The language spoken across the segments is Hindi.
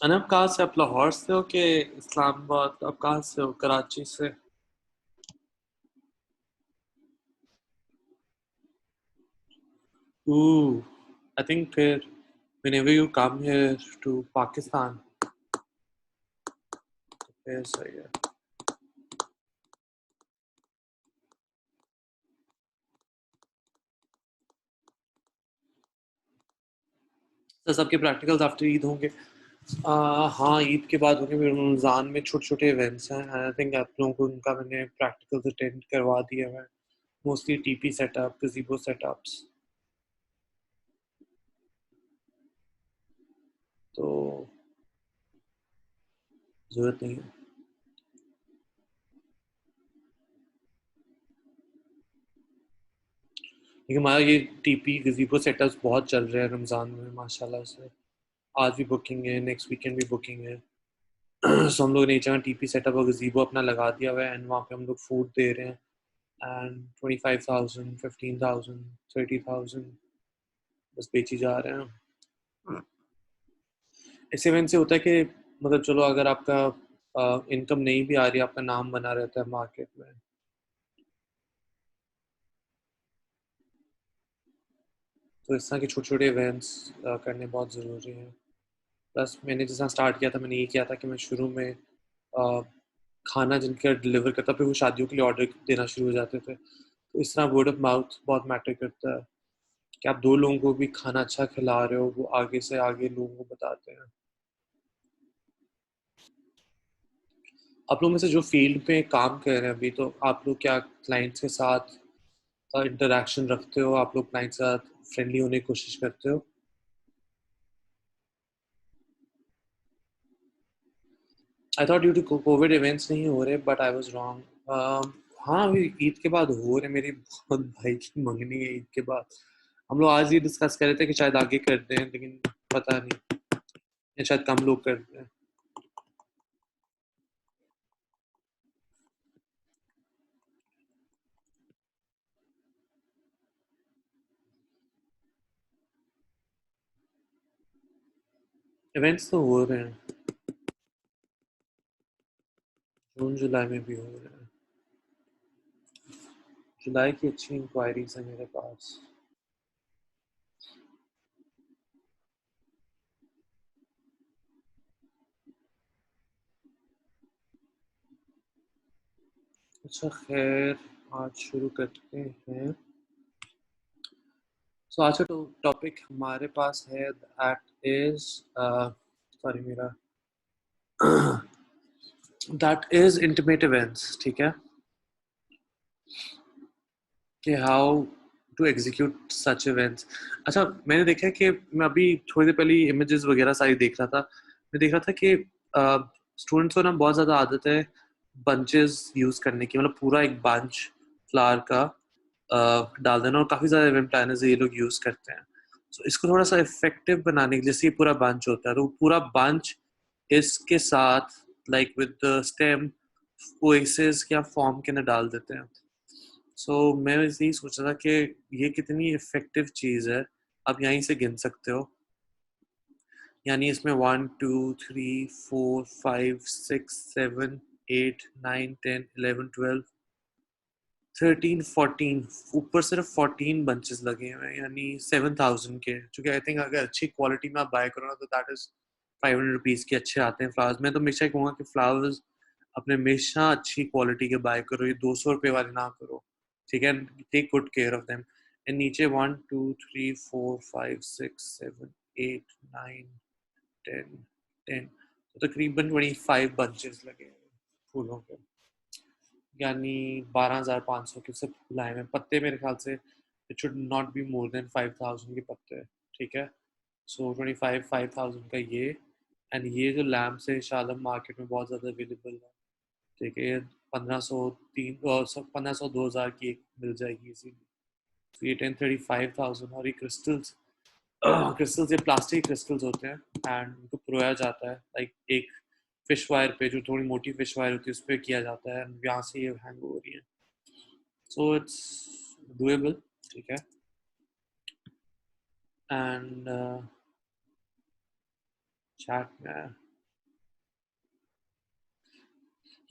अनब कहाँ से? आप लाहौर से हो कि इस्लामाबाद? आप कहाँ से हो? कराची से? Ooh, I think whenever you come here to Pakistan, फिर सही है। तो सबके प्रैक्टिकल्स आफ्टर ईद होंगे। हाँ, ईद के बाद होंगे। फिर रमज़ान में छोटे छोटे इवेंट्स हैं। आई थिंक आप लोगों को उनका मैंने प्रैक्टिकल्स अटेंड करवा दिया है। Mostly teepee setup, gazebo setups. तो ज़रूरत नहीं है। लेकिन हमारा ये टीपी गज़ीबो सेटअप्स बहुत चल रहे हैं रमज़ान में माशाल्लाह से। आज भी बुकिंग है, नेक्स्ट वीकेंड भी बुकिंग है। सो हम लोग ने एक जगह टीपी सेटअप और गज़ीबो अपना लगा दिया हुआ है एंड वहाँ पे हम लोग फूड दे रहे हैं। एंड 25,000, 15,000, 30,000 बस बेची जा रहे हैं। ऐसे इवेंट से होता है कि मतलब चलो अगर आपका इनकम नहीं भी आ रही, आपका नाम बना रहता है मार्केट में। तो इस तरह के छोटे छोटे इवेंट्स करने बहुत ज़रूरी हैं। प्लस मैंने जिस तरह स्टार्ट किया था, मैंने ये किया था कि मैं शुरू में खाना जिनका डिलीवर करता, फिर वो शादियों के लिए ऑर्डर देना शुरू हो जाते थे। तो इस तरह वर्ड ऑफ माउथ बहुत मैटर करता है कि आप दो लोगों को भी खाना अच्छा खिला रहे हो, वो आगे से आगे लोगों को बताते हैं। आप लोग में से जो फील्ड में काम कर रहे हैं अभी, तो आप लोग क्या क्लाइंट्स के साथ इंटरेक्शन रखते हो? आप लोग क्लाइंट के साथ फ्रेंडली होने की कोशिश करते हो? I thought due to covid events नहीं हो रहे, बट आई वाज रॉन्ग। हाँ, अभी ईद के बाद हो रहे। मेरी बहुत भाई की मंगनी है ईद के बाद। हम लोग आज ही डिस्कस कर रहे थे कि शायद आगे करते हैं, लेकिन पता नहीं, या शायद कम लोग करते हैं। इवेंट्स तो हो रहे हैं, जून जुलाई में भी हो रहे हैं। जुलाई की अच्छी इंक्वायरीज है मेरे पास। अच्छा खैर, आज शुरू करते हैं। सो आज का टॉपिक हमारे पास है, दैट इज सॉरी मेरा दैट इज इंटीमेट इवेंट्स। ठीक है, कि how to execute such events. अच्छा, मैंने देखा है कि मैं अभी थोड़ी देर पहले इमेजेस वगैरह सारी देख रहा था। मैं देख रहा था कि स्टूडेंट्स को ना बहुत ज़्यादा आदत है बंचेस यूज़ करने की। मतलब पूरा एक बंच फ्लावर का डाल देना, और काफ़ी ज़्यादा इवेंट प्लानर्स ये लोग यूज़ करते हैं। तो इसको थोड़ा सा इफेक्टिव बनाने के लिए, जैसे ये पूरा बंच होता है, तो पूरा बंच इसके साथ like with the stem oasis या फॉर्म के अंदर डाल देते हैं। सो मैं यही सोच रहा था कि ये कितनी इफेक्टिव चीज़ है। आप यहीं से गिन सकते हो। यानी इसमें 1 2 3 4 5 6 7 8 9 10 11 12 13 14, ऊपर सिर्फ 14 बंचेस लगे हुए हैं, यानी 7,000 के। क्योंकि आई थिंक अगर अच्छी क्वालिटी में आप बाय करो ना, तो दैट इज 500 रुपीज़ के अच्छे आते हैं फ्लावर्स। मैं तो हमेशा कहूँगा कि फ्लावर्स अपने हमेशा अच्छी क्वालिटी के बाय करो, ये 200 रुपये वाले ना करो। ठीक है, take good care of them. And नीचे 1 2 3 4 5 6 7 8 9 10 10, तो तकरीबन 25 बंचेस लगे हैं फूलों के। यानी 12,500 के से फूल आए हैं। पत्ते मेरे ख्याल से it should not be more than 5,000 के पत्ते। ठीक है, सो 5,000 का ये। एंड ये जो लैम्प्स है इंशाल्लाह मार्केट में बहुत ज़्यादा अवेलेबल है। ठीक है, ये 1500 2,000 की एक मिल जाएगी इजीली। तो ये 35,000। और ये क्रिस्टल्स क्रिस्टल्स ये प्लास्टिक क्रिस्टल्स होते हैं एंड उनको पिरोया जाता है लाइक एक फिश वायर पे, जो थोड़ी मोटी फिश वायर होती है उस पर किया जाता है, यहाँ से ये हैंग हो रही है। So it's doable. ठीक है, एंड चैट में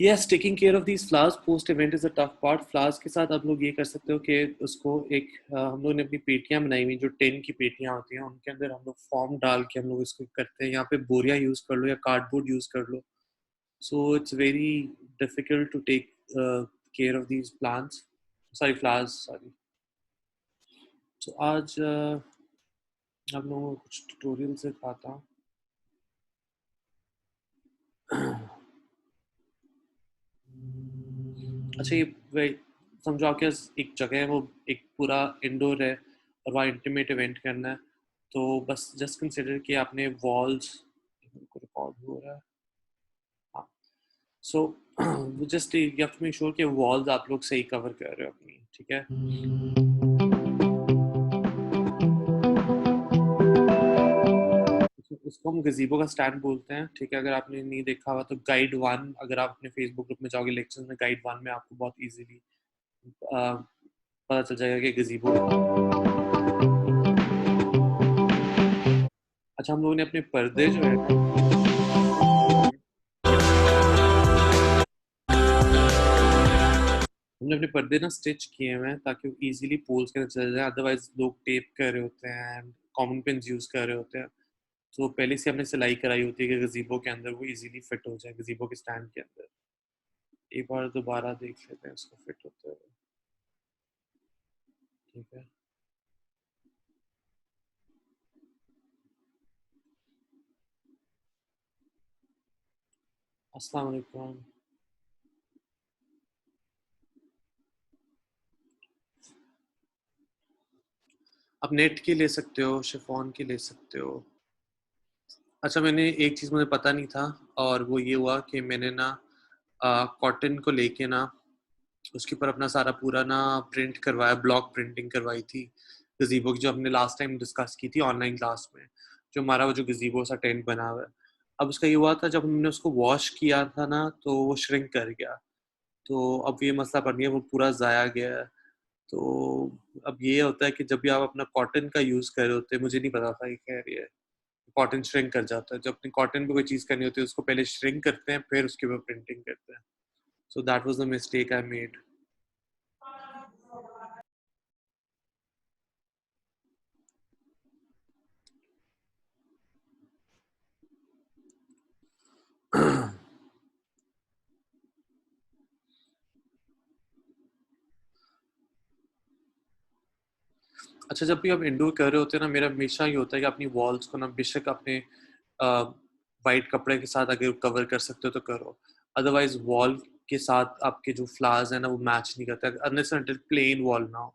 yes, taking care of these flowers post event is a tough part. Flowers के साथ आप लोग ये कर सकते हो कि उसको एक हम लोग ने अपनी पेटियां बनाई हुई जो टिन की पेटियां होती हैं, उनके अंदर हम लोग फॉर्म डाल के हम लोग इसको करते हैं। यहाँ पे बोरियां यूज कर लो या कार्डबोर्ड यूज कर लो। So it's very difficult to take care of these plants, sorry flowers, sorry. तो आज हम लोगों को कुछ ट्यूटोरियल से दिखाता हूँ। अच्छा, ये वही समझो आपके पास एक जगह है, वो एक पूरा इंडोर है और वहाँ इंटीमेट इवेंट करना है। तो बस जस्ट कंसिडर कि आपने वॉल्स को रिकॉर्ड हो रहा है। हाँ, सो वो just you have to make sure कि वॉल्स आप लोग सही कवर कर रहे हो अपनी, ठीक है। उसको हम गजीबो का स्टैंड बोलते हैं, ठीक है। अगर आपने नहीं देखा हुआ तो गाइड वन, अगर आप अपने फेसबुक ग्रुप में जाओगे लेक्चर्स में, गाइड वन में आपको बहुत इजीली पता चल जाएगा कि गजीबो। अच्छा, हम लोगों ने अपने पर्दे जो है ना, हमने अपने पर्दे ना स्टिच किए हुए हैं ताकि वो इजीली पोल्स के अंदर चले जाए। अदरवाइज लोग टेप कर रहे होते हैं, कॉमन पिन यूज कर रहे होते हैं। तो पहले से हमने सिलाई कराई होती है कि गजीबो के अंदर वो इजीली फिट हो जाए, गजीबो के स्टैंड के अंदर। एक बार दोबारा देख लेते हैं उसको फिट होते हुए, ठीक है। अस्सलाम वालेकुम। आप नेट की ले सकते हो, शिफॉन की ले सकते हो। अच्छा, मैंने एक चीज़ मुझे पता नहीं था, और वो ये हुआ कि मैंने ना कॉटन को लेके ना उसके ऊपर अपना सारा पूरा ना प्रिंट करवाया, ब्लॉक प्रिंटिंग करवाई थी गजीबो की, जो हमने लास्ट टाइम डिस्कस की थी ऑनलाइन क्लास में। जो हमारा वो जो गजीबो सा टेंट बना हुआ है, अब उसका ये हुआ था जब हमने उसको वॉश किया था ना, तो वो श्रिंक कर गया। तो अब ये मसला बन गया, वो पूरा ज़ाया गया है। तो अब ये होता है कि जब भी आप अपना कॉटन का यूज़ कर रहे होते हैं, मुझे नहीं पता था ये, खैर ये कॉटन श्रिंक कर जाता है। जब अपनी कॉटन पे कोई चीज़ करनी होती है, उसको पहले श्रिंक करते हैं, फिर उसके ऊपर प्रिंटिंग करते हैं। So that was the mistake I made. अच्छा, जब भी आप इंडोर कर रहे होते हैं ना, मेरा हमेशा ये होता है कि अपनी वॉल्स को ना बेशक अपने वाइट कपड़े के साथ अगर कवर कर सकते हो तो करो। अदरवाइज वॉल के साथ आपके जो फ्लावर्स हैं ना, वो मैच नहीं करता, अनलेस अनटिल प्लेन वॉल ना हो,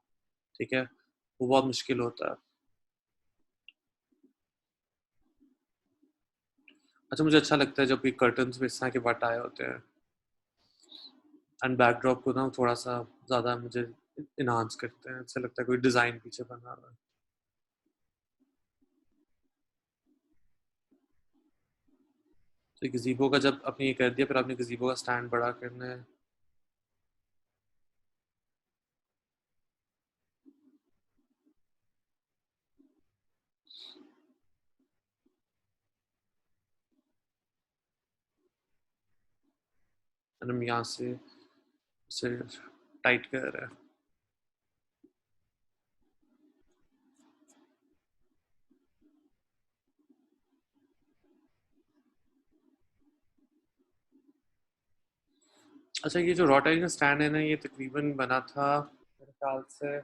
ठीक है। वो बहुत मुश्किल होता है। अच्छा, मुझे अच्छा लगता है जब भी कर्टन्स में इस तरह के बट आए होते हैं, एंड बैकड्रॉप को ना थोड़ा सा ज़्यादा मुझे इनहांस करते हैं, अच्छा लगता है कोई डिज़ाइन पीछे बना रहा है। तो गजीबो का जब आपने ये कर दिया, फिर आपने गजीबो का स्टैंड बड़ा करना है। एंड हम यहाँ से उसे टाइट कर रहे हैं। अच्छा, ये जो रॉटरी का स्टैंड है ना, ये तकरीबन बना था मेरे ख्याल से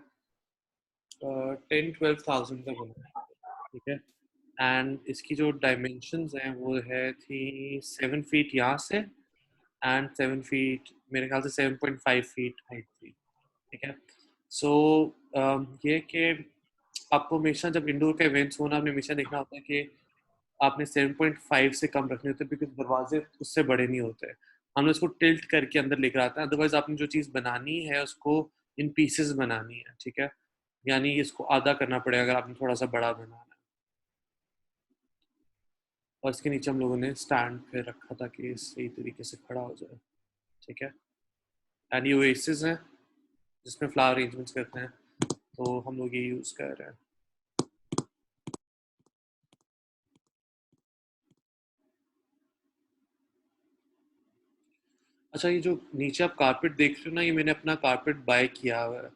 10-12 थाउजेंड का बना है, ठीक है। एंड इसकी जो डायमेंशंस हैं वो है थी 7 फीट यहाँ से, एंड 7 फीट, मेरे ख्याल से 7.5 फीट हाइट थी, ठीक है। सो ये कि आपको हमेशा जब इंडोर का इवेंट्स हो ना, आपने हमेशा देखना होता है कि आपने 7.5 से कम रखने होते हैं, बिकॉज दरवाजे उससे बड़े नहीं होते। हमने उसको टिल्ट करके अंदर लेकर आते हैं, अदरवाइज आपने जो चीज़ बनानी है उसको इन पीसेस बनानी है, ठीक है। यानी इसको आधा करना पड़ेगा अगर आपने थोड़ा सा बड़ा बनाना है। और इसके नीचे हम लोगों ने स्टैंड पे रखा था कि सही तरीके से खड़ा हो जाए, ठीक है। एंड ये ओएसिस हैं जिसमें फ्लावर अरेंजमेंट्स करते हैं, तो हम लोग ये यूज़ कर रहे हैं। अच्छा, ये जो नीचे आप कारपेट देख रहे हो ना, ये मैंने अपना कारपेट बाय किया हुआ है।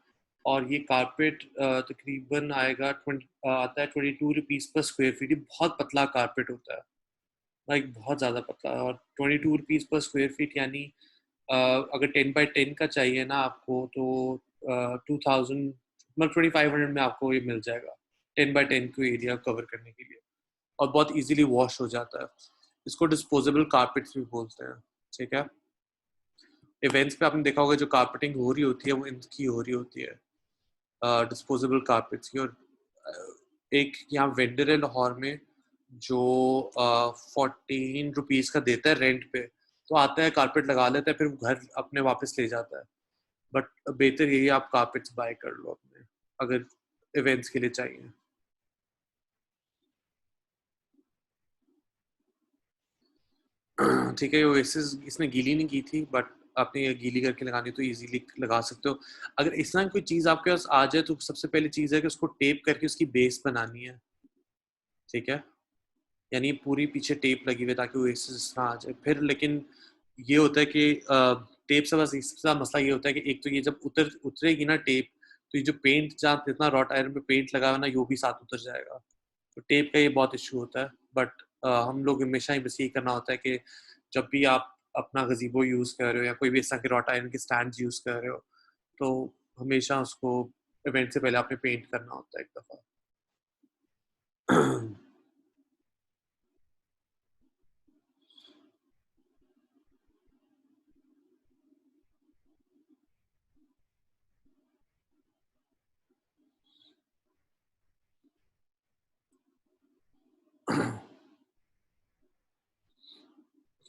और ये कारपेट तकरीबन आएगा 20, आता है 22 रुपीज़ पर स्क्वायर फीट। ये बहुत पतला कारपेट होता है, लाइक बहुत ज़्यादा पतला। और 22 रुपीज़ पर स्क्वायर फीट यानी अगर 10 बाई 10 का चाहिए ना आपको, तो 2000 मतलब 2500 में आपको ये मिल जाएगा, 10 बाई 10 को एरिया कवर करने के लिए। और बहुत इजीली वॉश हो जाता है। इसको डिस्पोजेबल कारपेट्स भी बोलते हैं। ठीक है। इवेंट्स पे आपने देखा होगा जो कारपेटिंग हो रही होती है वो इनकी हो रही होती है, डिस्पोजेबल कारपेट्स की। और एक यहाँ वेंडर है लाहौर में जो 14 रुपीज़ का देता है रेंट पे। तो आता है, कारपेट लगा लेता है, फिर वो घर अपने वापस ले जाता है। बट बेहतर यही आप कारपेट्स बाय कर लो अपने, अगर इवेंट्स के लिए चाहिए। ठीक है, ओएसिस इसने गीली नहीं की थी, बट आपने ये गीली करके लगानी तो इजीली लगा सकते हो। अगर इस तरह कोई चीज़ आपके पास आ जाए तो सबसे पहली चीज़ है कि उसको टेप करके उसकी बेस बनानी है। ठीक है। यानी पूरी पीछे टेप लगी हुई है ताकि ओएसिस इस तरह आ जाए। फिर लेकिन ये होता है कि टेप से बस इसका मसला ये होता है कि एक तो ये जब उतरेगी ना टेप, तो ये जो पेंट जहाँ जितना रॉट आयरन पे पेंट लगा हुआ ना, ये भी साथ उतर जाएगा। तो टेप का ये बहुत इशू होता है। बट हम लोग हमेशा ही बस यही करना होता है कि जब भी आप अपना गजीबो यूज़ कर रहे हो या कोई भी इस तरह के रॉट आयरन के स्टैंड यूज़ कर रहे हो, तो हमेशा उसको इवेंट से पहले आपने पेंट करना होता है एक दफ़ा।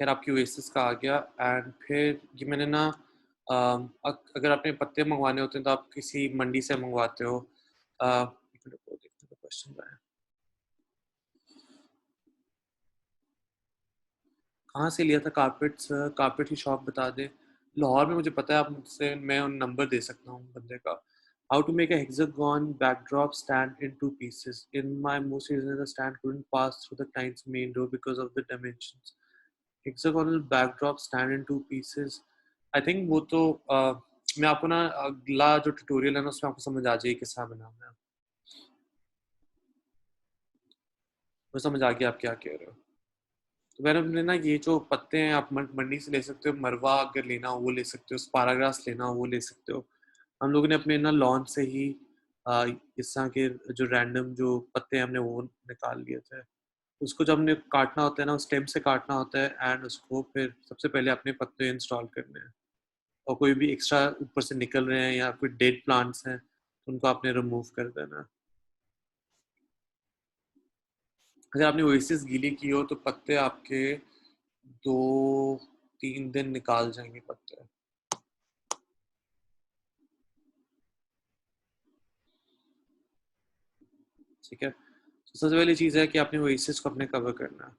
खैर, आपकी ओएसिस का आ गया। एंड फिर ये मैंने ना, अगर आपने पत्ते मंगवाने होते हैं तो आप किसी मंडी से मंगवाते हो। एक मिनट को देखने का क्वेश्चन है, कहाँ से लिया था कारपेट्स? कारपेट की शॉप बता दें। लाहौर में मुझे पता है, आप मुझसे मैं उन नंबर दे सकता हूँ बंदे का। How to make a hexagon backdrop stand in two pieces. In my most recent, the stand couldn't pass through the client's main door because of the dimensions. Hexagonal backdrop stand in two pieces. I think वो तो मैं आपको ना अगला जो ट्यूटोरियल है ना उसमें आपको समझ आ जाएगी किस तरह बनाना है। वो समझ आ गया आप क्या कह रहे हो। तो मैंने अपने ना ये जो पत्ते हैं आप मंडी से ले सकते हो, मरवा अगर लेना हो वो ले सकते हो, स्पाराग्रास लेना हो वो ले सकते हो। हम लोगों ने अपने ना लॉन से ही इस तरह के जो रैंडम जो पत्ते हैं हमने वो निकाल लिए थे। उसको जब हमने काटना होता है ना, स्टेम से काटना होता है। एंड उसको फिर सबसे पहले अपने पत्ते इंस्टॉल करने हैं। और कोई भी एक्स्ट्रा ऊपर से निकल रहे हैं या कोई डेड प्लांट्स हैं तो उनको आपने रिमूव कर देना। अगर आपने ओएसिस गीली की हो तो पत्ते आपके 2-3 दिन निकाल जाएंगे पत्ते। ठीक है। तो सबसे पहली चीज़ है कि आपने ओएसिस को अपने कवर करना है।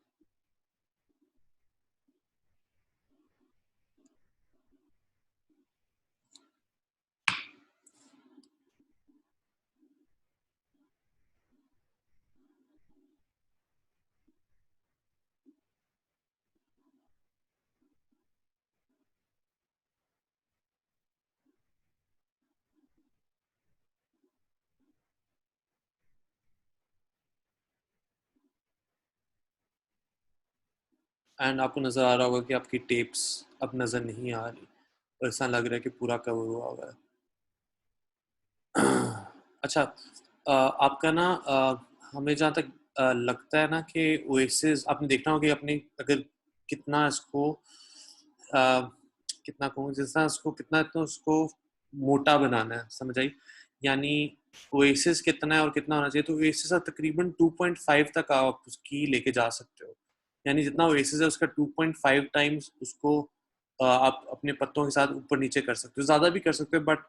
एंड आपको नज़र आ रहा होगा कि आपकी टेप्स अब नज़र नहीं आ रही और ऐसा लग रहा है कि पूरा कवर हुआ हुआ है। अच्छा, आपका ना हमें जहाँ तक लगता है ना कि ओएसिस आपने देखना होगा कि अपने अगर कितना इसको कितना कहूँ, जिस तरह उसको कितना तो उसको मोटा बनाना है, समझ आई? यानी ओएसिस कितना है और कितना होना चाहिए, तो ओएसिस आप तकरीबन 2.5 तक आप उसकी लेके जा सकते हो। यानी जितना ओएसिस है उसका 2.5 टाइम्स उसको आप अपने पत्तों के साथ ऊपर नीचे कर सकते हो, ज़्यादा भी कर सकते हो। बट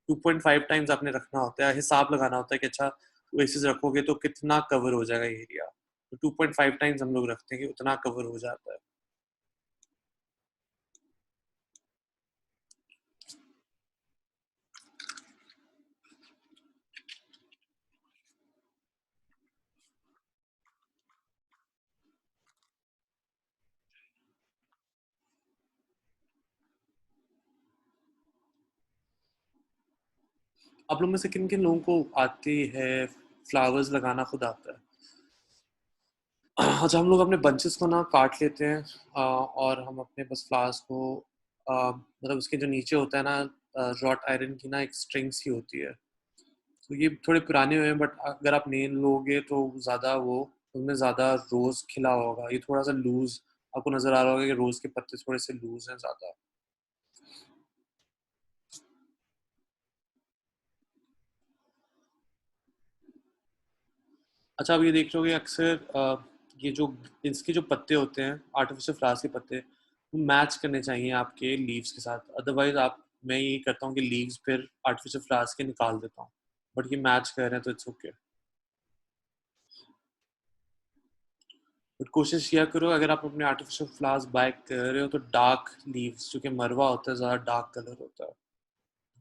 2.5 टाइम्स आपने रखना होता है, हिसाब लगाना होता है कि अच्छा ओएसिस रखोगे तो कितना कवर हो जाएगा एरिया। तो 2.5 टाइम्स हम लोग रखते हैं कि उतना कवर हो जाता है। आप लोग में से किन किन लोगों को आती है फ्लावर्स लगाना, खुद आता है? अच्छा, हम लोग अपने बंचेस को ना काट लेते हैं, और हम अपने बस फ्लावर्स को मतलब उसके जो नीचे होता है ना, रॉट आयरन की ना एक स्ट्रिंग सी होती है। तो ये थोड़े पुराने हुए हैं, बट अगर आप नए लोगे तो ज़्यादा वो उनमें ज़्यादा रोज़ खिला होगा। ये थोड़ा सा लूज आपको नज़र आ रहा होगा कि रोज़ के पत्ते थोड़े से लूज हैं ज़्यादा। अच्छा, आप ये देख रहे होगे अक्सर ये जो इसके जो पत्ते होते हैं, आर्टिफिशियल फ्लावर्स के पत्ते, वो मैच करने चाहिए आपके लीव्स के साथ। अदरवाइज आप मैं यही करता हूँ कि लीव्स फिर आर्टिफिशियल फ्लावर्स के निकाल देता हूँ, बट ये मैच कर रहे हैं तो इट्स ओके। बट कोशिश किया करो, अगर आप अपने आर्टिफिशियल फ्लावर्स बाय कर रहे हो तो डार्क लीव्स, जो कि मरवा होता है, ज़्यादा डार्क कलर होता है,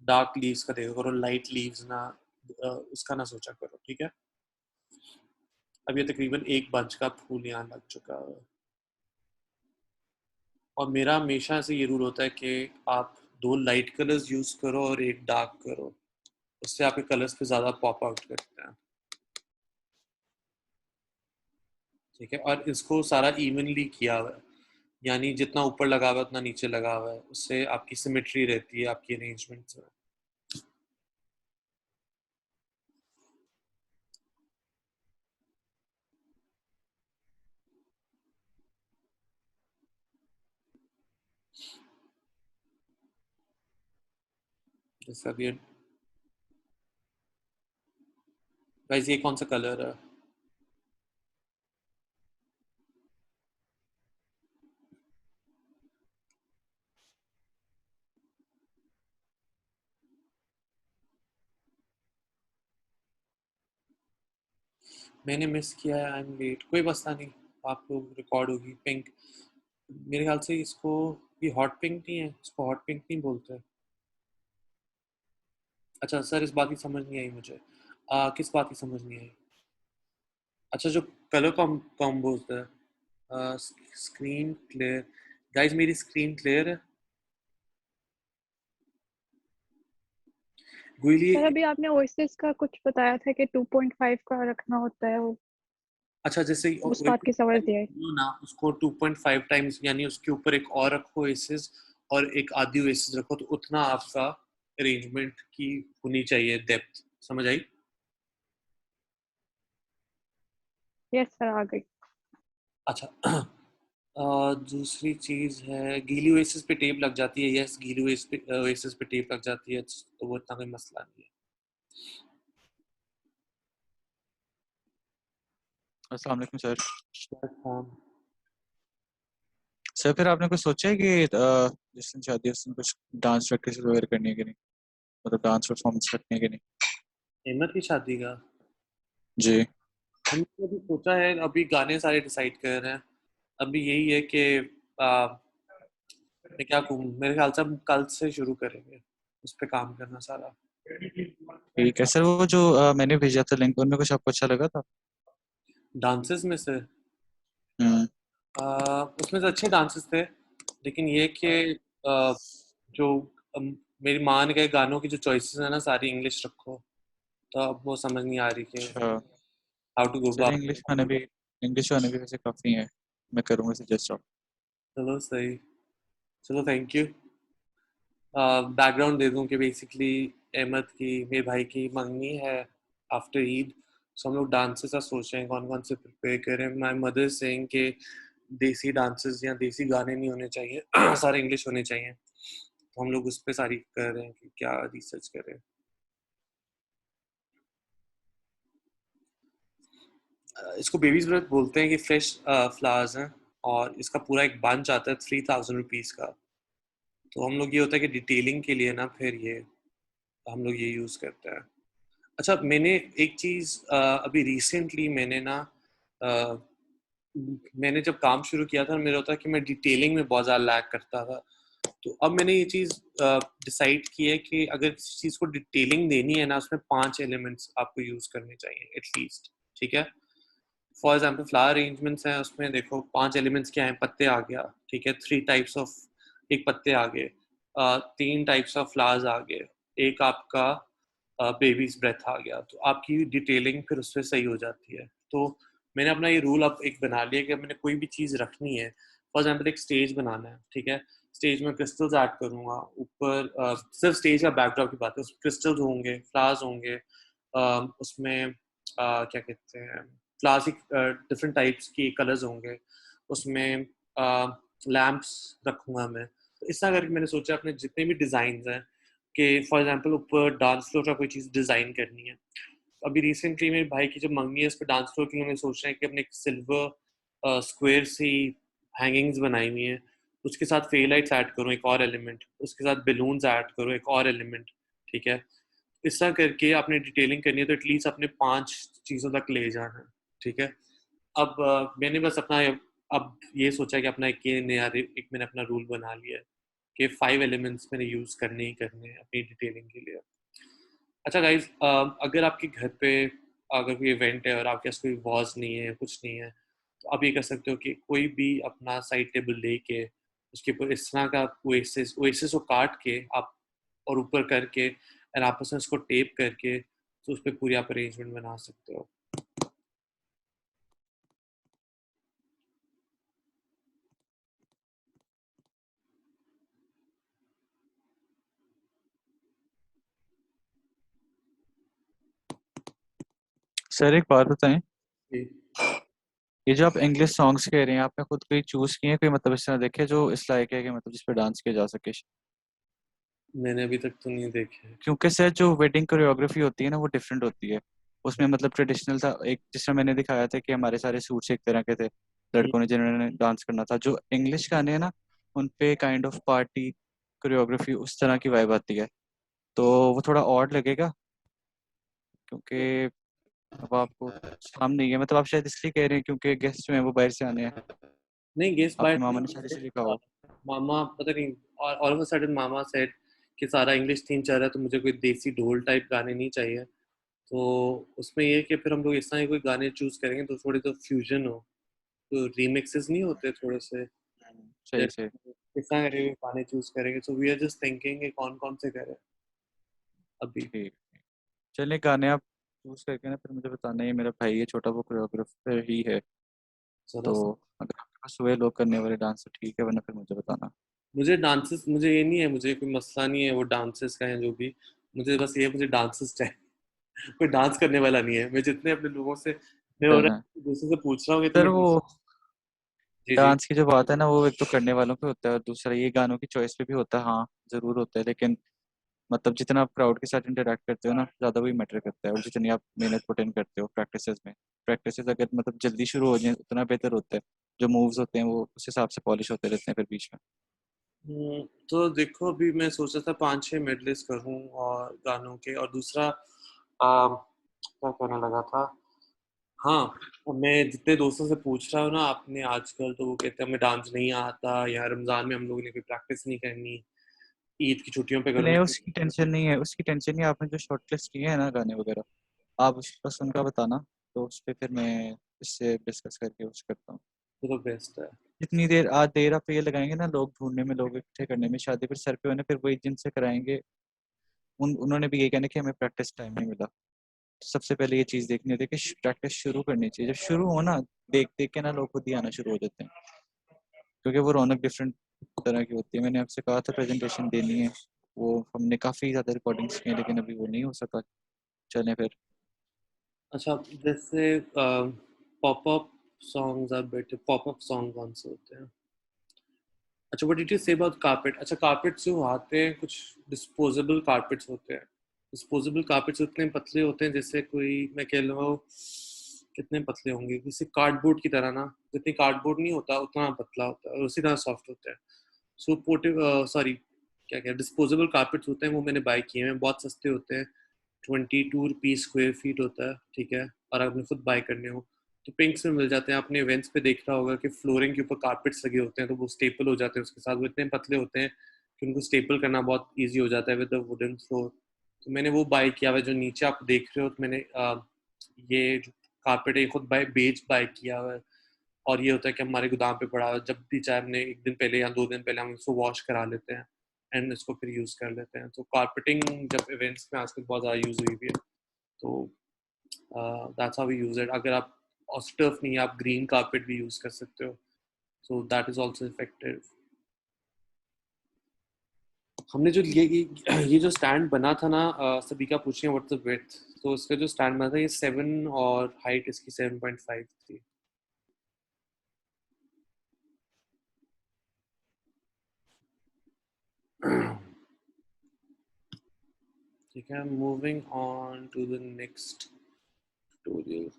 डार्क लीव्स का देखा करो, लाइट लीव्स ना उसका ना सोचा करो, ठीक है? अब ये तकरीबन एक बंच का फूल यहाँ लग चुका है। और मेरा हमेशा से ये रूल होता है कि आप दो लाइट कलर्स यूज करो और एक डार्क करो, उससे आपके कलर्स पे ज़्यादा पॉप आउट करते हैं, ठीक है? और इसको सारा इवनली किया हुआ है, यानी जितना ऊपर लगा हुआ है उतना नीचे लगा हुआ है, उससे आपकी सिमेट्री रहती है आपकी अरेंजमेंट्स में। जैसे अब ये गाइस, ये कौन सा कलर है? मैंने मिस किया है, आई एम लेट, कोई मसला नहीं, आप लोग रिकॉर्ड होगी। पिंक, मेरे ख्याल से इसको, ये हॉट पिंक नहीं है, इसको हॉट पिंक नहीं बोलते। अच्छा सर, इस बात की समझ नहीं आई मुझे। किस बात की समझ नहीं आई? अच्छा, जो कलर कॉम्बोज है। स्क्रीन क्लियर, गाइस मेरी स्क्रीन क्लियर है। गुइली, सर अभी आपने ओएसिस का कुछ बताया था कि 2.5 का रखना होता है, वो अच्छा जैसे उस बात की समझ नहीं आई। ना, उसको 2.5 टाइम्स, यानी उसके ऊपर एक और रखो एसेस, और एक आधी एसेस रखो, तो उतना आपका अरेंजमेंट की होनी चाहिए डेप्थ, समझ आई? यस सर, आ गई। अच्छा। दूसरी चीज है, गीली ओएसिस पे टेप लग जाती है, यस गीली ओएसिस पे टेप लग जाती है, तो वो इतना कोई मसला नहीं अस्सलाम वालेकुम सर। है। हाँ, सर फिर आपने कुछ सोचा है कि जिस दिन शादी है उस दिन कुछ डांस प्रैक्टिस वगैरह करनी है कि नहीं, मतलब डांस परफॉर्मेंस रखनी है कि नहीं? अहमद की शादी का जी। हमने अभी सोचा है, अभी गाने सारे डिसाइड कर रहे हैं। अभी यही है कि मैं क्या कहूँ, मेरे ख्याल से हम कल से शुरू करेंगे उस पे काम करना सारा। ठीक है सर, वो जो मैंने भेजा था लिंक, उनमें कुछ आपको अच्छा लगा था? डांसेस में से हम्म। उसमें से अच्छे डांसेस थे, लेकिन ये कि जो मेरी माँ ने कहा गानों की जो चॉइसेस है ना, सारी इंग्लिश रखो, तो अब वो समझ नहीं आ रही कि अच्छा। हाउ टू गो चलिए, अबाउट। इंग्लिश गाने भी वैसे काफ़ी हैं, मैं करूँगा सजेस्ट आप। चलो सही, चलो थैंक यू। बैकग्राउंड दे दूं कि बेसिकली अहमद की, मेरे भाई की मंगनी है आफ्टर ईद, सो हम लोग डांसेस का सोच रहे हैं कौन कौन से प्रिपेयर करें। माय मदर सेइंग कि देसी डांसेस या देसी गाने नहीं होने चाहिए, सारे इंग्लिश होने चाहिए, तो हम लोग उस पर सारी कर रहे हैं कि क्या रिसर्च करें। इसको बेबीज ब्रेथ बोलते हैं, कि फ्रेश फ्लावर्स हैं, और इसका पूरा एक बंच आता है 3000 रुपीज़ का। तो हम लोग ये होता है कि डिटेलिंग के लिए ना, फिर ये हम लोग ये यूज़ करते हैं। अच्छा, मैंने एक चीज़ अभी रिसेंटली मैंने ना, अ, मैंने जब काम शुरू किया था, मेरा होता है कि मैं डिटेलिंग में बहुत ज़्यादा लैग करता था। तो अब मैंने ये चीज़ डिसाइड की है कि अगर किसी चीज़ को डिटेलिंग देनी है ना, उसमें 5 एलिमेंट्स आपको यूज़ करने चाहिए एटलीस्ट, ठीक है? फॉर एग्जाम्पल फ्लावर अरेंजमेंट्स हैं, उसमें देखो 5 एलिमेंट्स क्या हैं, पत्ते आ गया, ठीक है, 3 टाइप्स ऑफ, एक पत्ते आ गए, 3 टाइप्स ऑफ फ्लावर्स आ गए, एक आपका बेबीज ब्रेथ आ गया, तो आपकी डिटेलिंग फिर उससे सही हो जाती है। तो मैंने अपना ये रूल अब एक बना लिया कि मैंने कोई भी चीज़ रखनी है, फॉर एग्जाम्पल एक स्टेज बनाना है, ठीक है, स्टेज में क्रिस्टल्स ऐड करूँगा ऊपर, सिर्फ स्टेज का बैकड्रॉप की बात है, उसमें क्रिस्टल्स होंगे, फ्लावर्स होंगे, उसमें क्या कहते हैं, फ्लावर्स की डिफरेंट टाइप्स की कलर्स होंगे, उसमें लैम्प्स रखूँगा मैं। तो इस तरह करके मैंने सोचा अपने जितने भी डिज़ाइन हैं कि फॉर एग्जांपल ऊपर डांस फ्लोर का कोई चीज़ डिज़ाइन करनी है। अभी रिसेंटली मेरे भाई की जो मंगनी है, उस पे डांस फ्लोर के लिए मैं सोच रहा है कि अपने एक सिल्वर स्क्वायर सी हैंगिंग्स बनाई हुई हैं, उसके साथ फेल लाइट्स ऐड करूँ एक और एलिमेंट, उसके साथ बैलून्स ऐड करूँ एक और एलिमेंट, ठीक है। इस तरह करके आपने डिटेलिंग करनी है तो एटलीस्ट अपने 5 चीज़ों तक ले जाना है, ठीक है। अब मैंने बस अपना अब ये सोचा कि अपना एक ये नया एक मैंने अपना रूल बना लिया है कि 5 एलिमेंट्स मैंने यूज़ करने ही करने हैं अपनी डिटेलिंग के लिए। अच्छा गाइस, अगर आपके घर पे अगर कोई इवेंट है और आपके पास कोई वॉज नहीं है, कुछ नहीं है, तो आप ये कर सकते हो कि कोई भी अपना साइड टेबल लेके उसके ऊपर इस तरह का ओएसिस ओएसिस को काट के आप और ऊपर करके और आपस में उसको टेप करके तो उस पर पूरी आप अरेंजमेंट बना सकते हो। सर एक बात बताएं, जी, ये जो आप इंग्लिश सॉन्ग्स कह रहे हैं, आपने खुद कोई चूज किए हैं, कोई मतलब इस तरह देखे जो इस लायक है कि मतलब जिस पे डांस किया जा सके? मैंने अभी तक तो नहीं देखे। क्योंकि सर जो वेडिंग कोरियोग्राफी होती है ना, वो डिफरेंट होती है। उसमें मतलब ट्रेडिशनल था, एक जिसमें मैंने दिखाया था कि हमारे सारे सूट्स एक तरह के थे लड़कों ने जिन्होंने डांस करना था। जो इंग्लिश गाने हैं ना, उन पे काइंड ऑफ पार्टी कोरियोग्राफी उस तरह की वाइब आती है, तो वो थोड़ा ऑड लगेगा। क्योंकि अब आपको हम नहीं है, मतलब आप शायद इसलिए कह रहे हैं क्योंकि गेस्ट जो है वो बाहर से आने हैं। नहीं, गेस्ट बाय आपके मामा ने शायद इसलिए कहा हो। मामा पता नहीं, और all of a sudden mama said कि सारा इंग्लिश थीम चल रहा है तो मुझे कोई देसी ढोल टाइप गाने नहीं चाहिए। तो उसमें ये है कि फिर हम लोग इस तरह के कोई गाने चूज करेंगे तो थोड़े तो फ्यूजन हो, तो रीमिक्सेस नहीं होते थोड़े से, सही सही। जैसे इस तरह के गाने चूज करेंगे। So we are just thinking कि कौन कौन से करें अभी। ठीक, चलिए गाने आप चूज करके ना फिर मुझे बताना। ये मेरा भाई है छोटा, वो कोरियोग्राफर ही है, जरा तो सा अगर आपके पास हुए लोग करने वाले डांस तो ठीक है, वरना फिर मुझे बताना। मुझे डांसेस, मुझे ये नहीं है, मुझे कोई मसला नहीं है वो डांसेस का है जो भी, मुझे बस ये मुझे डांसेस चाहिए। कोई डांस करने वाला नहीं है। मैं जितने अपने लोगों से मैं हो रहा हाँ है दूसरों से पूछ रहा हूँ कि सर, तुम्हें वो जी जी। डांस की जो बात है ना, वो एक तो करने वालों पे होता है और दूसरा ये गानों की चॉइस पे भी होता है। हाँ जरूर होता है, लेकिन मतलब जितना आप क्राउड के साथ इंटरेक्ट करते हो ना, ज़्यादा वही मैटर करता है। और जितनी आप मेहनत पुट इन करते हो प्रैक्टिसेस में, प्रैक्टिसेस अगर मतलब जल्दी शुरू हो जाए उतना बेहतर होता है। जो मूव्स होते हैं वो उस हिसाब से पॉलिश होते रहते हैं फिर बीच में। तो देखो अभी मैं सोचा था 5-6 मेडलेस करूँ और गानों के, और दूसरा क्या कहने लगा था, हाँ, मैं जितने दोस्तों से पूछ रहा हूँ ना आपने आजकल, तो वो कहते हैं हमें डांस नहीं आता, या रमजान में हम लोगों ने कोई प्रैक्टिस नहीं करनी, ईद की छुट्टियों पे नहीं, करूँगा। उसकी टेंशन नहीं है, उसकी टेंशन नहीं है। आपने जो शॉर्ट लिस्ट किए हैं ना गाने वगैरह, आप उस बस उनका बताना, तो उस पर फिर मैं इससे डिस्कस करके उस करता हूँ। तो बेस्ट है। जितनी देर आज देर आप ये लगाएंगे ना, लोग ढूंढने में, लोग इकट्ठे करने में, शादी फिर सर पे होने, फिर वही जिनसे कराएंगे उन्होंने भी ये कहना कि हमें प्रैक्टिस टाइम नहीं मिला। तो सबसे पहले ये चीज़ देखनी होती है कि प्रैक्टिस शुरू करनी चाहिए। जब शुरू हो ना, देख देख के ना लोग खुद ही आना शुरू हो जाते हैं, क्योंकि वो रौनक डिफरेंट तरह की होती है। मैंने आपसे कहा था प्रेजेंटेशन देनी है, वो हमने काफ़ी ज़्यादा रिकॉर्डिंग्स की हैं, लेकिन अभी वो नहीं हो सका। चलें फिर। अच्छा, जैसे pop up songs are better, pop up song कौन से होते हैं? अच्छा, what did you say about carpet? अच्छा, कारपेट्स जो आते हैं कुछ डिस्पोजेबल कारपेट्स होते हैं। डिस्पोजेबल कारपेट्स उतने पतले होते हैं जैसे कोई, मैं कह लो कितने पतले होंगे, जैसे कार्डबोर्ड की तरह ना, जितनी कार्डबोर्ड नहीं होता उतना पतला होता है और उसी तरह सॉफ्ट होता है। सो पोर्टेबल, सॉरी क्या क्या डिस्पोजेबल कारपेट्स होते हैं, वो मैंने बाय किए हैं, बहुत सस्ते होते हैं। 22 रुपीज़ स्क्वायर फीट होता है, ठीक है। और आपने खुद बाय करने हो तो पिंक्स में मिल जाते हैं। आपने इवेंट्स पे देख रहा होगा कि फ्लोरिंग के ऊपर कारपेट्स लगे होते हैं तो वो स्टेपल हो जाते हैं उसके साथ, वो इतने पतले होते हैं कि उनको स्टेपल करना बहुत ईजी हो जाता है विद द वुडन फ्लोर। तो मैंने वो बाय किया हुआ है जो नीचे आप देख रहे हो। तो मैंने ये जो कारपेट है खुद बाय किया हुआ है। और ये होता है कि हमारे गोदाम पे पड़ा हुआ है, जब भी चाहे हमने एक दिन पहले या 2 दिन पहले हम उसको वॉश करा लेते हैं। एंड इसको फिर यूज कर लेते हैं। तो कारपेटिंग जब इवेंट्स में आजकल बहुत ज़्यादा यूज हुई भी है, तो that's how we use it. अगर आप टर्फ नहीं, आप ग्रीन कारपेट भी यूज कर सकते हो, so that is also effective. हमने जो ये जो स्टैंड बना था ना, सभी का पूछ रहे हैं व्हाट्स द विड्थ। तो इसका जो स्टैंड बना था ये 7 और हाइट इसकी 7.5 थी। ठीक है, moving on to the next tutorial.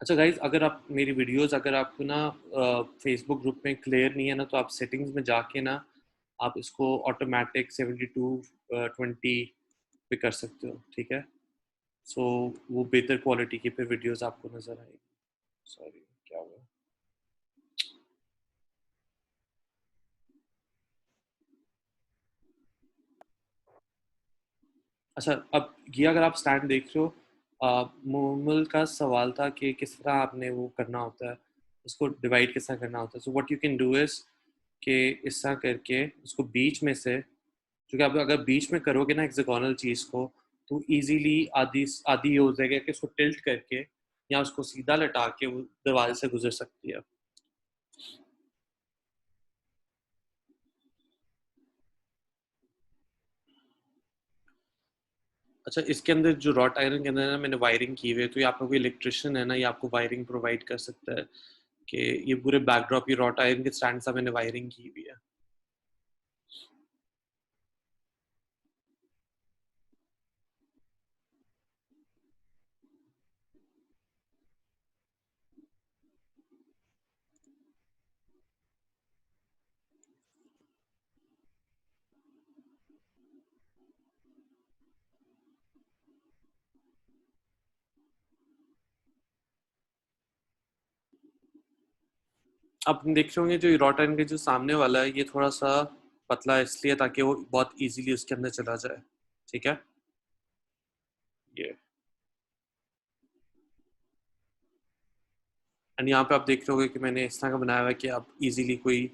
अच्छा गाइज, अगर आप मेरी वीडियोस अगर आपको ना फेसबुक ग्रुप में क्लियर नहीं है ना, तो आप सेटिंग्स में जाके ना आप इसको ऑटोमेटिक 72/20 पे कर सकते हो, ठीक है। सो वो बेहतर क्वालिटी की फिर वीडियोस आपको नजर आएगी। सॉरी, क्या हुआ? अच्छा, अब ये अगर आप स्टैंड देख रहे हो, मोमल का सवाल था कि किस तरह आपने वो करना होता है, उसको डिवाइड किस तरह करना होता है। So what you can do is कि इस तरह करके उसको बीच में से, क्योंकि आप अगर बीच में करोगे ना हेक्सागोनल चीज को, तो इजीली आधी आधी ये हो जाएगा कि उसको टिल्ट करके या उसको सीधा लटा के वो दरवाजे से गुजर सकती है। अच्छा, इसके अंदर जो रॉट आयरन के अंदर ना मैंने वायरिंग की हुई है, तो ये आपका कोई इलेक्ट्रिशियन है ना, ये आपको वायरिंग प्रोवाइड कर सकता है कि ये पूरे बैकड्रॉप, ये रॉट आयरन के स्टैंड से मैंने वायरिंग की हुई है। आप देख रहे होंगे जो रॉट आयरन के जो सामने वाला है, ये थोड़ा सा पतला है इसलिए ताकि वो बहुत इजीली उसके अंदर चला जाए, ठीक है। ये एंड यहाँ पे आप देख रहे होगे कि मैंने इस तरह का बनाया हुआ है कि आप इजीली कोई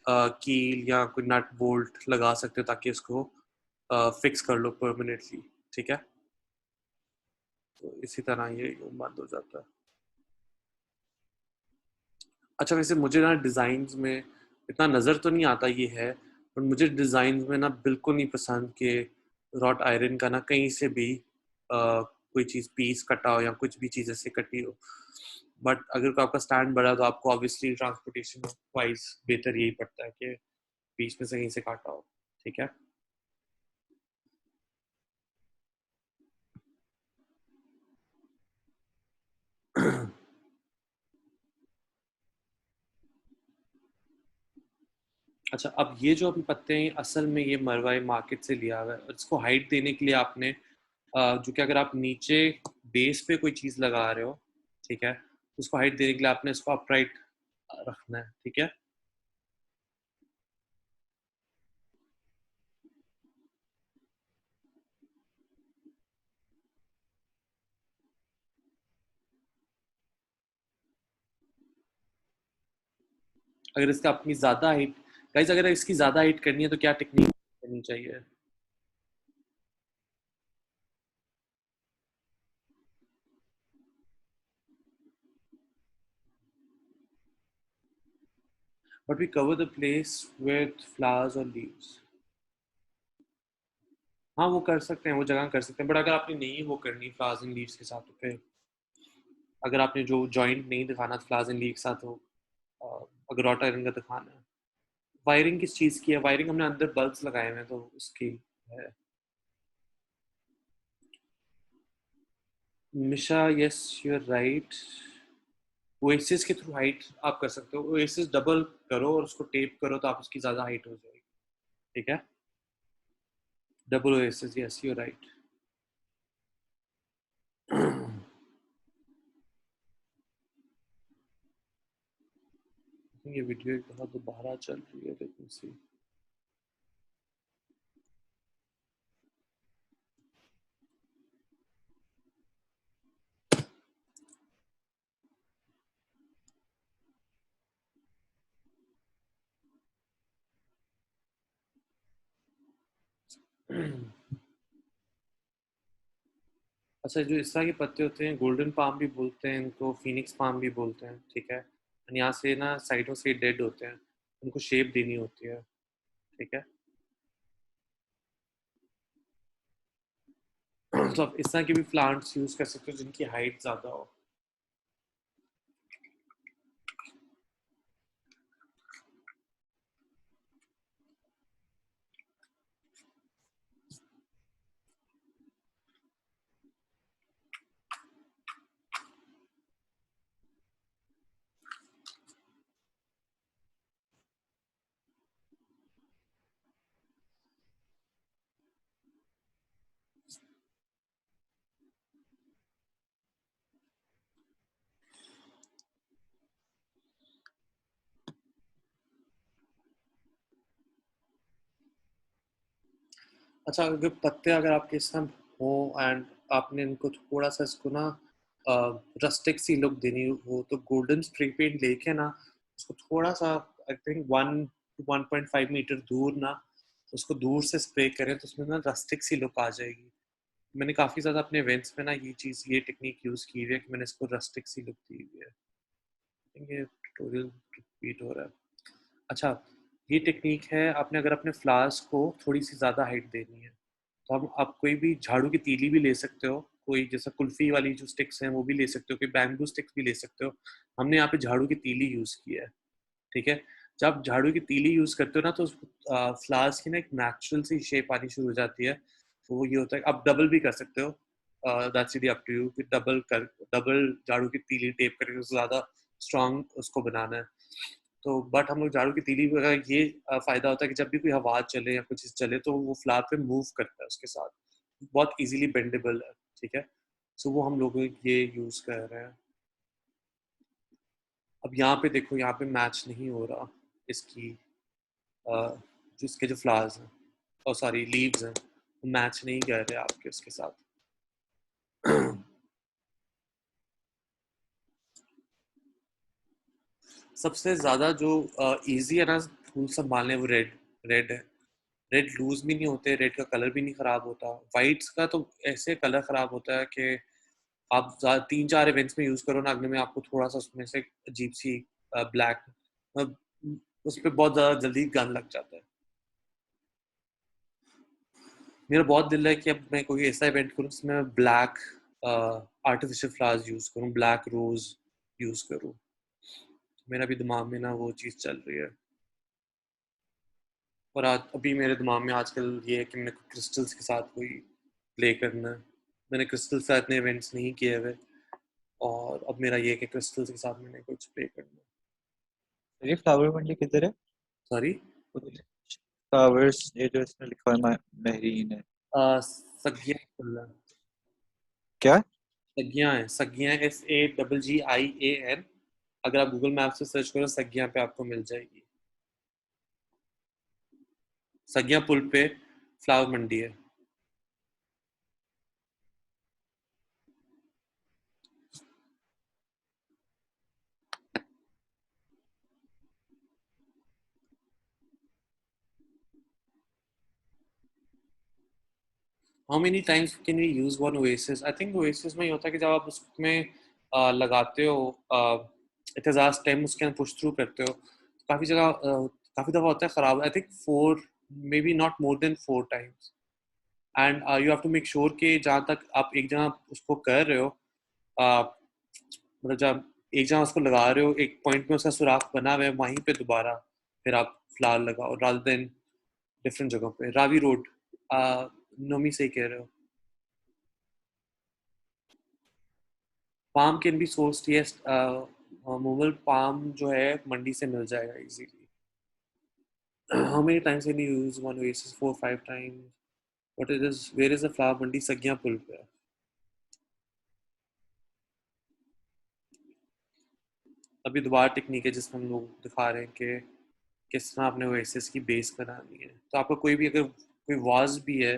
कील या कोई नट बोल्ट लगा सकते हो ताकि इसको फिक्स कर लो परमानेंटली, ठीक है। तो इसी तरह ये बंद हो जाता है। अच्छा, वैसे मुझे ना डिज़ाइंस में इतना नज़र तो नहीं आता ये है, पर मुझे डिज़ाइंस में ना बिल्कुल नहीं पसंद कि रॉट आयरन का ना कहीं से भी कोई चीज़ पीस कटा हो या कुछ भी चीज़ ऐसे कटी हो। बट अगर आपका स्टैंड बड़ा है तो आपको ऑब्वियसली ट्रांसपोर्टेशन वाइज बेहतर यही पड़ता है कि बीच में से कहीं से काटा हो, ठीक है। अच्छा, अब ये जो हम पत्ते हैं असल में ये मरवाई मार्केट से लिया हुआ है, और इसको हाइट देने के लिए आपने जो कि अगर आप नीचे बेस पे कोई चीज़ लगा रहे हो, ठीक है, तो उसको हाइट देने के लिए आपने इसको अपराइट रखना है, ठीक है। अगर इसका अपनी ज़्यादा हाइट, गाइस अगर इसकी ज़्यादा हाइट करनी है तो क्या टेक्निक करनी चाहिए? But we cover the place with flowers और लीव्स। हाँ, वो कर सकते हैं, वो जगह कर सकते हैं, बट अगर आपने नहीं वो करनी फ्लावर्स एंड लीव्स के साथ, तो फिर अगर आपने जो जॉइंट नहीं दिखाना फ्लावर्स एंड लीव के साथ, तो अगर रॉट आयरन का दिखाना है। वायरिंग किस चीज़ की है? वायरिंग हमने अंदर बल्ब्स लगाए हुए हैं तो उसकी है। Nisha, yes you are right. Oasis के थ्रू हाइट आप कर सकते हो, ओएसिस डबल करो और उसको टेप करो तो आप उसकी ज़्यादा हाइट हो जाएगी, ठीक है। Double oasis, yes you are right. ये वीडियो एक दफ़ा दोबारा चल रही है, लेकिन सी अच्छा, जो इस तरह के पत्ते होते हैं गोल्डन पाम भी बोलते हैं इनको, फिनिक्स पाम भी बोलते हैं, ठीक है। और यहाँ से ना साइडों से डेड होते हैं, उनको शेप देनी होती है, ठीक है। तो आप इस तरह के भी प्लांट्स यूज कर सकते हो जिनकी हाइट ज्यादा हो। अच्छा, अगर पत्ते अगर आपके इस तरह हो एंड आपने इनको थोड़ा सा इसको ना रस्टिक सी लुक देनी हो, तो गोल्डन स्प्रे पेंट लेके ना उसको थोड़ा सा, आई थिंक 1 to 1.5 मीटर दूर ना उसको दूर से स्प्रे करें तो उसमें ना रस्टिक सी लुक आ जाएगी। मैंने काफ़ी ज़्यादा अपने इवेंट्स में ना ये टेक्निक यूज़ की हुई है कि मैंने इसको रस्टिक सी लुक दी हुई है। I think ये ट्यूटोरियल रिपीट हो रहा है। अच्छा, ये टेक्निक है, आपने अगर अपने फ्लावर्स को थोड़ी सी ज़्यादा हाइट देनी है तो आप कोई भी झाड़ू की तीली भी ले सकते हो, कोई जैसा कुल्फी वाली जो स्टिक्स हैं वो भी ले सकते हो, कोई बैम्बू स्टिक्स भी ले सकते हो। हमने यहाँ पे झाड़ू की तीली यूज़ की है, ठीक है। जब आप झाड़ू की तीली यूज़ करते हो ना तो फ्लावर्स की ना एक नेचुरल सी शेप आनी शुरू हो जाती है। तो वो ये होता है, आप डबल भी कर सकते हो, that's really up to you कि डबल झाड़ू की तीली टेप करके उससे ज़्यादा स्ट्रॉन्ग उसको बनाना है। तो बट हम लोग झाड़ू की तीली का ये फायदा होता है कि जब भी कोई हवा चले या कुछ चीज़ चले तो वो फ्लावर पे मूव करता है उसके साथ, बहुत इजीली बेंडेबल है, ठीक है। सो वो हम लोग ये यूज़ कर रहे हैं। अब यहाँ पे देखो, यहाँ पे मैच नहीं हो रहा इसकी जो इसके जो फ्लावर्स हैं और सॉरी लीव्स हैं वो मैच नहीं कर रहे आपके उसके साथ। सबसे ज़्यादा जो इजी है ना फूल संभालने, वो रेड है। रेड लूज भी नहीं होते, रेड का कलर भी नहीं खराब होता। वाइट्स का तो ऐसे कलर खराब होता है कि आप 3-4 इवेंट्स में यूज करो ना, अगले में आपको थोड़ा सा उसमें से अजीब सी ब्लैक उस पर बहुत ज़्यादा जल्दी गन लग जाता है। मेरा बहुत दिल है कि अब मैं कोई ऐसा इवेंट करूँ जिसमें ब्लैक आर्टिफिशियल फ्लावर्स यूज करूँ, ब्लैक रोज यूज करूँ। मेरा भी दिमाग में ना वो चीज़ चल रही है। और आज अभी मेरे दिमाग में आजकल ये है कि मैंने क्रिस्टल्स के साथ कोई प्ले करना है। मैंने क्रिस्टल के साथ इतने इवेंट्स नहीं किए हुए और अब मेरा ये है कि क्रिस्टल्स के साथ मैंने कुछ प्ले करना है। ये फ्लावर मंडी किधर है? सॉरी, फ्लावर्स ये जो इसमें लिखा है महरीन है सगिया खुल्ला, क्या? सगिया है, सगिया SAGGIAN। अगर आप गूगल मैप से सर्च करो सगिया पे आपको मिल जाएगी। सगिया पुल पे फ्लावर मंडी है। How many times can we use one oasis? I think oasis में ये होता है कि जब आप उसमें लगाते हो एहतजाज टाइम उसके अंदर पुश थ्रू करते हो, काफ़ी जगह काफ़ी दफ़ा होता है ख़राब। I think 4, maybe not more than 4 times. And you have to make sure कि जहाँ तक आप एक जगह उसको कर रहे हो, मतलब जब एक जगह उसको लगा रहे हो एक पॉइंट में उसका सुराख बना हुआ है, वहीं पे दोबारा फिर आप फ्लावर लगाओ रादर देन डिफरेंट जगहों पे। रावी रोड, नोमी सही कह रहे हो। Palm can be sourced, yes. मोबल पाम जो है मंडी से मिल जाएगा easily. How many times can you use one oasis? 4-5 times. What is this? Where is the flower mandi? Sagiya Pul पे। अभी दोबारा टेक्निक है जिसमें हम लोग दिखा रहे हैं कि किस तरह आपने ओएसिस की बेस बनानी है। तो आपका कोई भी अगर कोई वाज भी है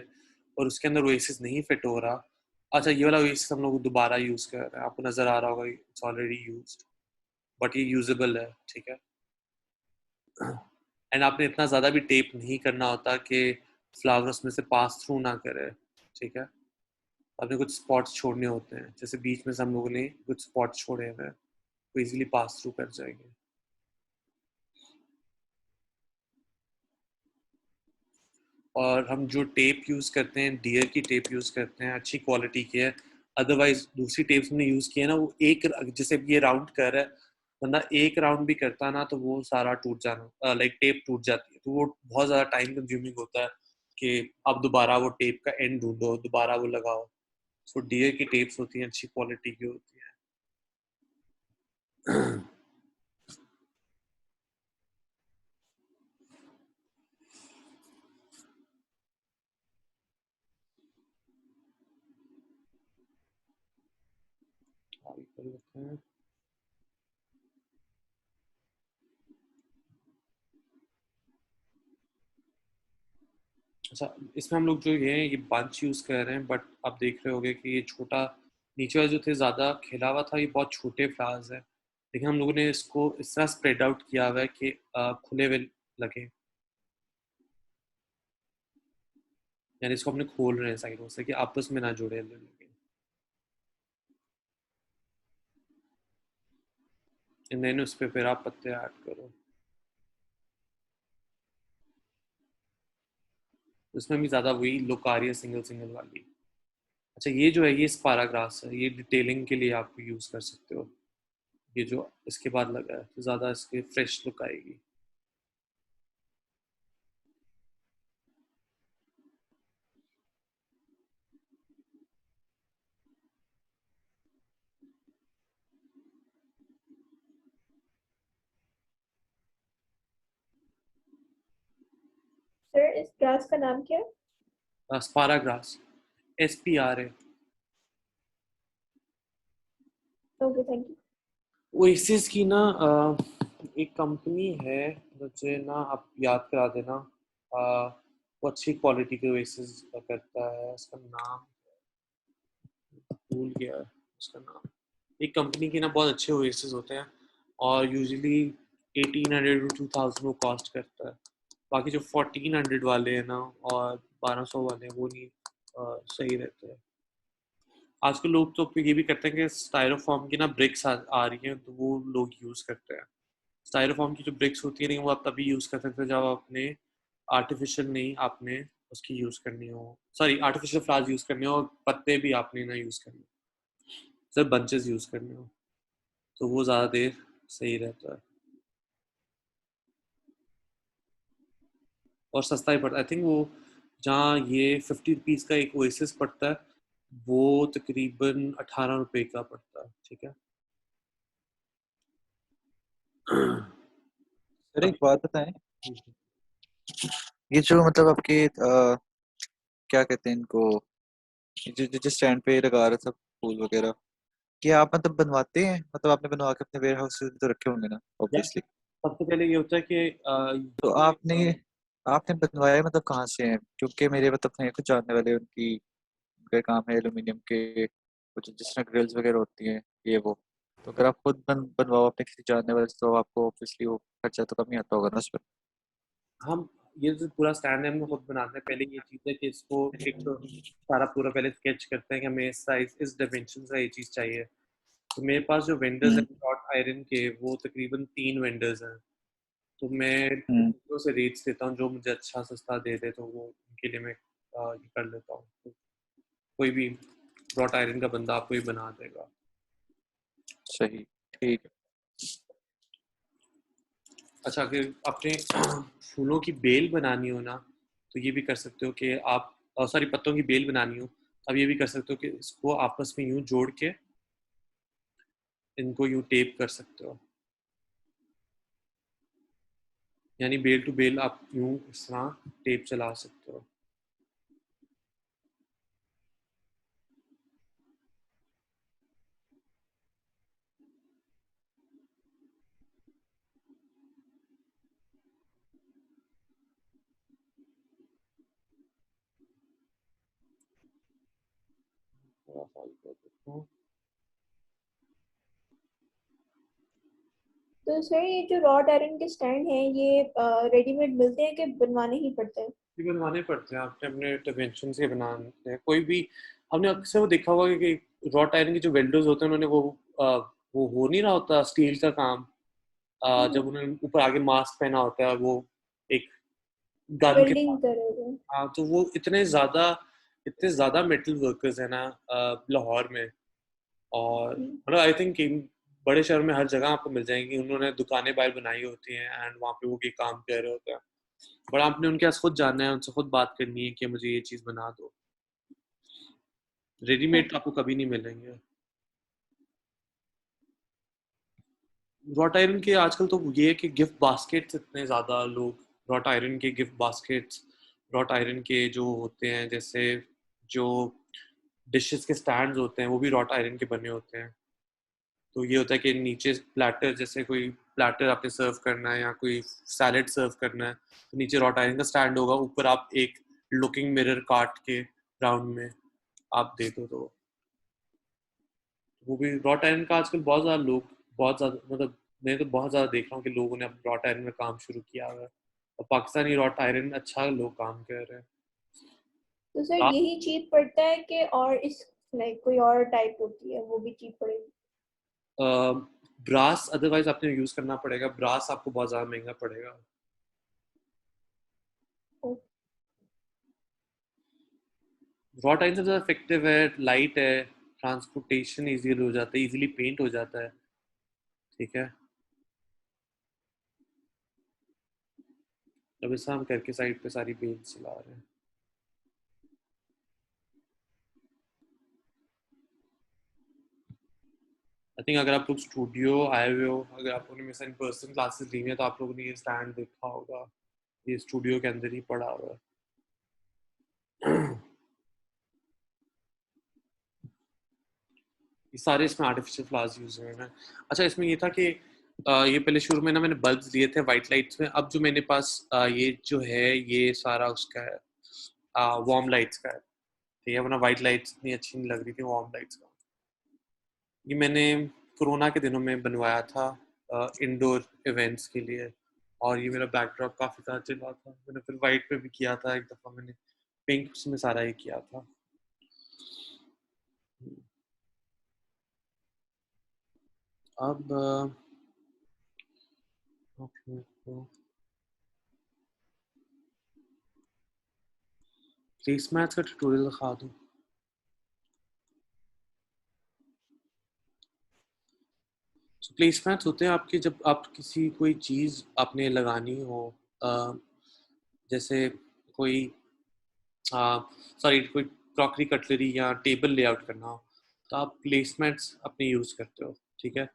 और उसके अंदर ओएसिस नहीं फिट हो रहा, अच्छा ये वाला ओएसिस हम लोग दोबारा यूज कर रहे हैं, आपको नजर आ रहा होगा इट्स ऑलरेडी यूज्ड, बट ये यूजेबल है, ठीक है। एंड आपने इतना ज़्यादा भी टेप नहीं करना होता कि फ्लावर उसमें से पास थ्रू ना करे, ठीक है। आपने कुछ स्पॉट्स छोड़ने होते हैं, जैसे बीच में से हम लोगों ने कुछ स्पॉट्स छोड़े हुए हैं, वो इजीली पास थ्रू कर जाएंगे। और हम जो टेप यूज़ करते हैं, डियर की टेप यूज़ करते हैं, अच्छी क्वालिटी की है। अदरवाइज दूसरी टेप्स हमने यूज़ की है ना, वो एक जैसे ये राउंड कर रहा है, बंदा एक राउंड भी करता ना तो वो सारा टूट जाना, लाइक टेप टूट जाती है, तो वो बहुत ज़्यादा टाइम कंज्यूमिंग होता है कि अब दोबारा वो टेप का एंड ढूंढो, दोबारा वो लगाओ। सो डियर की टेप्स होती हैं, अच्छी क्वालिटी की होती है। आगे कर लेते हैं। अच्छा, इसमें हम लोग जो ये बंच यूज कर रहे हैं, बट आप देख रहे होगे कि ये छोटा नीचे वाले जो थे ज्यादा खिला हुआ था, ये बहुत छोटे फ्लावर्स है, लेकिन हम लोगों ने इसको इस तरह स्प्रेड आउट किया हुआ है कि खुले हुए लगे, यानी इसको अपने खोल रहे हैं साइडों से कि आपस में ना जुड़े लगे। एंड देन उस पर फिर आप पत्ते ऐड करो। उसमें भी ज्यादा वही लुक आ रही है सिंगल सिंगल वाली। अच्छा, ये जो है ये स्पाराग्रास है, ये डिटेलिंग के लिए आप यूज कर सकते हो। ये जो इसके बाद लगा है तो ज्यादा इसकी फ्रेश लुक आएगी। सर इस ग्रास का नाम क्या है? स्पाराग्रास, SPRA। Okay thank you. Oasis की ना एक कंपनी है, मुझे ना आप याद करा देना। वो अच्छी क्वालिटी के ओएसिस करता है, उसका नाम भूल गया है, उसका नाम। एक कंपनी के ना बहुत अच्छे ओएसिस होते हैं और यूजुअली 1800 to 2000 वो कॉस्ट करता है। बाकी जो 1400 वाले हैं ना और 1200 वाले हैं, वो नहीं सही रहते हैं। आजकल लोग तो ये भी करते हैं कि स्टायरोफॉर्म की ना ब्रिक्स आ रही हैं, तो वो लोग यूज करते हैं। स्टायरोफॉर्म की जो ब्रिक्स होती है, लेकिन वो आप तभी यूज कर सकते हैं जब आपने आर्टिफिशियल नहीं, आपने उसकी यूज करनी हो, सॉरी आर्टिफिशियल फ्लावर्स यूज करने हो, और पत्ते भी आपने ना यूज करने हो, सिर्फ बंचेस यूज करने हो, तो वो ज्यादा देर सही रहता है और सस्ता ही पड़ता है। आई थिंक वो जहाँ ये 50 रुपीज का एक ओएसिस पड़ता है, वो तकरीबन 18 रुपए का पड़ता है, ठीक है। सर एक अभी बात बताएं, ये जो मतलब आपके क्या कहते हैं इनको, जो जिस स्टैंड पे लगा रहे थे फूल वगैरह, क्या आप मतलब बनवाते हैं? मतलब आपने बनवा के अपने वेयर हाउस में तो रखे होंगे ना या ऑब्वियसली। सबसे पहले ये होता है कि तो आपने आपने बनवाया मतलब कहाँ से हैं? क्योंकि मेरे मतलब हैं कुछ जानने वाले, उनकी उनका काम है एल्यूमिनियम के कुछ जिस तरह ग्रिल्स वगैरह होती हैं ये वो। तो अगर आप खुद बनवाओ अपने किसी जानने वाले से, तो आपको ऑब्वियसली वो खर्चा तो कम ही आता होगा ना उस पर। हम ये जो पूरा स्टैंड है हम खुद बनाते हैं। पहले ये चीज़ है कि इसको एक तो सारा पूरा पहले स्केच करते हैं कि हमें इस साइज इस डायमेंशन का ये चीज़ चाहिए। तो मेरे पास जो वेंडर्स हैं हम्म शॉर्ट आयरन के, वो तकरीबन 3 वेंडर्स हैं। तो मैं हम्म उनको से रेट्स देता हूँ, जो मुझे अच्छा सस्ता दे दे तो वो उनके लिए मैं ये कर लेता हूँ। तो कोई भी रॉट आयरन का बंदा आपको ये बना देगा। सही, ठीक है। अच्छा, अगर अपने फूलों की बेल बनानी हो ना, तो ये भी कर सकते हो कि आप, सॉरी पत्तों की बेल बनानी हो, अब ये भी कर सकते हो कि इसको आपस में यूं जोड़ के इनको यूं टेप कर सकते हो, यानी बेल टू बेल आप यूं इस तरह टेप चला सकते हो। थोड़ा सा ये कर देता हूँ। तो सर ये जो रॉड आयरन के स्टैंड हैं ये रेडीमेड मिलते हैं कि बनवाने ही पड़ते हैं? ये बनवाने पड़ते हैं, आपने अपने डिमेंशन से बनाने हैं। कोई भी हमने अक्सर वो देखा होगा कि रॉट आयरन के जो वेल्डर्स होते हैं उन्होंने वो हो नहीं रहा होता स्टील का काम, जब उन्होंने ऊपर आगे मास्क पहना होता है वो एक गन के वेल्डिंग कर रहे हैं। हाँ, तो वो इतने ज्यादा मेटल वर्कर्स है ना लाहौर में, और मतलब आई थिंक बड़े शहर में हर जगह आपको मिल जाएंगी, उन्होंने दुकानें बाहर बनाई होती हैं एंड वहाँ पे वो ये काम कर रहे होते हैं। बट आपने उनके पास खुद जाना है, उनसे खुद बात करनी है कि मुझे ये चीज़ बना दो। रेडीमेड आपको कभी नहीं मिलेंगे। रॉट आयरन के आजकल तो ये है कि गिफ्ट बास्केट्स इतने ज़्यादा लोग रॉट आयरन के गिफ्ट बास्केट्स, रॉट आयरन के जो होते हैं जैसे जो डिशेस के स्टैंड्स होते हैं वो भी रॉट आयरन के बने होते हैं। तो ये होता है कि नीचे प्लेटर, जैसे कोई प्लेटर आपने सर्व करना है या कोई सैलेड सर्व करना है तो नीचे रॉट आयरन का स्टैंड होगा, ऊपर आप एक लुकिंग मिरर काट के राउंड में आप दे दो, तो वो भी रॉट आयरन का आजकल बहुत ज़्यादा मतलब मैं तो बहुत ज़्यादा देख रहा हूँ कि लोगों ने अब रॉट आयरन में काम शुरू किया हुआ है और पाकिस्तानी रॉट आयरन अच्छा लोग काम कर रहे हैं। तो सर आप यही चीप पड़ता है कि और इस लाइक कोई और टाइप होती है वो भी चीप पड़ेगी? ब्रास अदरवाइज आपने यूज़ करना पड़ेगा, ब्रास आपको बहुत ज़्यादा महंगा पड़ेगा। रॉट आयरन सबसे ज़्यादा इफेक्टिव है, लाइट है, ट्रांसपोर्टेशन इजी हो जाता है, इजीली पेंट हो जाता है। ठीक है, अब ऐसा हम करके साइड पे सारी पेंट चला रहे हैं। आई थिंक अगर आप लोग स्टूडियो आए हुए हो, अगर आप लोगों ने मेरे इन पर्सन क्लासेस ली हैं तो आप लोगों ने ये स्टैंड देखा होगा, ये स्टूडियो के अंदर ही पड़ा हुआ है। ये सारे इसमें आर्टिफिशियल फ्लावर्स यूज हुए हैं। अच्छा, इसमें ये था कि ये पहले शुरू में ना मैंने बल्ब्स लिए थे वाइट लाइट्स में, अब जो मेरे पास ये जो है ये सारा उसका है वार्म लाइट्स का है। ठीक है, वरना वाइट लाइट्स इतनी अच्छी नहीं लग रही थी, वार्म लाइट्स का। ये मैंने कोरोना के दिनों में बनवाया था इंडोर इवेंट्स के लिए, और ये मेरा बैकड्रॉप काफ़ी ज़्यादा चला था। मैंने फिर वाइट पे भी किया था, एक दफ़ा मैंने पिंक में सारा ही किया था। अब प्लेसमैट्स का ट्यूटोरियल दिखा दूँ। प्लेसमैट्स होते हैं आपके, जब आप किसी कोई चीज़ आपने लगानी हो, अ, जैसे कोई सॉरी कोई क्रॉकरी कटलरी या टेबल लेआउट करना हो तो आप प्लेसमेंट्स अपने यूज़ करते हो। ठीक है,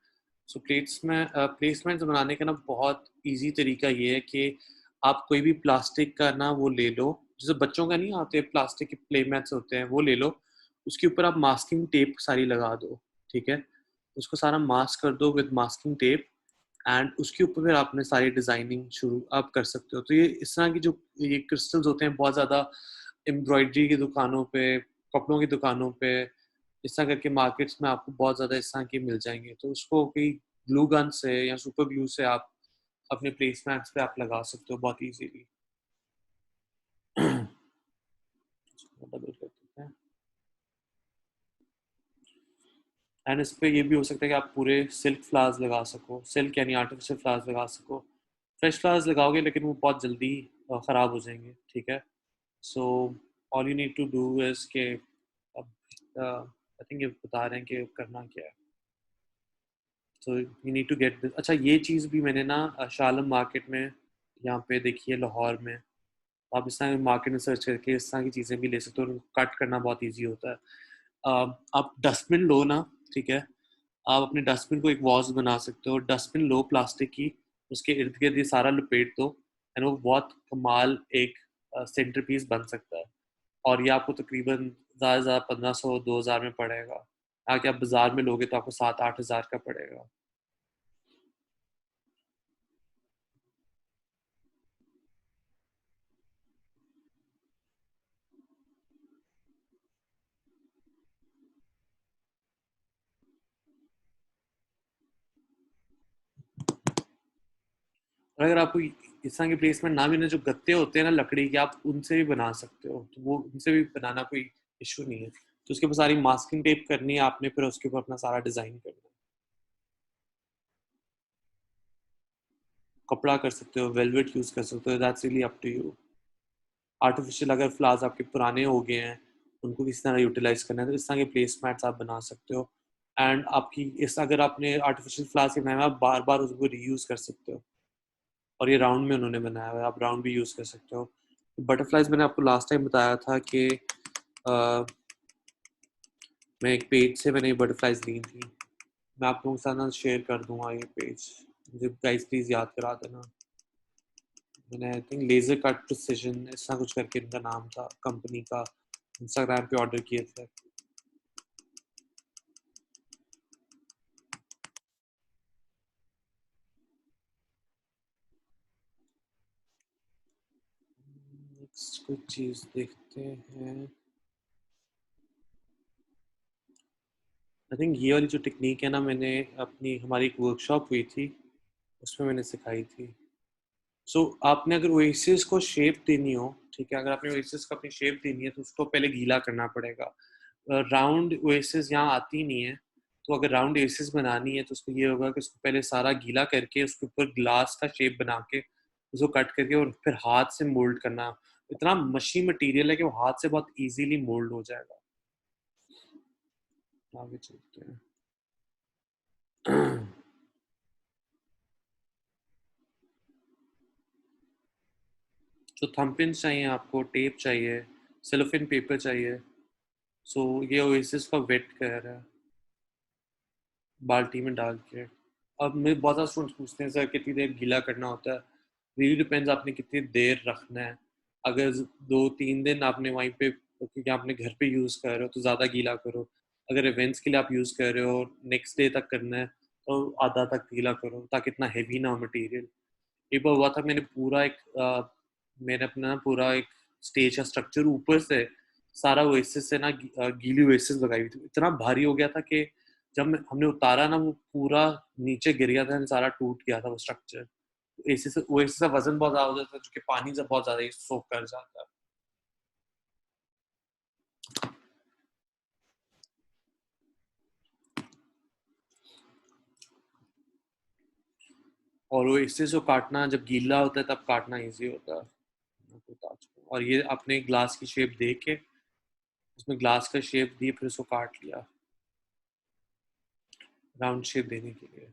सो प्लेसमेंट्स बनाने का ना बहुत इजी तरीका ये है कि आप कोई भी प्लास्टिक का ना वो ले लो, जैसे बच्चों का नहीं आते प्लास्टिक के प्ले मैट्स होते हैं, वो ले लो, उसके ऊपर आप मास्किंग टेप सारी लगा दो। ठीक है, उसको सारा मास्क कर दो विद मास्किंग टेप, एंड उसके ऊपर फिर आपने सारी डिजाइनिंग शुरू आप कर सकते हो। तो ये इस तरह की जो ये क्रिस्टल्स होते हैं बहुत ज़्यादा एम्ब्रॉयडरी की दुकानों पे, कपड़ों की दुकानों पे, इस तरह करके मार्केट्स में आपको बहुत ज़्यादा इस तरह के मिल जाएंगे। तो उसको कोई ग्लू गन से या सुपर ग्लू से आप अपने प्लेसमैट्स पे आप लगा सकते हो बहुत इजीली। डबल कर देते हैं, एंड इस पे ये भी हो सकता है कि आप पूरे सिल्क फ्लावर्स लगा सको, सिल्क यानी आर्टिफिशियल फ्लावर्स लगा सको। फ्रेश फ्लावर्स लगाओगे लेकिन वो बहुत जल्दी ख़राब हो जाएंगे। ठीक है, so all you need to do is के अब आई थिंक ये बता रहे हैं कि करना क्या है। So you need to get this. अच्छा, ये चीज़ भी मैंने ना शालम मार्केट में यहाँ पे देखी है लाहौर में। आप इस तरह मार्केट में सर्च करके इस तरह की चीज़ें भी ले सकते हो, उनको कट करना बहुत ईजी होता है। आप डस्टबिन लो ना। ठीक है, आप अपने डस्टबिन को एक वॉज बना सकते हो, डस्टबिन लो प्लास्टिक की, उसके इर्द गिर्द ये सारा लपेट दो, एंड वो बहुत कमाल एक सेंटर पीस बन सकता है। और ये आपको तकरीबन ज़्यादा से ज़्यादा 1500-2000 में पड़ेगा। आगे आप बाजार में लोगे तो आपको 7-8 हज़ार का पड़ेगा। अगर आपको इस तरह की प्लेसमेंट ना भी ना, जो गत्ते होते हैं ना लकड़ी के, आप उनसे भी बना सकते हो, तो वो उनसे भी बनाना कोई इशू नहीं है। तो उसके ऊपर सारी मास्किंग टेप करनी है आपने, फिर उसके ऊपर अपना सारा डिजाइन करना है। कपड़ा कर सकते हो, वेलवेट यूज कर सकते हो, that's really up to you. Artificial अगर फ्लावर्स आपके पुराने हो गए हैं, उनको किस तरह यूटिलाइज करना है, तो इस तरह के प्लेसमेंट्स आप बना सकते हो। एंड आपकी इस अगर आपने आर्टिफिशियल फ्लावर्स बनाया है, आप बार बार उसको रीयूज कर सकते हो। और ये राउंड में उन्होंने बनाया हुआ है, आप राउंड भी यूज कर सकते हो। बटरफ्लाइज मैंने आपको लास्ट टाइम बताया था कि मैं एक पेज से मैंने ये बटरफ्लाइज ली थी। मैं आप लोगों के साथ शेयर कर दूंगा ये पेज, मुझे गाइस प्लीज याद करा देना। मैंने I think laser cut precision ऐसा कुछ करके इनका नाम था कंपनी का, इंस्टाग्राम पे ऑर्डर किए थे। नेक्स्ट कुछ चीज देखते हैं। आई थिंक ये वाली जो टेक्निक है ना, मैंने अपनी हमारी एक वर्कशॉप हुई थी उसमें मैंने सिखाई थी। आपने अगर ओएसिस को शेप देनी हो, ठीक है, अगर आपने ओएसिस को अपनी शेप देनी है तो उसको पहले गीला करना पड़ेगा। राउंड ओएसिस यहाँ आती नहीं है, तो अगर राउंड ओएसिस बनानी है तो उसको ये होगा कि उसको पहले सारा गीला करके उसके ऊपर ग्लास का शेप बना के उसको कट करके और फिर हाथ से मोल्ड करना। इतना मशी मटेरियल है कि वो हाथ से बहुत इजीली मोल्ड हो जाएगा। आगे चलते हैं। जो थंबप्रिंट्स चाहिए आपको, टेप चाहिए, सेलोफेन पेपर चाहिए। ये ओएसिस का वेट कर है बाल्टी में डाल के। अब मेरे बहुत सारे स्टूडेंट्स पूछते हैं सर कितनी देर गीला करना होता है। रियली डिपेंड्स आपने कितनी देर रखना है। अगर 2-3 दिन आपने वहीं पे, क्योंकि आपने घर पे यूज़ कर रहे हो तो ज़्यादा गीला करो। अगर इवेंट्स के लिए आप यूज़ कर रहे हो और नेक्स्ट डे तक करना है तो आधा तक गीला करो, ताकि इतना हैवी ना हो मटेरियल। एक बार हुआ था, मैंने अपना पूरा एक स्टेज का स्ट्रक्चर ऊपर से सारा ओएसिस से ना गीली ओएसिस लगाई हुई थी। इतना भारी हो गया था कि जब हमने उतारा ना, वो पूरा नीचे गिर गया था, सारा टूट गया था वो स्ट्रक्चर। एसिस ओएसिस का वजन बहुत ज्यादा हो जाता है, जो कि पानी से बहुत ज्यादा सोख कर जाता है। और ओएसिस को काटना जब गीला होता है तब काटना इजी होता है। और ये अपने ग्लास की शेप दे के उसमें ग्लास का शेप दिए, फिर उसको काट लिया राउंड शेप देने के लिए।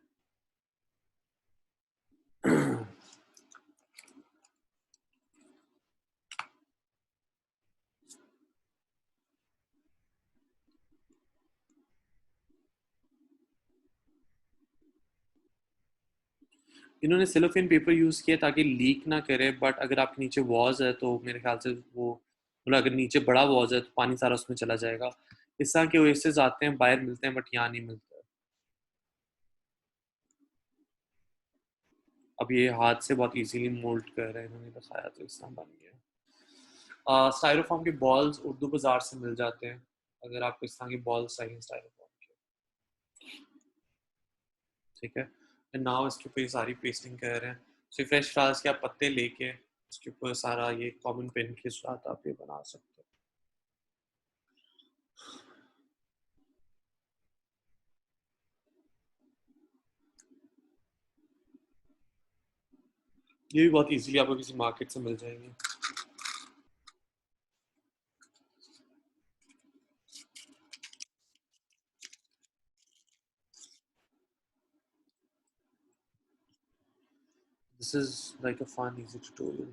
इन्होंने सेलोफेन पेपर यूज किया ताकि लीक ना करे, बट अगर आपके नीचे वॉज है तो मेरे ख्याल से वो, मतलब अगर नीचे बड़ा वॉज है तो पानी सारा उसमें चला जाएगा। इस तरह के ओएसिस आते हैं, बाहर मिलते हैं, बट यहाँ नहीं मिलते। अब ये हाथ से बहुत इजीली मोल्ड कर रहे हैं, इन्होंने बताया तो इस तरह बन गया। स्टायरोफॉर्म के बॉल्स उर्दू बाजार से मिल जाते हैं, अगर आपको इस तरह के बॉल्स चाहिए स्टायरोफॉर्म के, ठीक है। एंड नाउ इसके ऊपर ये सारी पेस्टिंग कर रहे हैं। फ्रेश फ्लावर्स के आप पत्ते लेके उसके ऊपर सारा ये कॉमन पेन के साथ आप ये बना सकते हो। ये भी बहुत इजीली आपको किसी मार्केट से मिल जाएंगे। This is like a fun, easy tutorial.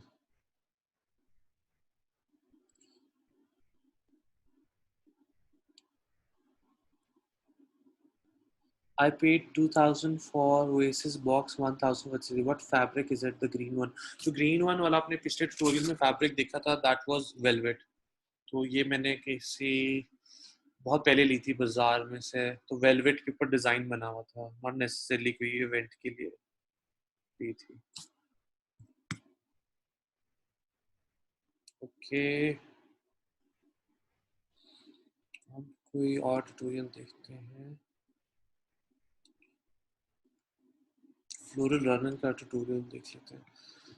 I paid 2,000 for Oasis box, 1,000 for CD. What fabric is it? The green one. जो green one वाला आपने पिछले tutorial में fabric देखा था, that was velvet. तो ये मैंने किसी बहुत पहले ली थी बाजार में से, तो velvet के ऊपर डिजाइन बना हुआ था, not necessarily कोई इवेंट के लिए ली थी। ओके, हम कोई और ट्यूटोरियल देखते हैं। फ्लोरल रनर का ट्यूटोरियल देख लेते हैं।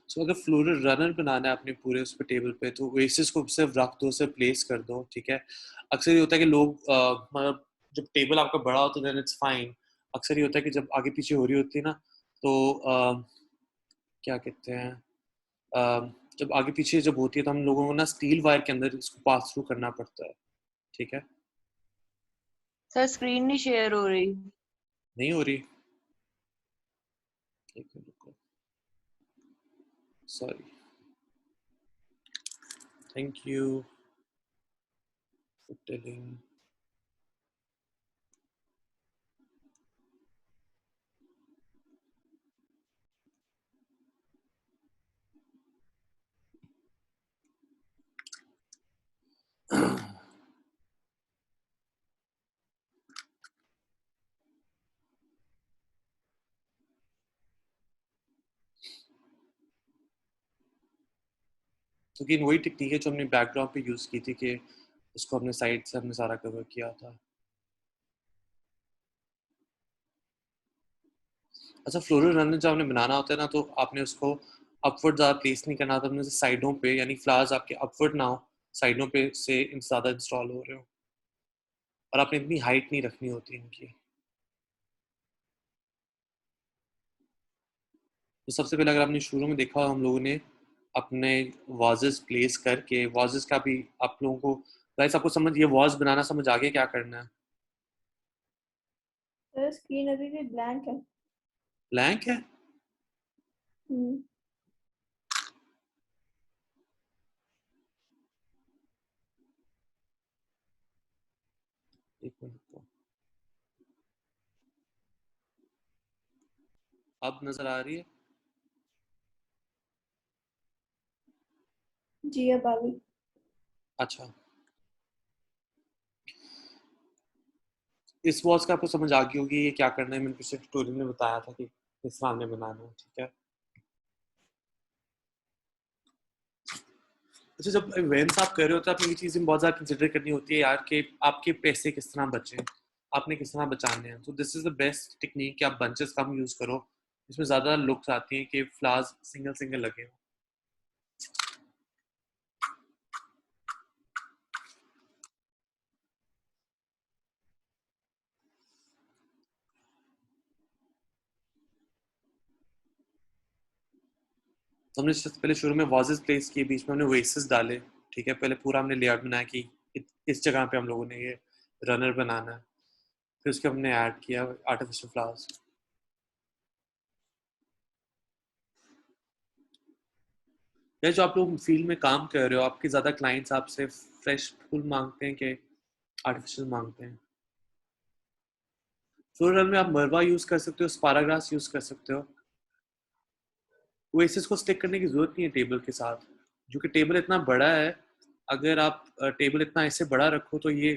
सो अगर फ्लोरल रनर बनाना है अपने पूरे उस पे टेबल पे, तो ओएसिस को सिर्फ रख दो, सिर्फ प्लेस कर दो, ठीक है। अक्सर ये होता है कि लोग मतलब जब टेबल आपका बड़ा होता है देन इट्स फाइन। अक्सर ये होता है कि जब आगे पीछे हो रही होती है ना, तो क्या कहते हैं, जब आगे पीछे जब होती है तो हम लोगों को ना स्टील वायर के अंदर इसको पास थ्रू करना पड़ता है, ठीक है। सर स्क्रीन नहीं शेयर हो रही। नहीं हो रही, एक मिनट रुको, sorry, thank you for telling. तो कि वही टेक्निक है जो हमने बैकग्राउंड पे यूज की थी, कि उसको हमने साइड से हमने सारा कवर किया था। अच्छा, फ्लोरल रनर जब आपने बनाना होता है ना, तो आपने उसको अपवर्ड ज़्यादा प्लेस नहीं करना था, अपने साइडों पे, यानी फ्लावर्स आपके अपवर्ड ना हो, साइडों पे से ज़्यादा इंस्टॉल हो रहे हो, और आपने इतनी हाइट नहीं रखनी होती इनकी। तो सबसे पहले अगर आपने शुरू में देखा, हम लोगों ने अपने वाजेस प्लेस करके, वाजेस का भी आप लोगों को गाइस, आपको समझ, ये वाज बनाना समझ आ गया क्या करना है? सर स्क्रीन अभी भी ब्लैंक है। ब्लैंक है? हम्म। एक मिनट रुको। अब नजर आ रही है? जी अब आ गई। अच्छा, इस वॉच का आपको समझ आ गई होगी ये क्या करना है। मैंने पिछले ट्यूटोरियल में बताया था कि किस सामने बनाना है, ठीक है। अच्छा, जब इवेंट्स आप कर रहे हो तो आपने ये चीज़ें बहुत ज़्यादा कंसिडर करनी होती है यार, कि आपके पैसे किस तरह बचे, आपने किस तरह बचाने हैं। तो this is the best technique कि आप बंचेस कम यूज़ करो, इसमें ज़्यादा लुक्स आती हैं कि फ्लावर्स सिंगल सिंगल लगे हो। तो हमने सबसे पहले शुरू में वाजेस प्लेस किए, बीच में हमने वेसेस डाले, ठीक है। पहले पूरा हमने लेआउट बनाया कि इस जगह पे हम लोगों ने ये रनर बनाना है, फिर उसके हमने ऐड किया आर्टिफिशियल फ्लावर्स। या जो आप लोग फील्ड में काम कर रहे हो, आपके ज़्यादा क्लाइंट्स आपसे फ्रेश फूल मांगते हैं कि आर्टिफिशियल मांगते हैं? फ्लोरल में आप मरवा यूज़ कर सकते हो, स्पाराग्रास यूज़ कर सकते हो। ओएसिस को स्टिक करने की जरूरत नहीं है टेबल के साथ, जो कि टेबल इतना बड़ा है। अगर आप टेबल इतना ऐसे बड़ा रखो तो ये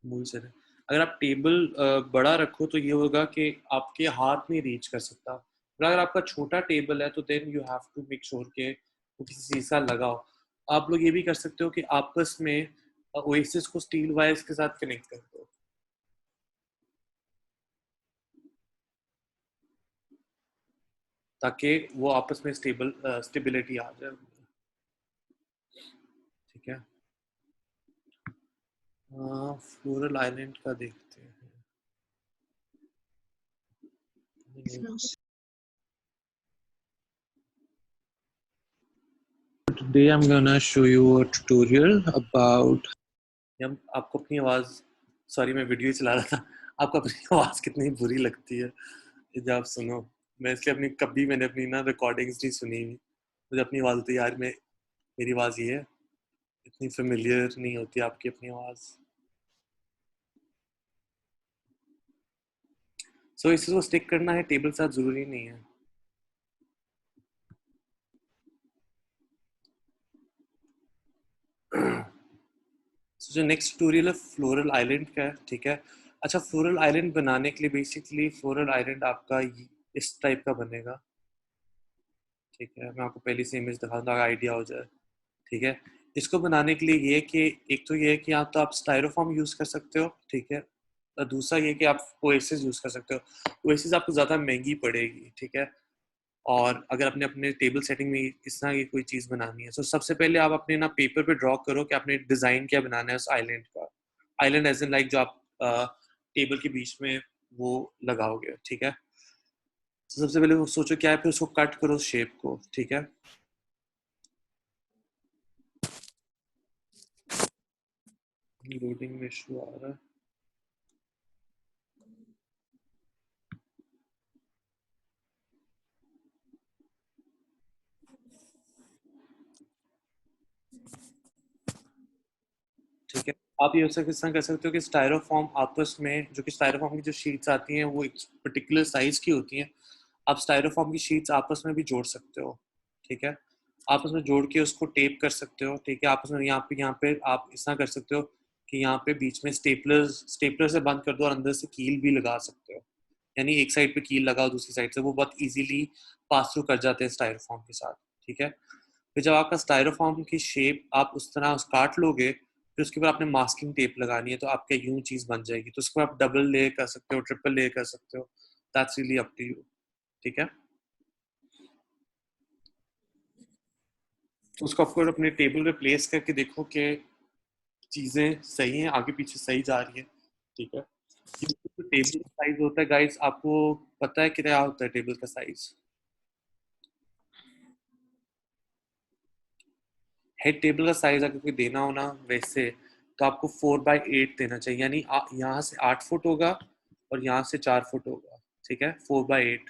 मूल से है। अगर आप टेबल बड़ा रखो तो ये होगा कि आपके हाथ नहीं रीच कर सकता। और अगर आपका छोटा टेबल है तो then you have to make sure कि वो किसी चीज़ का लगाओ। आप लोग ये भी कर सकते हो कि आपस में ओएसिस को स्टील वायर्स के साथ कनेक्ट कर दो, ताकि वो आपस में स्टेबिलिटी आ जाए, ठीक है। फ्लोरल आइलैंड का देखते हैं। Today I'm gonna show you a tutorial about, हम आपको अपनी आवाज़, सॉरी मैं वीडियो चला रहा था, आपको अपनी आवाज़ कितनी बुरी लगती है जब आप सुनो। मैं इसलिए मैंने अपनी ना रिकॉर्डिंग्स नहीं सुनी हुई। मुझे अपनी आवाज़ होती है यार, मेरी आवाज़ ये है, इतनी फेमिलियर नहीं होती आपकी अपनी आवाज़। सो इसको स्टिक करना है टेबल साथ ज़रूरी नहीं है। So, जो नेक्स्ट ट्यूटोरियल है फ्लोरल आइलैंड का है, ठीक है। अच्छा, फ्लोरल आइलैंड बनाने के लिए बेसिकली फ्लोरल आइलैंड आपका इस टाइप का बनेगा, ठीक है। मैं आपको पहले से इमेज दिखा दूँ, आइडिया हो जाए, ठीक है। इसको बनाने के लिए ये कि एक तो ये है कि आप स्टायरोफॉर्म यूज़ कर सकते हो, ठीक है। दूसरा ये कि आप ओएसिस यूज कर सकते हो। ओएसिस आपको ज़्यादा महंगी पड़ेगी, ठीक है। और अगर अपने अपने टेबल सेटिंग में इस तरह की कोई चीज़ बनानी है, तो सबसे पहले आप अपने ना पेपर पे ड्रॉ करो कि आपने डिज़ाइन क्या बनाना है उस आइलैंड का। आइलैंड एज इन लाइक जो आप टेबल के बीच में वो लगाओगे, ठीक है। तो सबसे पहले वो सोचो क्या है, फिर उसको कट करो शेप को, ठीक है। लोडिंग में इशू आ रहा है। ठीक है, आप ये किस तरह कर सकते हो कि स्टायरोफॉर्म आपस में, जो कि स्टायरोफॉर्म की जो शीट्स आती हैं वो एक पर्टिकुलर साइज की होती हैं, आप स्टायरोफॉर्म की शीट्स आपस में भी जोड़ सकते हो, ठीक है। आपस में जोड़ के उसको टेप कर सकते हो, ठीक है। आपस में यहाँ पे आप इस तरह कर सकते हो कि यहाँ पे बीच में स्टेपलर से बंद कर दो और अंदर से कील भी लगा सकते हो। यानी एक साइड पे कील लगाओ, दूसरी साइड से, वो बहुत इजीली पास थ्रू कर जाते हैं स्टायरोफॉर्म के साथ, ठीक है। फिर जब आपका स्टायरोफॉर्म की शेप आप उस तरह काट लोगे, फिर उसके बाद आपने मास्किंग टेप लगानी है, तो आपका यूं चीज बन जाएगी। तो उसको आप डबल लेयर कर सकते हो, ट्रिपल लेयर कर सकते हो, that's really up to you, ठीक है। तो उसको आपको अपने टेबल पे प्लेस करके देखो कि चीजें सही हैं, आगे पीछे सही जा रही है, ठीक है। टेबल का साइज होता है गाइस, आपको पता है कितना होता है टेबल का साइज? हेड टेबल का साइज अगर कोई देना हो ना वैसे, तो आपको 4/8 देना चाहिए। यानी यहाँ से 8 फुट होगा और यहाँ से 4 फुट होगा, ठीक है, 4/8।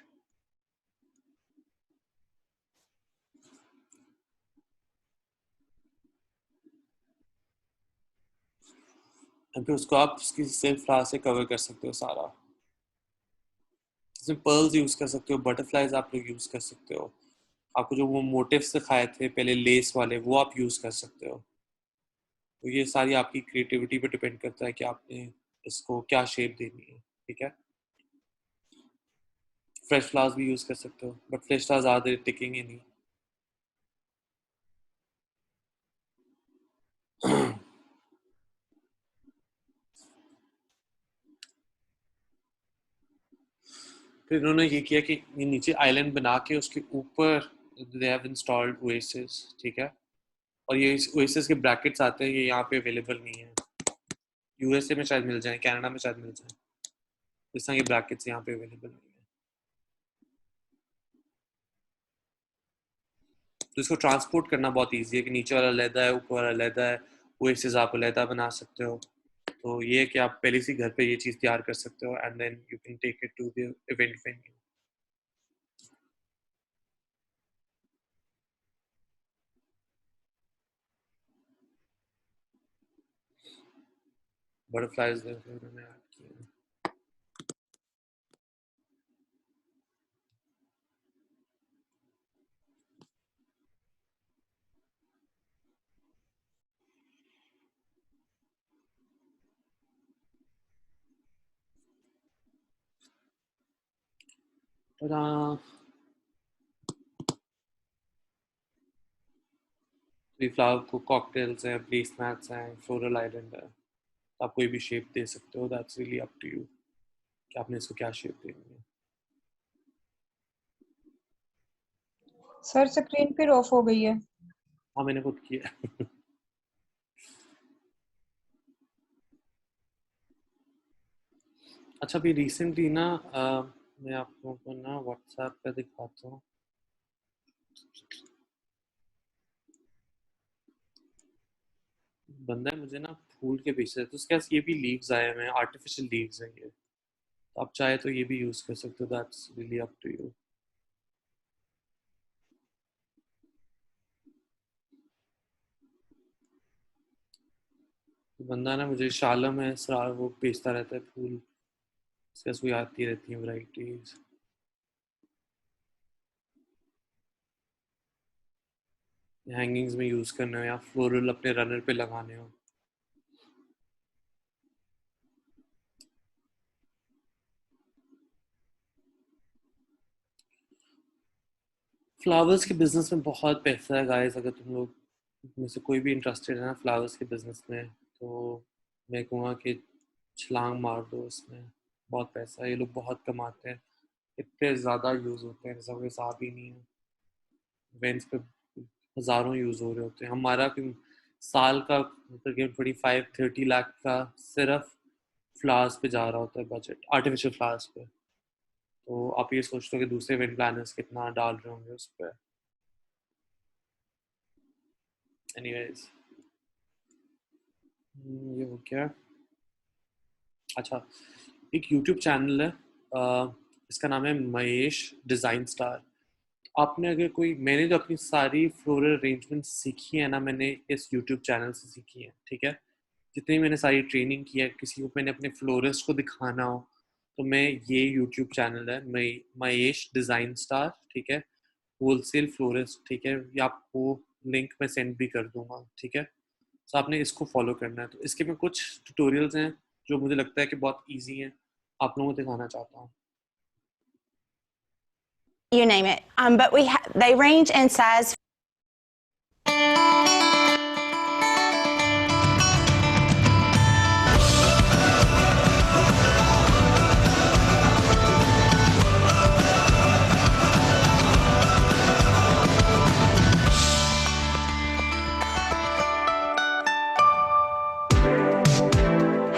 और फिर उसको आप उसकी सिर्फ फ्लावर से कवर कर सकते हो सारा। इसमें पर्ल्स यूज कर सकते हो, बटरफ्लाईज आप लोग यूज कर सकते हो। आपको जो वो मोटिव्स दिखाए थे पहले लेस वाले, वो आप यूज कर सकते हो। तो ये सारी आपकी क्रिएटिविटी पे डिपेंड करता है कि आपने इसको क्या शेप देनी है, ठीक है। फ्रेश फ्लावर्स भी यूज कर सकते हो, बट फ्रेश फ्लावर्स ज़्यादा देर टिकेंगे नहीं। फिर उन्होंने ये किया कि ये नीचे आइलैंड बना के उसके ऊपर दे हैव इंस्टॉल्ड ओएसिस, ठीक है। और ये ओएसिस के ब्रैकेट्स आते हैं, ये यहाँ पे अवेलेबल नहीं है। यूएसए में शायद मिल जाए, कनाडा में शायद मिल जाए, इस तरह के ब्रैकेट्स यहाँ पे अवेलेबल नहीं है। तो इसको ट्रांसपोर्ट करना बहुत ईजी है कि नीचे वाला अलहदा है, ऊपर वाला अलहदा है, ओएसिस आप अलहदा बना सकते हो। तो ये है कि आप पहले से घर पे ये चीज़ तैयार कर सकते हो and then you can take it to the event venue. Butterflies उन्होंने ऐड किए। फ्लावर को कॉकटेल्स हैं, प्लेस मैट्स हैं, फ्लोरल आइलैंड है, तो आप कोई भी शेप दे सकते हो, that's really up to you कि आपने इसको क्या शेप देनी है। सर स्क्रीन फिर ऑफ हो गई है। हाँ मैंने खुद किया। अच्छा अभी रिसेंटली ना मैं आप लोगों को ना व्हाट्सएप पे दिखाता हूँ। बंदा है मुझे ना फूल के पीछे, तो उसके पास ये भी लीव्स आए हुए हैं, आर्टिफिशियल लीव्स हैं ये, तो आप चाहे तो ये भी यूज कर सकते हो, that's really up to you. तो बंदा ना मुझे शालम है इसरार वो बेचता रहता है फूल, उसके पास कोई आती रहती है वैरायटीज। हैंगिंग्स में यूज करने हो या फ्लोरल अपने रनर पे लगाने हो। फ्लावर्स के बिजनेस में बहुत पैसा है गाइस, अगर तुम लोग में से कोई भी इंटरेस्टेड है ना फ्लावर्स के बिजनेस में, तो मैं कहूँगा कि छलांग मार दो इसमें, बहुत पैसा है, ये लोग बहुत कमाते हैं, इतने ज़्यादा यूज़ होते हैं, जैसा कोई हिसाब ही नहीं है। इवेंट्स पे हज़ारों यूज़ हो रहे होते हैं। हमारा साल का तकरीबन 25-30 लाख का सिर्फ फ्लावर्स पे जा रहा होता है बजट, आर्टिफिशियल फ्लावर्स पे। तो आप ये सोचते हो कि दूसरे इवेंट प्लानर्स कितना डाल रहे होंगे उस पर। एनीवेज, ये हो गया। अच्छा, एक यूट्यूब चैनल है, इसका नाम है महेश डिज़ाइन स्टार। आपने अगर कोई, मैंने जो अपनी सारी फ्लोरल अरेंजमेंट सीखी है ना, मैंने इस यूट्यूब चैनल से सीखी है, ठीक है। जितनी मैंने सारी ट्रेनिंग की है, किसी को मैंने अपने फ्लोरिस्ट को दिखाना हो तो मैं, ये यूट्यूब चैनल है महेश डिज़ाइन स्टार, ठीक है, होलसेल फ्लोरिस्ट, ठीक है, ये आपको लिंक मैं सेंड भी कर दूंगा, ठीक है। तो आपने इसको फॉलो करना है। तो इसके में कुछ ट्यूटोरियल्स हैं जो मुझे लगता है कि बहुत ईजी हैं, आप लोगों को दिखाना चाहता हूँ। You name it. But they range in size.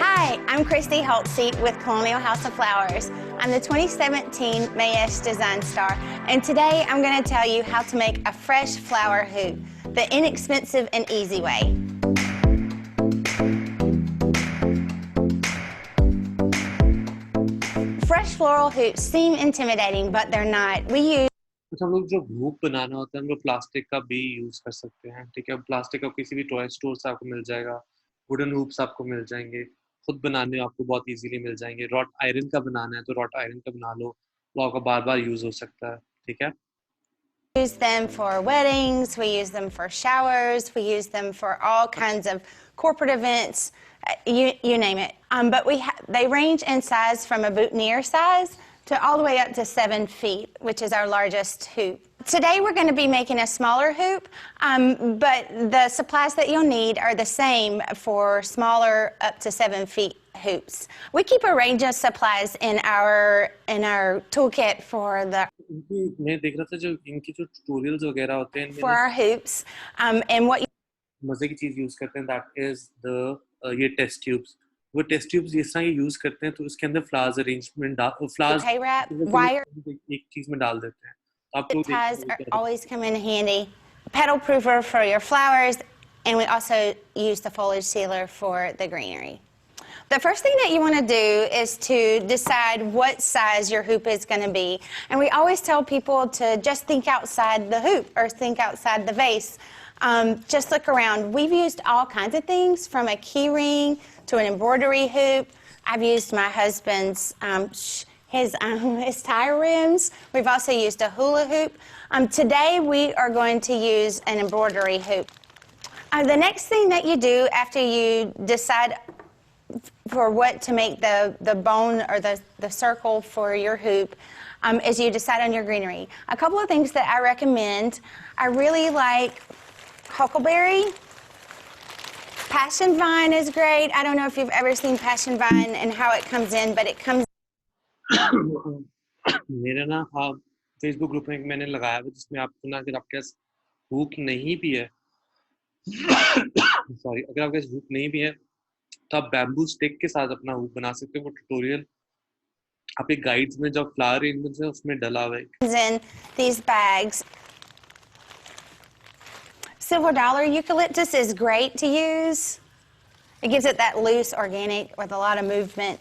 Hi, I'm Christy Holtze with Colonial House of Flowers. I'm the 2017 Mayesh Design Star, and today I'm going to tell you how to make a fresh flower hoop the inexpensive and easy way. Fresh floral hoops seem intimidating, but they're not. We use अच्छा, हम लोग जो हुक बनाना होता है हम लोग प्लास्टिक का भी यूज कर सकते हैं, ठीक है। प्लास्टिक का किसी भी टॉय स्टोर से आपको मिल जाएगा, वुडन हुप्स आपको मिल जाएंगे, खुद बनाने आपको बहुत इजीली मिल जाएंगे। रॉट आयरन का बनाना है तो रॉट आयरन का बना लो, वो आपका बार बार यूज हो सकता है, ठीक है। use them for weddings, we use them for showers, we use them for all kinds of corporate events, you name it. But they range in size from a boutonniere size to all the way up to 7 feet, which is our largest hoop. Today we're going to be making a smaller hoop, but the supplies that you'll need are the same for smaller up to 7 feet hoops. We keep a range of supplies in our toolkit for मैं देख रहा था जो इनकी जो ट्यूटोरियल्स वगैरह होते हैं, for our hoops, and what मजे की चीज यूज करते हैं, दैट इज द ये टेस्ट ट्यूब्स। वो टेस्ट ट्यूब्स जिस तरह ये यूज करते हैं तो उसके अंदर flowers arrangement flowers K wrap, wire एक चीज में डाल देते हैं। आप लोग ties always come in handy. Petal proofer for your flowers, and we also use the foliage sealer for the greenery. The first thing that you want to do is to decide what size your hoop is going to be. And we always tell people to just think outside the hoop or think outside the vase. Just look around. We've used all kinds of things, from a key ring to an embroidery hoop. I've used my husband's his tire rims. We've also used a hula hoop. Today we are going to use an embroidery hoop. The next thing that you do after you decide for what to make the bone or the circle for your hoop is you decide on your greenery. A couple of things that I recommend. I really like huckleberry. Passion vine is great. I don't know if you've ever seen passion vine and how it comes in, but it comes मेरा ना, हाँ, फेसबुक ग्रुप में मैंने लगाया है जिसमें आपको ना, अगर आपके पास हुक नहीं भी है सॉरी, अगर आपके पास हुक नहीं भी है तो आप बैम्बू स्टिक के साथ अपना हुक बना सकते हो। वो ट्यूटोरियल आपके गाइड्स में जो फ्लावर अरेंजमेंट्स है उसमें डला हुआ है। in these bags. Silver dollar eucalyptus is great to use. It gives it that loose organic with a lot of movement.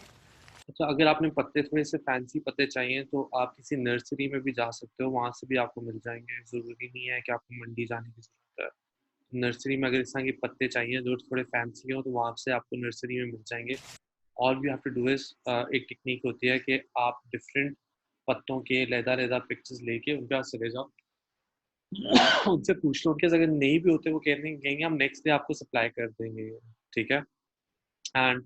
अच्छा, अगर आपने पत्ते थोड़े से फैंसी पत्ते चाहिए तो आप किसी नर्सरी में भी जा सकते हो, वहाँ से भी आपको मिल जाएंगे। ज़रूरी नहीं है कि आपको मंडी जाने की ज़रूरत है। नर्सरी में अगर इस तरह के पत्ते चाहिए जो थोड़े फैंसी हो तो वहाँ से आपको नर्सरी में मिल जाएंगे। All you have to do is, एक टेक्निक होती है कि आप डिफरेंट पत्तों के लहदा पिक्चर्स लेके उनके पास चले जाओ उनसे पूछ लो, उनके अगर नहीं भी होते वो कहेंगे हम नेक्स्ट डे आपको सप्लाई कर देंगे, ठीक है। एंड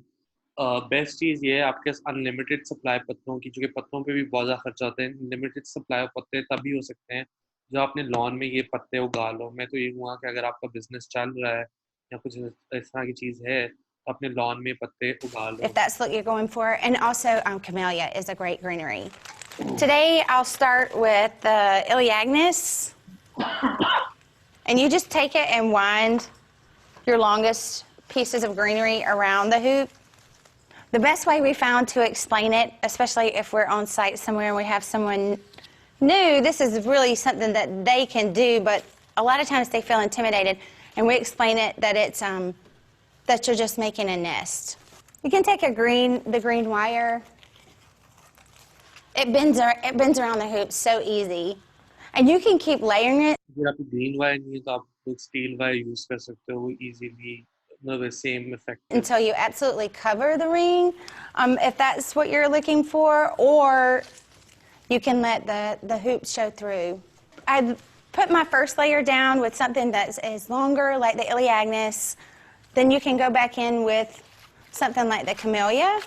बेस्ट चीज़ ये है, आपके पास अनलिमिटेड सप्लाई पत्तों की, क्योंकि पत्तों पे भी बहुत ज़्यादा खर्चा आता है। लिमिटेड सप्लाई पत्ते तभी हो सकते हैं जो आपने लॉन में ये पत्ते उगा लो। मैं तो ये हुआ कि अगर आपका बिजनेस चल रहा है या कुछ इस तरह की चीज़ है अपने लॉन में पत्ते उगा लो. if that's what you're going for. And also, camellia is a great greenery. Today, I'll start with the Iliagnus. And you just take it and wind your longest pieces of greenery around the hoop. The best way we found to explain it, especially if we're on site somewhere and we have someone new, this is really something that they can do, but a lot of times they feel intimidated, and we explain it that it's that you're just making a nest. You can take the green wire. It bends around the hoop so easy, and you can keep layering it. अगर आपको green wire नहीं है तो आप steel wire use कर सकते हो, वो easily the same effect. Until you absolutely cover the ring, if that's what you're looking for, or you can let the hoop show through. I put my first layer down with something that is longer, like the Iliagnus. Then you can go back in with something like the camellia.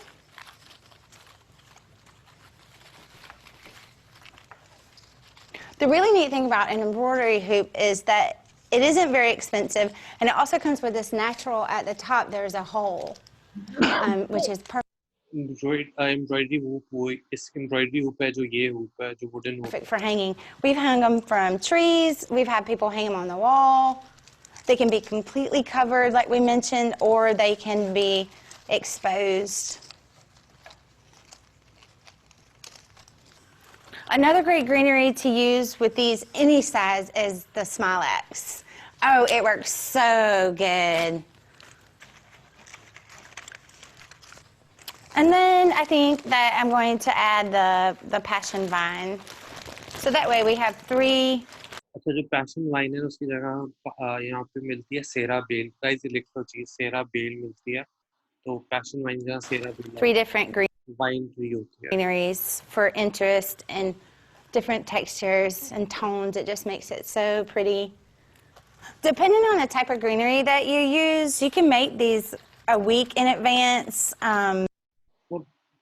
The really neat thing about an embroidery hoop is that it isn't very expensive, and it also comes with this natural, at the top there's a hole, which is Embroidery hoop वो इस embroidery hoop है जो ये hoop है जो wooden hoop. perfect for hanging. We've hung them from trees. We've had people hang them on the wall. They can be completely covered, like we mentioned, or they can be exposed. Another great greenery to use with these any size is the Smilax. Oh, it works so good. And then I think that I'm going to add the passion vine. So that way we have 3. अच्छा जो passion vine है उसकी जगह यहाँ पे मिलती है सेरा बेल. गाइस ये लिखो चीज सेरा बेल मिलती है. तो passion vine जहाँ सेरा बेल 3 different vine tree होती है. greeneries for interest and different textures and tones. It just makes it so pretty. Depending on the type of greenery that you use, you can make these a week in advance.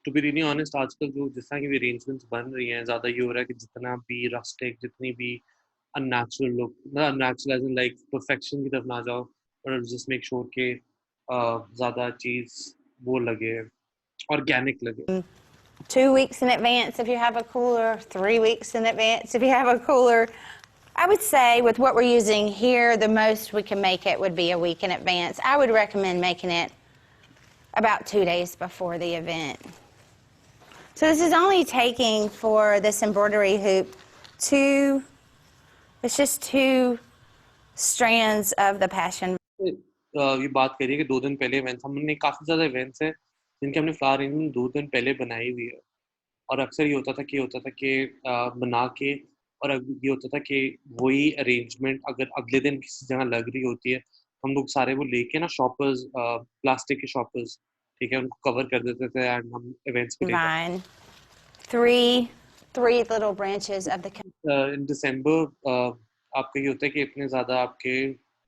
To be really honest, आजकल जो जिस तरह की भी arrangements बन रही हैं ज़्यादा ये हो रहा है कि जितना भी rustic, जितनी भी unnatural look, not unnatural as in like perfection की तरफ ना जाओ, और just make sure कि ज़्यादा चीज़ वो लगे, organic लगे. 2 weeks in advance if you have a cooler, 3 weeks in advance if you have a cooler. I would say with what we're using here, the most we can make it would be a week in advance. I would recommend making it about 2 days before the event. So this is only taking for this embroidery hoop it's just 2 strands of the passion. ये बात करिए कि 2 दिन पहले events हमने काफी ज़्यादा events हैं जिनके हमने flower arrangement 2 दिन पहले बनाई हुई है और अक्सर ये होता था कि बना के और ये होता था कि वही arrangement अगर अगले दिन किसी जगह लग रही होती है हम लोग सारे वो लेके ना shoppers प्लास्टिक के shoppers ठीक है उनको cover कर देते थे and हम events पे Vine. 3 little branches of the in December आपका ये होता है कि इतने ज़्यादा आपके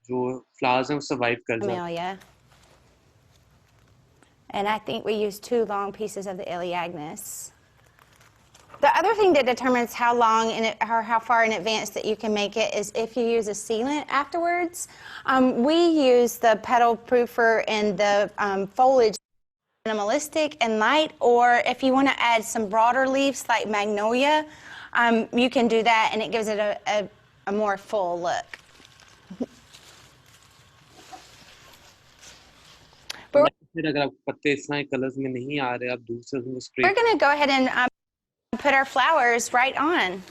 जो flowers हैं वो survive कर जाते हैं. camellia. And I think we use 2 long pieces of the Iliagnus. The other thing that determines how long or how far in advance that you can make it is if you use a sealant afterwards. We use the petal proofer and the foliage minimalistic and light, or if you want to add some broader leaves like magnolia, you can do that and it gives it a more full look. But we're going to go ahead and put our flowers right on.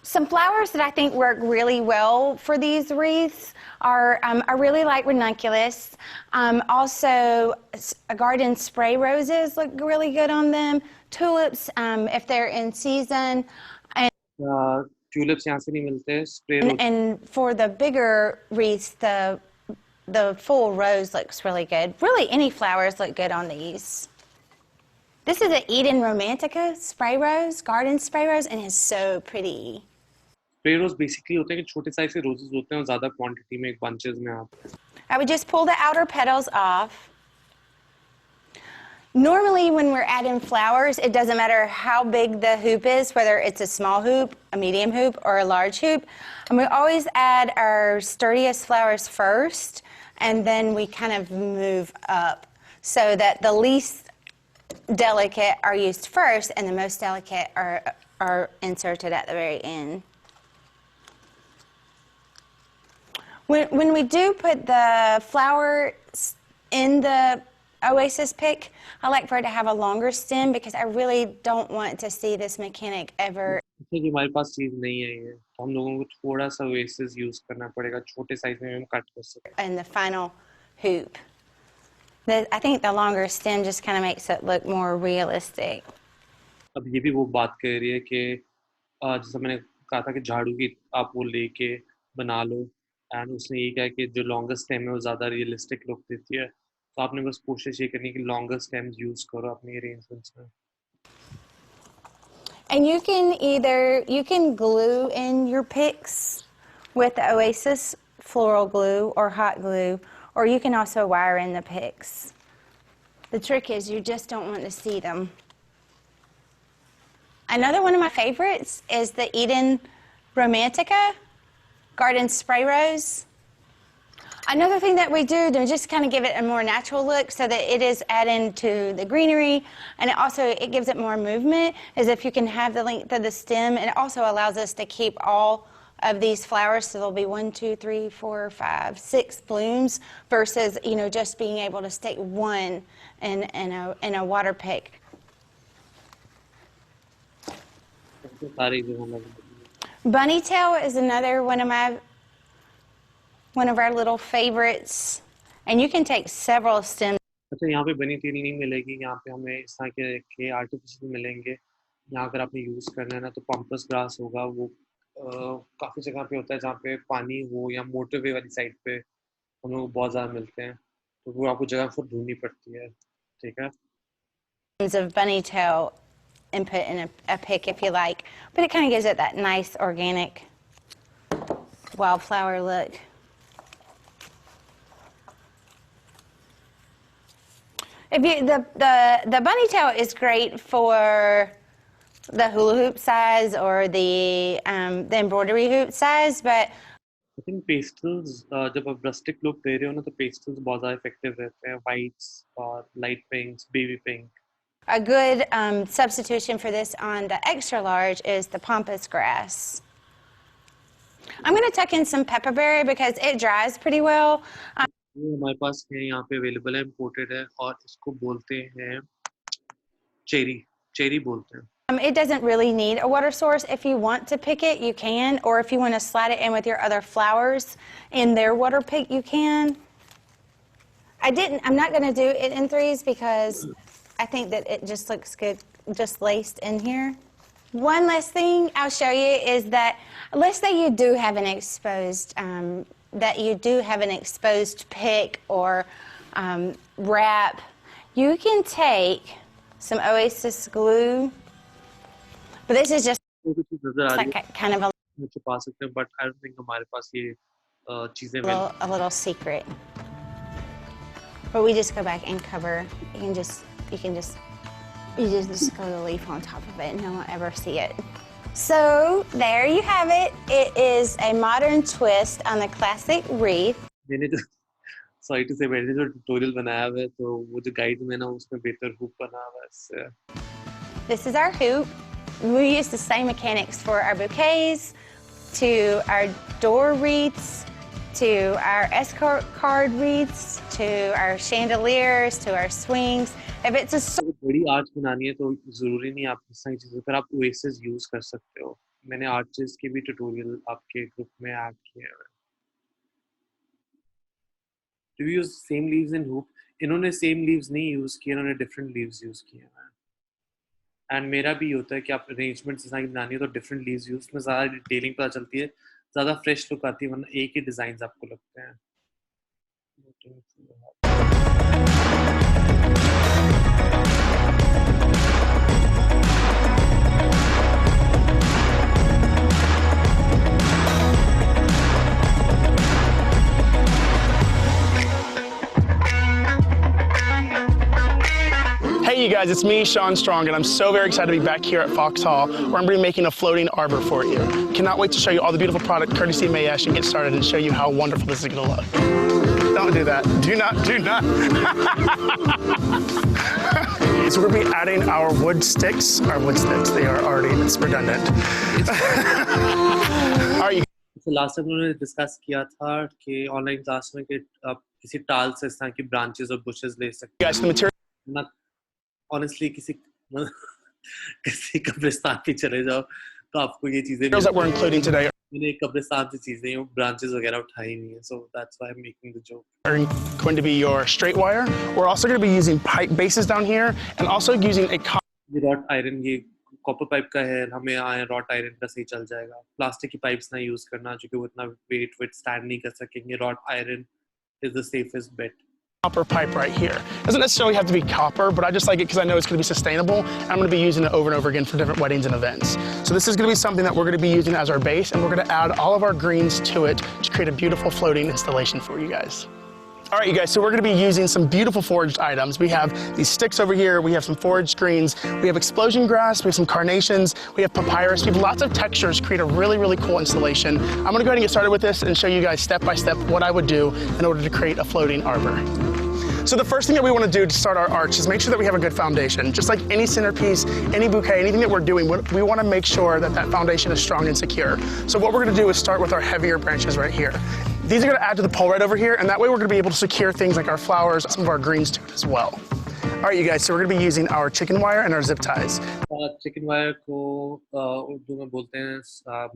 Some flowers that I think work really well for these wreaths are, I really like ranunculus. Also, garden spray roses look really good on them. Tulips, if they're in season. Tulips यहाँ से नहीं मिलते, spray roses. And for the bigger wreaths, the full rose looks really good. Really, any flowers look good on these. This is an Eden Romantica spray rose, garden spray rose, and it's so pretty. Spray rose basically होते हैं कि छोटे size के roses होते हैं और ज़्यादा quantity में bunches में आते हैं. I would just pull the outer petals off. Normally, when we're adding flowers, it doesn't matter how big the hoop is, whether it's a small hoop, a medium hoop, or a large hoop. And we always add our sturdiest flowers first, and then we kind of move up so that the least delicate are used first, and the most delicate are inserted at the very end. When we do put the flower in the Oasis pick, I like for it to have a longer stem because I really don't want to see this mechanic ever. क्योंकि हमारे पास चीज नहीं है ये, तो हम लोगों को थोड़ा सा Oasis यूज करना पड़ेगा, छोटे साइज में हम कट कर सकते हैं. In the final hoop. I think the longer stem just kind of makes it look more realistic. अब ये भी वो बात कह रही है कि जैसा मैंने कहा था कि झाड़ू की आप वो लेके बना लो, एंड उसने ये कहा कि जो लॉन्गर स्टेम है वो ज़्यादा रियलिस्टिक लुक देती है, तो आपने बस कोशिश ये करनी है कि लॉन्गर स्टेम्स यूज़ करो अपनी अरेंजमेंट्स में. And you can glue in your picks with the Oasis floral glue or hot glue, or you can also wire in the picks. The trick is you just don't want to see them. Another one of my favorites is the Eden Romantica Garden Spray Rose. Another thing that we do to just kind of give it a more natural look so that it is adding to the greenery, and it gives it more movement, is if you can have the length of the stem, and it also allows us to keep all of these flowers, so there'll be 1, 2, 3, 4, 5, 6 blooms versus, just being able to stick one in a water pick. Bunny tail is another one of our little favorites, and you can take several stems. अच्छा, यहाँ पे बनी टेल नहीं मिलेगी, यहाँ पे हमें इस तरह के आर्टिफिशियल मिलेंगे. यहाँ अगर आपने यूज़ करना है ना तो पम्पस ग्रास होगा, वो काफ़ी जगह पे होता है जहाँ पे पानी हो, या मोटरवे वाली साइड पे हम लोग बहुत ज़्यादा मिलते हैं, तो वो आपको जगह खुद ढूंढनी पड़ती है. ठीक है. Of bunny tail and put in a pick if you like, but it kind of gives it that nice organic wildflower look. The bunny tail is great for the hula hoop size or the embroidery hoop size, but I think pastels, जब आप rustic look दे रहे हो ना, तो pastels बहुत ज़्यादा effective रहते हैं. Whites और light pinks, baby pink. a good substitution for this on the extra large is the pampas grass. I'm going to tuck in some pepperberry because it dries pretty well. ये हमारे पास है, यहाँ पे अवेलेबल है, इम्पोर्टेड है, और इसको बोलते हैं चेरी बोलते हैं. It doesn't really need a water source. If you want to pick it, you can, or if you want to slide it in with your other flowers in their water pick, you can. I'm not going to do it in threes because I think that it just looks good just laced in here. One last thing I'll show you is that let's say you do have an exposed pick or wrap. You can take some Oasis glue, but this is just like kind of but I don't think हमारे पास ये चीजें a little secret. But we just go back and cover. You just glue the leaf on top of it and no one will ever see it. So there you have it. It is a modern twist on the classic wreath. मैंने जो sorry to say मैंने जो tutorial बनाया हुआ है, तो वो जो guide में ना उसमें बेहतर hoop बना हुआ है इससे. This is our hoop. We use the same mechanics for our bouquets, to our door wreaths, to our escort card wreaths, to our chandeliers, to our swings. If it's a बड़ी आर्च बनानी है तो जरूरी नहीं आप इस तरह चीजों पर आप ओएसिस यूज कर सकते हो. मैंने आर्चेस के भी ट्यूटोरियल आपके ग्रुप में ऐड किए हैं. Do you use same leaves in hoop? इन्होंने same leaves नहीं यूज किए, इन्होंने different leaves यूज किए हैं. एंड मेरा भी होता है कि आप अरेंजमेंट इस तरह की बनानी है तो different leaves यूज में ज़्यादा डिटेलिंग पता चलती है, ज़्यादा फ्रेश लुक आती है, वरना एक ही डिजाइन आपको लगते हैं. Hey guys, it's me, Sean Strong, and I'm so very excited to be back here at Fox Hall, where I'm going to be making a floating arbor for you. Cannot wait to show you all the beautiful product courtesy of Mayesh and get started and show you how wonderful this is going to look. Don't do that. Do not. So we're going to be adding our wood sticks. They are already, it's redundant. All right, तो लास्ट टाइम उन्होंने डिस्कस किया था कि ऑनलाइन क्लास में कि आप किसी टाल से इस तरह की ब्रांचेस और बुशेस ले सकते guys, the material. हैं। ऑनेस्टली किसी कब्रिस्तान पे चले जाओ तो आपको ये चीजें that we're including today मैंने कब्रिस्तान से चीजें ब्रांचेस वगैरह उठाई नहीं है, so that's why I'm making the joke. are going to be your straight wire. We're also going to be using pipe bases down here and also using a ये रॉड आयरन, ये कॉपर पाइप का है, हमें रॉड आयरन का सही चल जाएगा। प्लास्टिक की पाइप्स ना यूज करना क्योंकि वो इतना वेट स्टैंड नहीं कर सकेंगे। Rod iron is the safest bet. copper pipe right here. Doesn't necessarily have to be copper, but I just like it because I know it's going to be sustainable. I'm going to be using it over and over again for different weddings and events. So this is going to be something that we're going to be using as our base, and we're going to add all of our greens to it to create a beautiful floating installation for you guys. All right, you guys, so we're going to be using some beautiful foraged items. We have these sticks over here, we have some foraged greens, we have explosion grass, we have some carnations, we have papyrus, we have lots of textures to create a really, really cool installation. I'm going to go ahead and get started with this and show you guys step by step what I would do in order to create a floating arbor. So the first thing that we want to do to start our arch is make sure that we have a good foundation. Just like any centerpiece, any bouquet, anything that we're doing, we want to make sure that that foundation is strong and secure. So what we're going to do is start with our heavier branches right here. These are going to add to the pole right over here, and that way we're going to be able to secure things like our flowers, some of our greens to it as well. All right, you guys, so we're going to be using our chicken wire and our zip ties. Chicken wire को उर्दू में बोलते हैं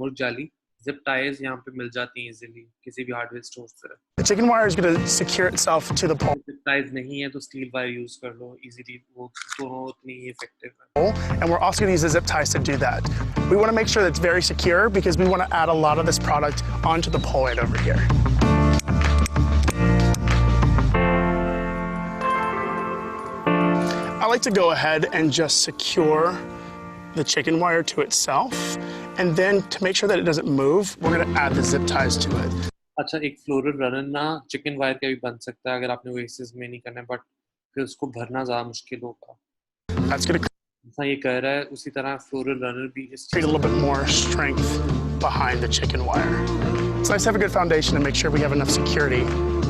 मुर्ग जाली. Zip ties यहाँ पे मिल जाती हैं easily किसी भी hardware store से. The chicken wire is going to secure itself to the pole. Zip ties नहीं है तो steel wire use कर लो easily, वो दोनों उतनी ही effective है. And we're also going to use the zip ties to do that. We want to make sure that it's very secure because we want to add a lot of this product onto the pole right over here. I like to go ahead and just secure the chicken wire to itself, and then to make sure that it doesn't move, we're going to add the zip ties to it. अच्छा, एक floral runner ना chicken wire का भी बन सकता है अगर आपने oasis में नहीं करना है, but फिर उसको भरना ज़्यादा मुश्किल होगा. That's going to जैसा ये कह रहा है उसी तरह floral runner भी create a little bit more strength behind the chicken wire. It's nice to have a good foundation and make sure we have enough security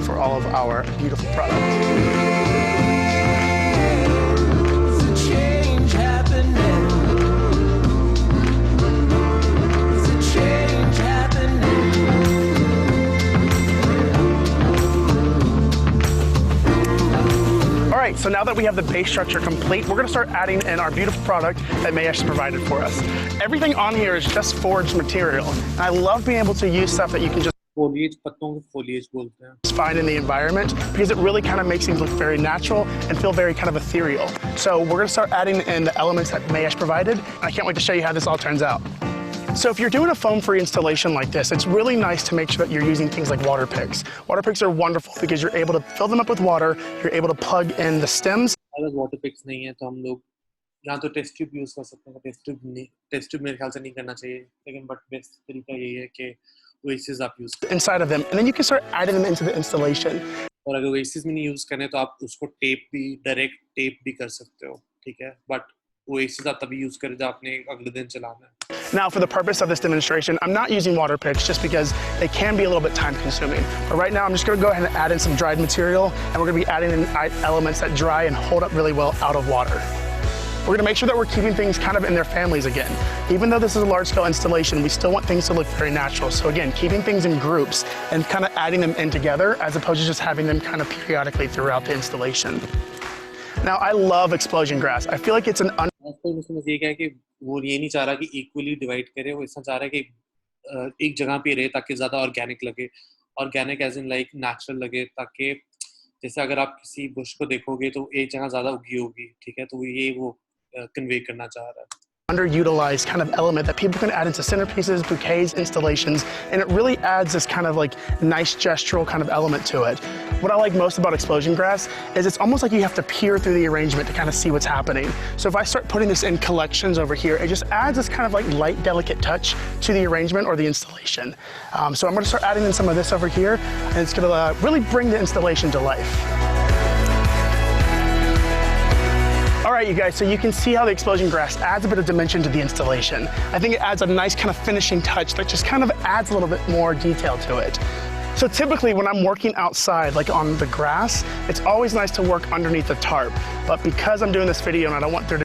for all of our beautiful products. So now that we have the base structure complete, we're going to start adding in our beautiful product that Mayesh provided for us. Everything on here is just foraged material. And I love being able to use stuff that you can just find in the environment because it really kind of makes things look very natural and feel very kind of ethereal. So we're going to start adding in the elements that Mayesh provided. I can't wait to show you how this all turns out. So if you're doing a foam-free installation like this, it's really nice to make sure that you're using things like water picks. Water picks are wonderful because you're able to fill them up with water, you're able to plug in the stems. अगर water picks नहीं है तो हम लोग यहाँ तो test tube use कर सकते हैं. Test tube मेरे ख्याल से नहीं करना चाहिए, लेकिन but best तरीका यही है कि oasis आप use करें. Inside of them, and then you can start adding them into the installation. और अगर oasis में नहीं use करने तो आप उसको tape भी direct tape भी कर सकते हो, ठीक है? But oasis आप तभी use करें जब आपने अगले दिन चलाना है. Now, for the purpose of this demonstration, I'm not using water picks just because they can be a little bit time consuming. But right now, I'm just going to go ahead and add in some dried material, and we're going to be adding in elements that dry and hold up really well out of water. We're going to make sure that we're keeping things kind of in their families again. Even though this is a large-scale installation, we still want things to look very natural. So again, keeping things in groups and kind of adding them in together as opposed to just having them kind of periodically throughout the installation. Now, I love explosion grass. I feel like it's an वो ये नहीं चाह रहा कि equally divide करे, वो ऐसा चाह रहा है कि एक जगह पे रहे ताकि ज़्यादा organic लगे, organic as in like natural लगे, ताकि जैसे अगर आप किसी bush को देखोगे तो एक जगह ज़्यादा उगी होगी, ठीक है, तो ये वो convey करना चाह रहा है. Underutilized kind of element that people can add into centerpieces, bouquets, installations, and it really adds this kind of like nice gestural kind of element to it. What I like most about explosion grass is it's almost like you have to peer through the arrangement to kind of see what's happening. So if I start putting this in collections over here, it just adds this kind of like light, delicate touch to the arrangement or the installation. So I'm going to start adding in some of this over here, and it's going to really bring the installation to life. All right, you guys, so you can see how the explosion grass adds a bit of dimension to the installation. I think it adds a nice kind of finishing touch that just kind of adds a little bit more detail to it. So typically when I'm working outside, like on the grass, it's always nice to work underneath the tarp. But because I'm doing this video and I don't want there to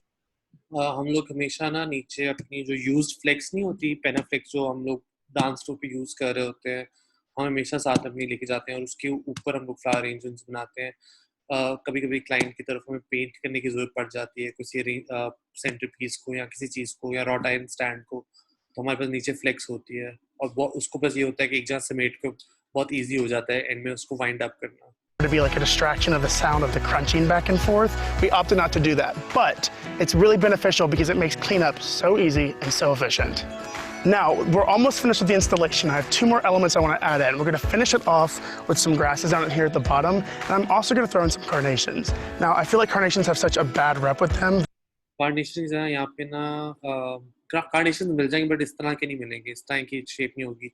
हम लोग हमेशा ना नीचे अपनी जो यूज्ड फ्लेक्स नहीं होती, पेनाफ्लेक्स जो हम लोग डांस टू पे यूज कर रहे होते हैं, हम हमेशा साथ अपनी लेके जाते हैं और उसके ऊपर हम लोग फ्लावर अरेंजमेंट्स बनाते हैं. कभी कभी क्लाइंट की तरफ हमें पेंट करने की जरूरत पड़ जाती है किसी सेंटर पीस को या किसी चीज को या रॉट आयरन स्टैंड को, तो हमारे पास नीचे फ्लेक्स होती है और उसको बस ये होता है कि एक जगह समेट के बहुत ईजी हो जाता है एंड में उसको वाइंड अप करना. to be like a distraction of the sound of the crunching back and forth, we opted not to do that. But it's really beneficial because it makes cleanup so easy and so efficient. Now, we're almost finished with the installation. I have 2 more elements I want to add in. We're going to finish it off with some grasses down here at the bottom, and I'm also going to throw in some carnations. Now, I feel like carnations have such a bad rep with them. कार्नेशंस है यहाँ पे ना, कार्नेशंस मिल जाएंगे बट इस तरह के नहीं मिलेंगे, इस तरह की शेप नहीं होगी.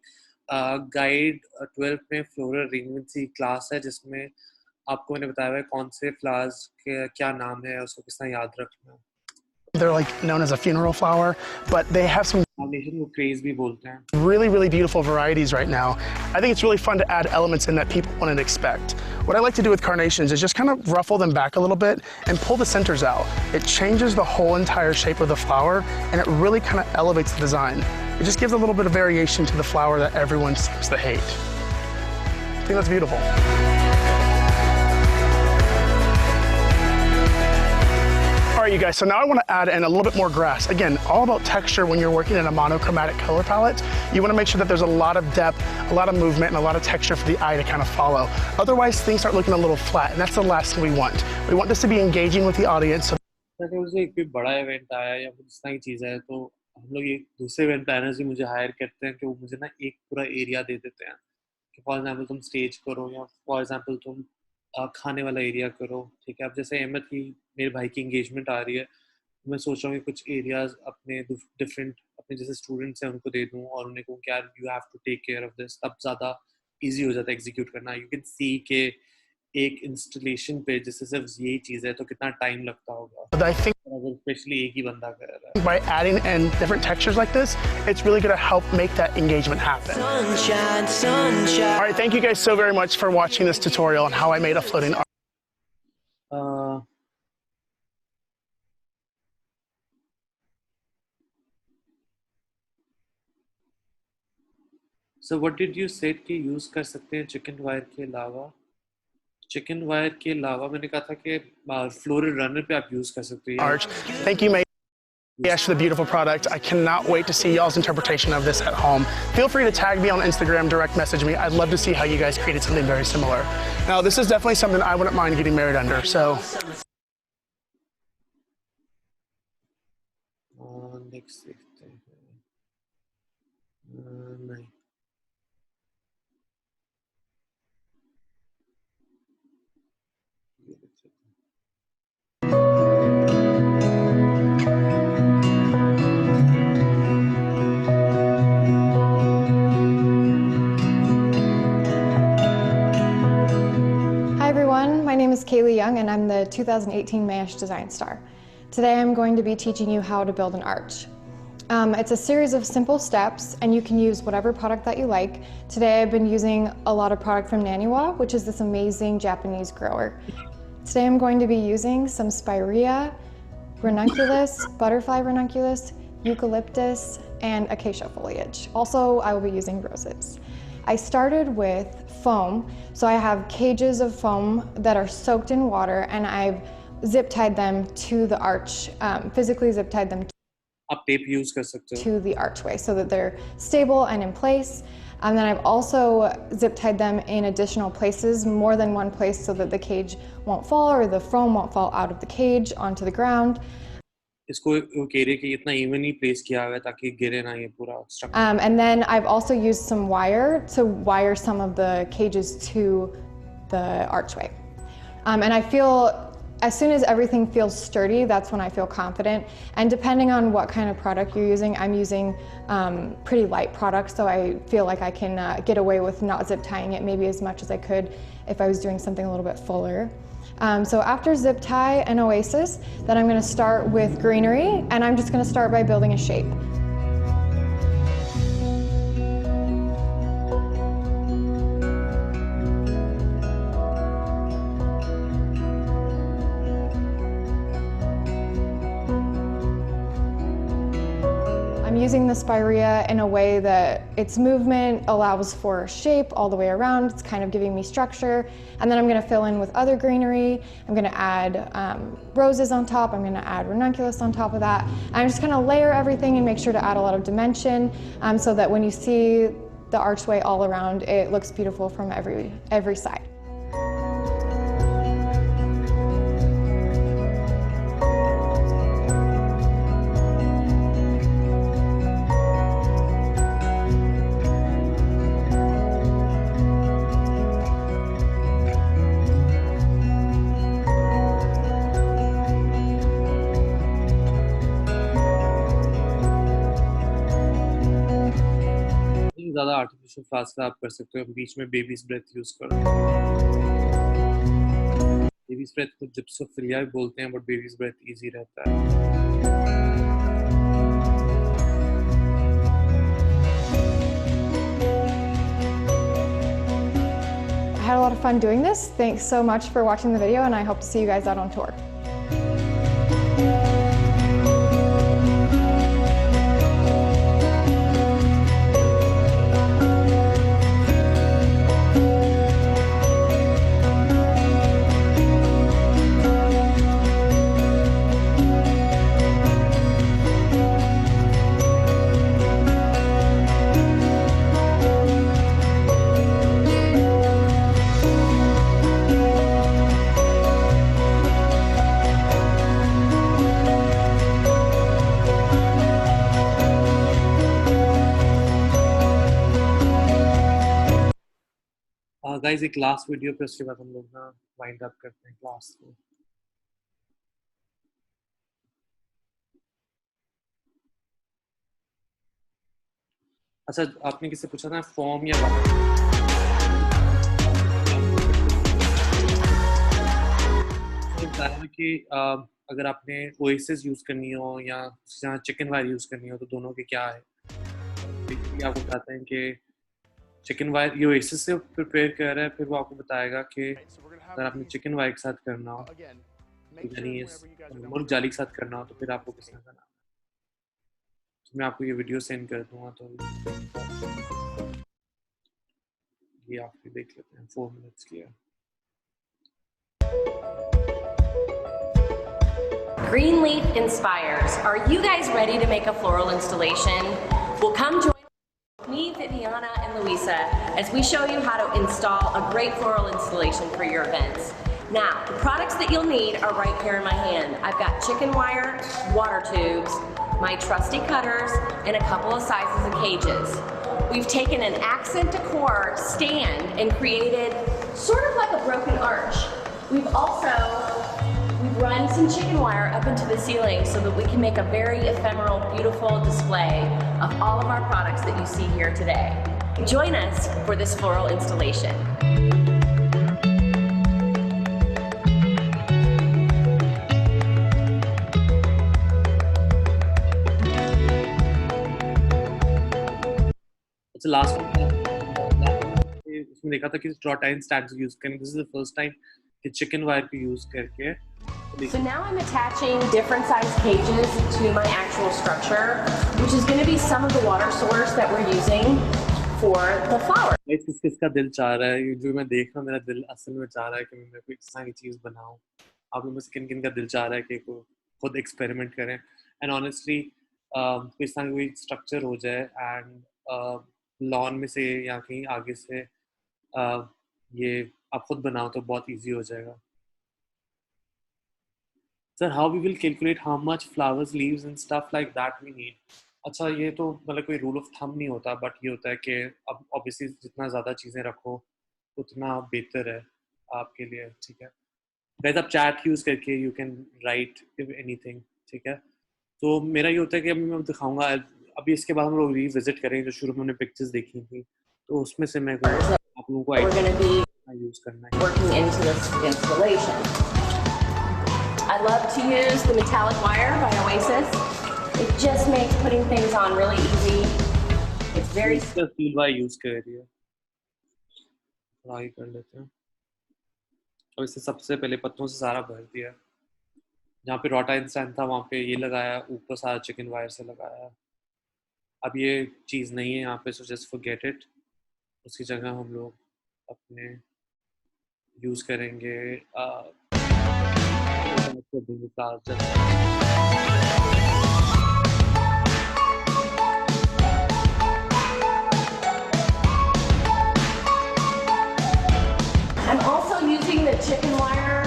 गाइड 12 में फ्लोरल अरेंजमेंट्स की क्लास है जिसमें आपको मैंने बताया है कौन से फ्लावर्स के क्या नाम है, उसको किस तरह याद रखना है. They're like known as a funeral flower, but they have some really, really beautiful varieties right now. I think it's really fun to add elements in that people wouldn't expect. What I like to do with carnations is just kind of ruffle them back a little bit and pull the centers out. It changes the whole entire shape of the flower and it really kind of elevates the design. It just gives a little bit of variation to the flower that everyone seems to hate. I think that's beautiful. All right, you guys, so now I want to add in a little bit more grass. Again, all about texture when you're working in a monochromatic color palette. You want to make sure that there's a lot of depth, a lot of movement, and a lot of texture for the eye to kind of follow. Otherwise, things start looking a little flat, and that's the last thing we want. We want this to be engaging with the audience. So एक भी बड़ा इवेंट आया या कुछ इस तरह की चीज़ है तो हम लोग एक दूसरे इवेंट प्लानर्स भी मुझे हायर करते हैं कि वो मुझे ना एक पूरा एरिया दे देते हैं कि फॉर एग्जांपल तुम स्टेज करो या फॉर एग्जांपल तुम खाने वाला एरिया करो. ठीक है, अब जैसे अहमद की मेरे भाई की एंगेजमेंट आ रही है, मैं सोच रहा हूँ कि कुछ एरियाज अपने डिफरेंट अपने जैसे स्टूडेंट्स हैं उनको दे दूँ और उन्हें कहूँ कि यार you have to take care of this. तब ज़्यादा इजी हो जाता है एग्जीक्यूट करना. यू कैन सी के एक इंस्टॉलेशन पे जैसे सिर्फ यही चीज़ है तो कितना टाइम लगता होगा. I think अगर स्पेशली एक ही बंदा कर रहा है. by adding in different textures like this, it's really going to help make that engagement happen. Sunshine, sunshine. All right, thank you guys so very much for watching this tutorial on how I made a floating arch. So what did you say कि यूज़ कर सकते हैं चिकन वायर के अलावा? चिकन वायर के अलावा मैंने कहा था कि फ्लोरल रनर पे आप यूज़ कर सकते हैं. Arch. Thank you, May. Yes, for the beautiful product. I cannot wait to see y'all's interpretation of this at home. Feel free to tag me on Instagram, direct message me. I'd love to see how you guys created something very similar. Now, this is definitely something I wouldn't mind getting married under, so. Next देखते हैं. नहीं. My name is Kaylee Young and I'm the 2018 Mayesh Design Star. Today I'm going to be teaching you how to build an arch. It's a series of simple steps and you can use whatever product that you like. Today I've been using a lot of product from Naniwa, which is this amazing Japanese grower. Today I'm going to be using some spirea, ranunculus, butterfly ranunculus, eucalyptus, and acacia foliage. Also, I will be using roses. I started with foam, so I have cages of foam that are soaked in water and I've zip tied them to the arch, physically zip tied them आप टेप यूज़ कर सकते हो. to the archway so that they're stable and in place. And then I've also zip tied them in additional places, more than one place, so that the cage won't fall or the foam won't fall out of the cage onto the ground. इसको कह रहे कि इतना इवनली प्लेस किया हुआ है ताकि गिरे ना ये पूरा structure. And then I've also used some wire to wire some of the cages to the archway. And I feel, as soon as everything feels sturdy, that's when I feel confident. And depending on what kind of product you're using, I'm using pretty light products, so I feel like I can get away with not zip tying it maybe as much as I could if I was doing something a little bit fuller. So after zip tie and oasis, then I'm going to start with greenery, and I'm just going to start by building a shape. I'm using the spirea in a way that its movement allows for shape all the way around. It's kind of giving me structure. And then I'm going to fill in with other greenery. I'm going to add roses on top. I'm going to add ranunculus on top of that. I'm just going to layer everything and make sure to add a lot of dimension so that when you see the archway all around, it looks beautiful from every side. ज़्यादा आर्टिफिशियल फासला आप कर सकते हो, बीच में बेबीज ब्रेथ यूज करो। बेबीज ब्रेथ को जिप्सोफिलिया भी बोलते हैं, बट बेबीज ब्रेथ इजी रहता है। I had a lot of fun doing this. Thanks so much for watching the video, and I hope to see you guys out on tour. Guys एक लास्ट वीडियो पे, उसके बाद हम लोग ना वाइंड अप करते हैं क्लास को। अच्छा, आपने किससे पूछा था फॉर्म या बताया कि अगर आपने ओएसिस यूज करनी हो या जहाँ चिकन वायर यूज करनी हो तो दोनों के क्या है। बेसिकली आपको बताते हैं कि चिकन वायर ये ओएसिस से प्रिपेयर कर रहा है, फिर वो आपको बताएगा कि अगर आपने चिकन वायर के साथ करना हो, यानी मुर्ग जाली के साथ करना हो, तो फिर आपको किस तरह करना है। तो मैं आपको ये वीडियो सेंड कर दूंगा, तो ये आप देख लेते हैं। 4 मिनट्स की है। Green Leaf Inspires. Are you guys ready to make a floral installation? Well, come join me, Viviana, and Luisa as we show you how to install a great floral installation for your events. Now, the products that you'll need are right here in my hand. I've got chicken wire, water tubes, my trusty cutters, and a couple of sizes of cages. We've taken an accent decor stand and created sort of like a broken arch. We've run some chicken wire up into the ceiling so that we can make a very ephemeral, beautiful display of all of our products that you see here today. Join us for this floral installation. It's the last one. उसमें देखा था कि draw tie stands use करें. This is the first time कि chicken wire को use करके. So now I'm attaching different size cages to my actual structure, which is going to be some of the water source that we're using for the flower. किसका दिल चाह रहा है, जो मैं देख रहा हूँ, मेरा दिल असल में चाह रहा है कि मैं कोई इस तरह की चीज़ बनाऊँ। आप लोगों में से किन-किन का दिल चाह रहा है कि खुद एक्सपेरिमेंट करें। एंड ऑनेस्टली कोई इस तरह का कोई स्ट्रक्चर हो जाए एंड लॉन में से या कहीं आगे से ये आप खुद बनाओ तो बहुत इजी हो जाएगा। Sir, how we will calculate how much flowers, leaves and stuff like that we need? अच्छा, ये तो मतलब कोई रूल ऑफ थंब नहीं होता, बट ये होता है कि अब ऑब्वियसली जितना ज़्यादा चीज़ें रखो उतना बेहतर है आपके लिए, ठीक है। गाइस आप चैट यूज़ करके यू कैन राइट एनीथिंग, ठीक है। तो मेरा ये होता है कि अभी मैं दिखाऊंगा, अभी इसके बाद हम लोग रिविजिट करेंगे जो शुरू में हमने पिक्चर्स देखी थी, तो उसमें से मैं आप लोगों को यूज करना है। working into this installation. I love to use the metallic wire by Oasis. It just makes putting things on really easy. It's very steel wire use कर रही है, ट्राई कर लेते हैं। और इसे सबसे पहले पत्तों से सारा भर दिया, जहाँ पे रोटा इंस्टेंट था वहाँ पे ये लगाया, ऊपर सारा चिकन वायर से लगाया। अब ये चीज़ नहीं है यहाँ पे, सो जस्ट फॉरगेट इट। उसकी जगह हम लोग अपने यूज़ करेंगे I'm also using the chicken wire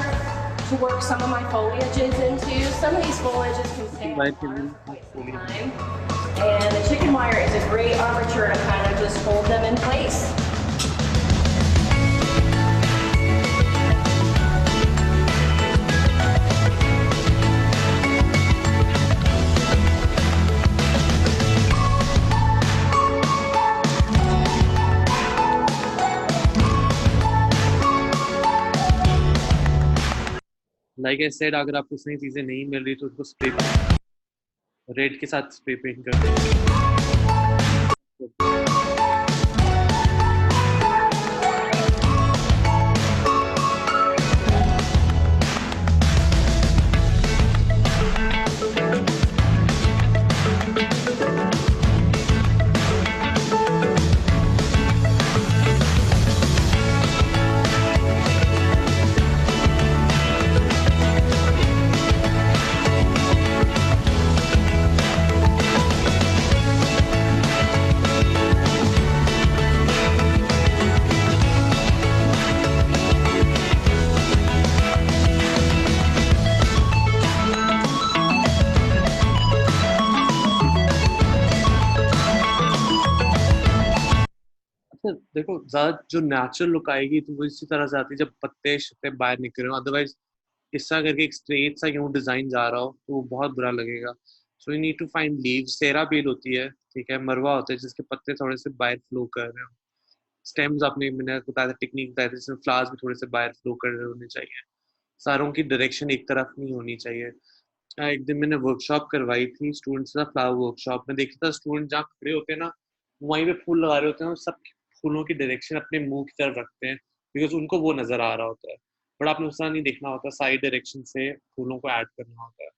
to work some of my foliages into. Some of these foliages can stay on the farm for quite some time. And the chicken wire is a great armature to kind of just hold them in place. Like I said, अगर आपको सही चीज़ें नहीं मिल रही तो उसको स्प्रे रेड के साथ स्प्रे पेंट कर दें। देखो, ज्यादा जो नेचुरल लुक आएगी तो वो इसी तरह से आती है जब पत्ते शत्ते बाहर निकल रहे हो। अदरवाइज इस तरह करके एक स्ट्रेट सा यूं डिजाइन जा रहा हो तो वो बहुत बुरा लगेगा। So you need to find leaves. सेरा बेल होती है, ठीक है, मरवा होता है जिसके पत्ते थोड़े से बाहर फ्लो कर रहे हो। स्टेम्स आपने मैंने बताया था, टेक्निक बताया था, जिसमें फ्लावर्स भी थोड़े से बाहर फ्लो कर रहे होने चाहिए। सारों की डायरेक्शन एक तरफ नहीं होनी चाहिए। एक दिन मैंने वर्कशॉप करवाई थी स्टूडेंट्स का, फ्लावर वर्कशॉप में देखा था स्टूडेंट जहाँ खड़े होते हैं ना, वहीं पे फूल लगा रहे होते हैं और सब फूलों की डायरेक्शन अपने मुंह की तरफ रखते हैं बिकॉज उनको वो नजर आ रहा होता है। बट आपने उस तरह नहीं देखना होता, साइड डायरेक्शन से फूलों को ऐड करना होता है।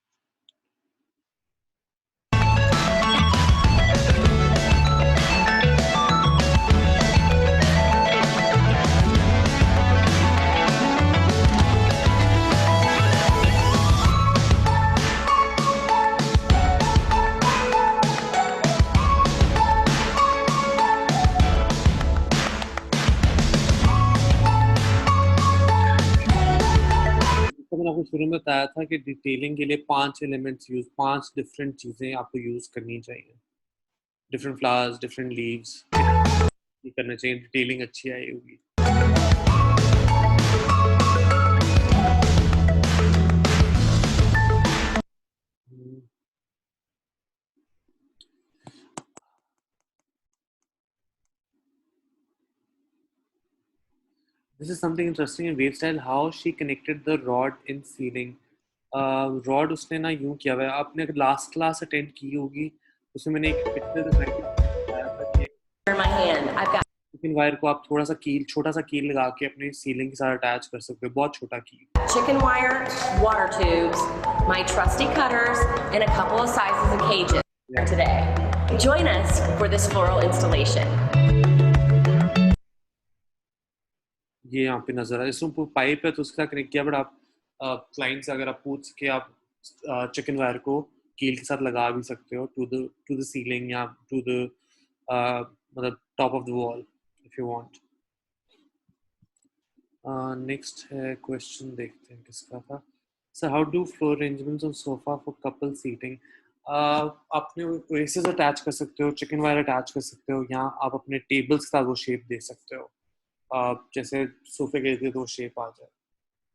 तो मैंने आपको शुरू में बताया था कि डिटेलिंग के लिए 5 एलिमेंट्स यूज, 5 डिफरेंट चीजें आपको यूज करनी चाहिए। डिफरेंट फ्लावर्स, डिफरेंट लीव्स करना चाहिए, डिटेलिंग अच्छी आई होगी। This is something interesting in wave style, how she connected the rod in ceiling. Rod उसने ना यूं किया हुआ है, आपने अगर लास्ट क्लास अटेंड की होगी उसमें मैंने एक पिक्चर दिखाया था कि चिकन वायर को आप थोड़ा सा कील, छोटा सा कील लगा के अपने सीलिंग के साथ अटैच कर सकते हो, बहुत छोटा कील। Chicken wire, water tubes, my trusty cutters, and a couple of sizes of cages today. Join us for this floral installation. ये यहाँ पे नजर है, इसमें पाइप है तो उसके साथ कनेक्ट किया। बट आप क्लाइंट से अगर आप पूछ के आप चिकन वायर को कील के साथ लगा भी सकते हो टू द सीलिंग या टू द मतलब top of the wall if you want. Next है क्वेश्चन, देखते हैं किसका था। Sir, how do floor arrangements on sofa for couple seating. आपने ओएसिस अटैच कर सकते हो, चिकन वायर अटैच कर सकते हो, या आप अपने टेबल्स के साथ वो शेप दे सकते हो। जैसे सोफे के लिए तो शेप आ जाए,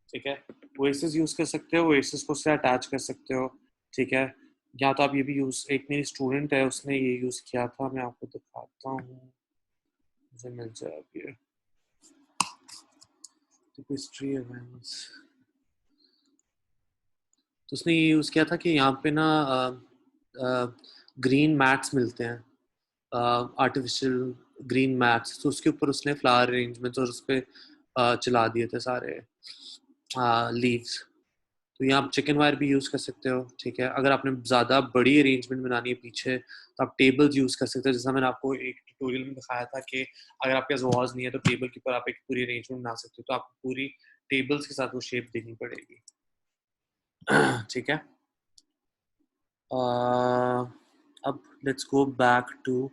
ठीक है। ओएसिस यूज कर सकते हो, ओएसिस को उससे अटैच कर सकते हो, ठीक है। या तो आप ये भी यूज, एक मेरी स्टूडेंट है उसने ये यूज किया था, मैं आपको दिखाता हूँ, मुझे मिल जाए अभी। हिस्ट्री इवेंट्स, तो उसने ये यूज़ किया था कि यहाँ पे ना ग्रीन मैट्स मिलते हैं, आर्टिफिशियल ग्रीन मैट्स, तो उसके ऊपर उसने फ्लावर अरेंजमेंट्स और उस पर चला दिए थे सारे लीव्स। तो यहाँ आप चिकन वायर भी यूज़ कर सकते हो, ठीक है। अगर आपने ज़्यादा बड़ी अरेंजमेंट बनानी है पीछे, तो आप टेबल्स यूज़ कर सकते हो, जैसा मैंने आपको एक ट्यूटोरियल में दिखाया था कि अगर आपके पास वॉल्स नहीं है तो टेबल के ऊपर आप एक पूरी अरेंजमेंट बना सकते हो, तो आपको पूरी टेबल्स के साथ वो शेप देनी पड़ेगी। ठीक है। अब लेट्स गो बैक टू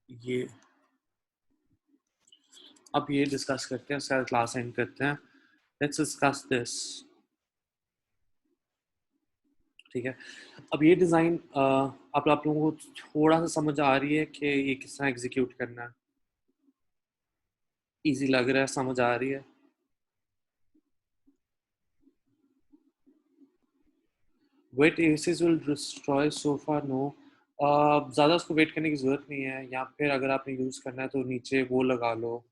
ये, अब ये डिस्कस करते हैं, उसका क्लास एंड करते हैं। लेट्स डिस्कस दिस, ठीक है। अब ये डिज़ाइन आप लोगों को थोड़ा सा समझ आ रही है कि ये किस तरह एग्जीक्यूट करना है? इजी लग रहा है, समझ आ रही है? Wet aces will destroy so far, no. ज़्यादा उसको वेट करने की ज़रूरत नहीं है, या फिर अगर आपने यूज़ करना है तो नीचे वो लगा लो,